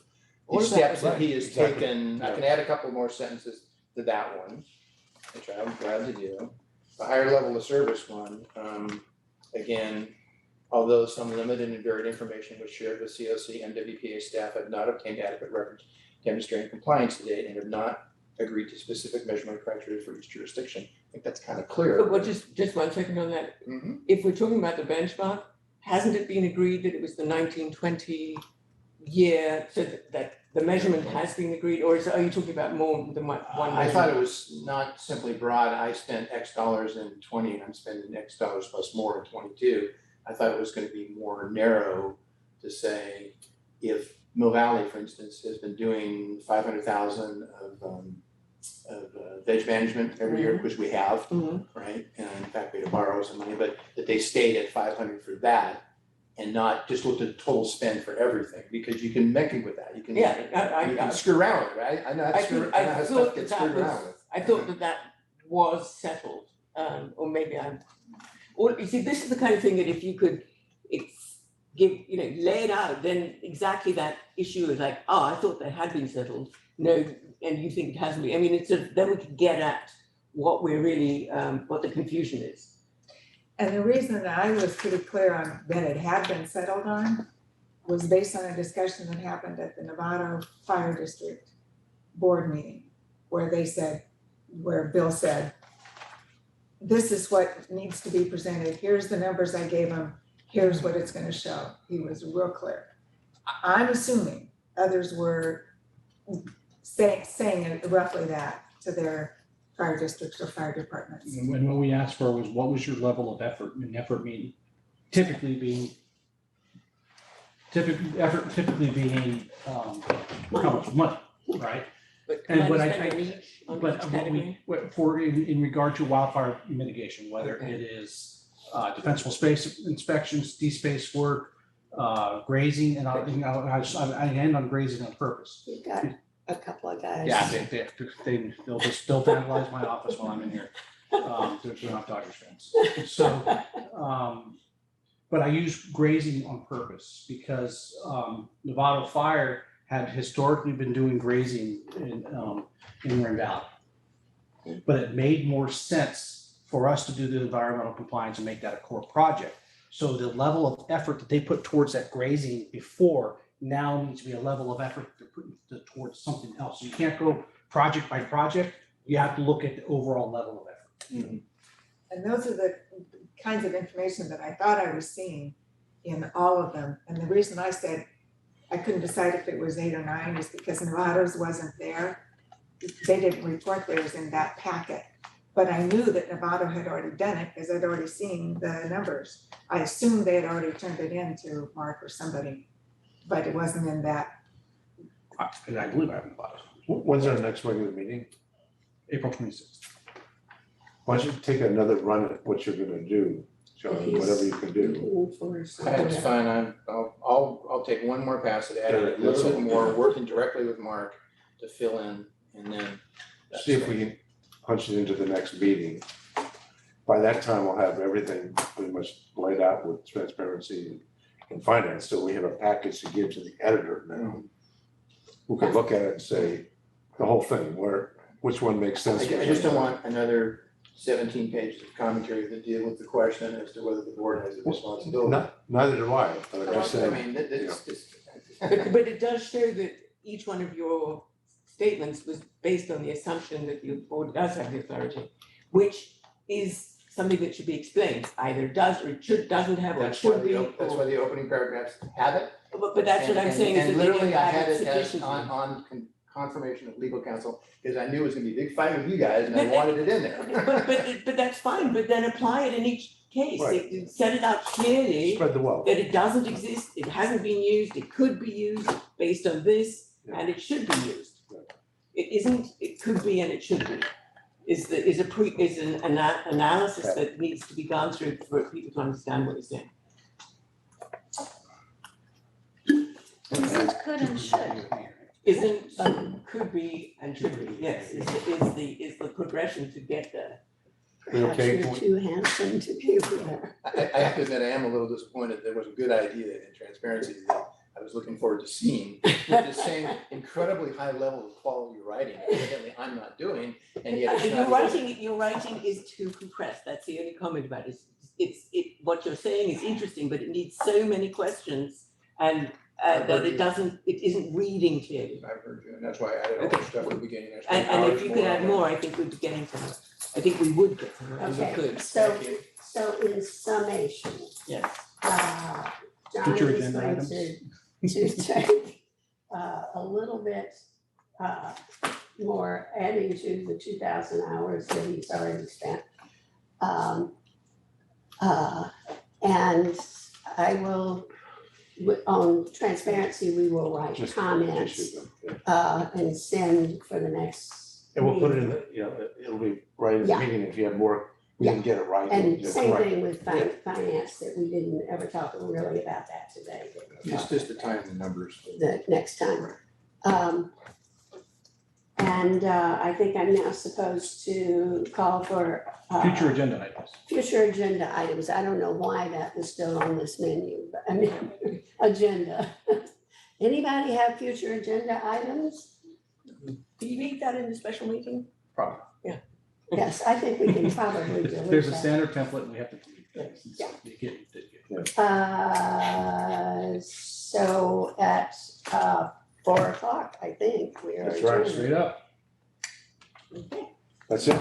the steps that he has Exactly. taken. I can add a couple more sentences to that one, which I'm glad to do. The higher level of service one, again, although some limited and varied information was shared with COC, MWPA staff have not obtained adequate records demonstrating compliance to date and have not agreed to specific measurement criteria for each jurisdiction. I think that's kind of clear. But just 1 second on that. Mhm. If we're talking about the benchmark, hasn't it been agreed that it was the 1920 year, so that the measurement has been agreed, or are you talking about more than one measurement? I thought it was not simply broad, I spent X dollars in 20 and I'm spending X dollars plus more in 22. I thought it was going to be more narrow to say if Mill Valley, for instance, has been doing 500,000 of veg management every year, which we have, Mhm. right? And in fact, we had to borrow some money, but that they stayed at 500 for that and not just looked at the total spend for everything, because you can mess with that. You can, Yeah, you can screw around with it, right? I know how to screw, I know how stuff gets screwed around with. I thought that was settled, or maybe or you see, this is the kind of thing that if you could, lay it out, then exactly that issue is like, oh, I thought that had been settled. No, and you think it hasn't been. I mean, then we could get at what we're really, what the confusion is. And the reason that I was pretty clear on that it had been settled on was based on a discussion that happened at the Nevada Fire District Board meeting, where Bill said, this is what needs to be presented, here's the numbers I gave him, here's what it's gonna show. He was real clear. I'm assuming others were saying roughly that to their fire districts or fire departments. And what we asked for was, what was your level of effort? And effort meaning typically being, how much money, right? But And when spend on each But category? in regard to wildfire mitigation, whether Okay. it is defensible space inspections, de-space work, grazing, and I end on grazing on purpose. You've got a couple of guys. Yeah, they'll just vandalize my office while I'm in here. They're not Dodgers fans. So, but I use grazing on purpose because Nevada Fire had historically been doing grazing in Marin Valley. But it made more sense for us to do the environmental compliance and make that a core project. So the level of effort that they put towards that grazing before now needs to be a level of effort to put towards something else. So you can't go project by project. You have to look at the overall level of effort. And those are the kinds of information that I thought I was seeing in all of them. And the reason I said I couldn't decide if it was 8 or 9 is because Nevada's wasn't there. They didn't report theirs in that packet. But I knew that Nevada had already done it because I'd already seen the numbers. I assumed they had already turned it in to Mark or somebody, but it wasn't in that. I believe I have Nevada. When's our next regular meeting? April 26th. Why don't you take another run at what you're gonna do, John, whatever you can do. Looking for some- That's fine, I'll take one more pass at adding a little bit more, working directly with Mark to fill in, and then. See if we can punch it into the next meeting. By that time, we'll have everything pretty much laid out with transparency and finance, so we have a package to give to the editor now. Who can look at it and say, the whole thing, which one makes sense. I just don't want another 17 pages of commentary that deal with the question as to whether the board has a responsibility. Neither do I, but I'm I just saying. mean, it's. But it does show that each one of your statements was based on the assumption that the board does have the authority, which is something that should be explained, either does or doesn't have, or That's why should be. that's why the opening paragraphs have it. But that's what I'm saying, is And that they literally, didn't I have had it it as sufficiently. on confirmation of legal counsel, because I knew it was gonna be a big fight with you guys, and I wanted it in there. But that's fine, but then apply it in each case, Right. set it out clearly, Spread the wealth. that it doesn't exist, it hasn't been used, it could be used based on this, and it should be used. It isn't, it could be and it should be, is an analysis that needs to be gone through for people to understand what you're saying. Isn't could and should. Isn't, could be and should be, yes, is the progression to get there. You Perhaps okay? you're too handsome to be there. I have to admit, I am a little disappointed. There was a good idea in transparency that I was looking forward to seeing with the same incredibly high level of quality writing. Evidently, I'm not doing, and yet it's not. Your writing is too compressed, that's the only comment about it. What you're saying is interesting, but it needs so many questions and that it isn't reading clearly. I've heard you, and that's why I added all the stuff at the beginning. I spent And if hours you could add on more, I think we'd be getting to it. I think we would get to it, and we Okay. could. So in summation, Yes. John Future is agenda going items. to take a little bit more, adding to the 2,000 hours that he's already spent. And I will, on transparency, we will write Just comments issue them, yeah. and send for the next And we'll put it in meeting. the, it'll be right in the Yeah. meeting, if you have more, we can get it right. And just same right. thing with finance, that we didn't ever talk really about that today. that we'll It's talk just the about time and numbers. the next time. I think I'm now supposed to call for Future agenda items. future agenda items. I don't know why that was still on this menu, but I mean, agenda. Anybody have future agenda items? Do you need that in the special meeting? Probably. Yes, I think we can probably delete There's a that. standard template and we have to delete things. Yeah. You get- So at 4 o'clock, I think we are That's right, adjourned. Straight up. Okay. That's it.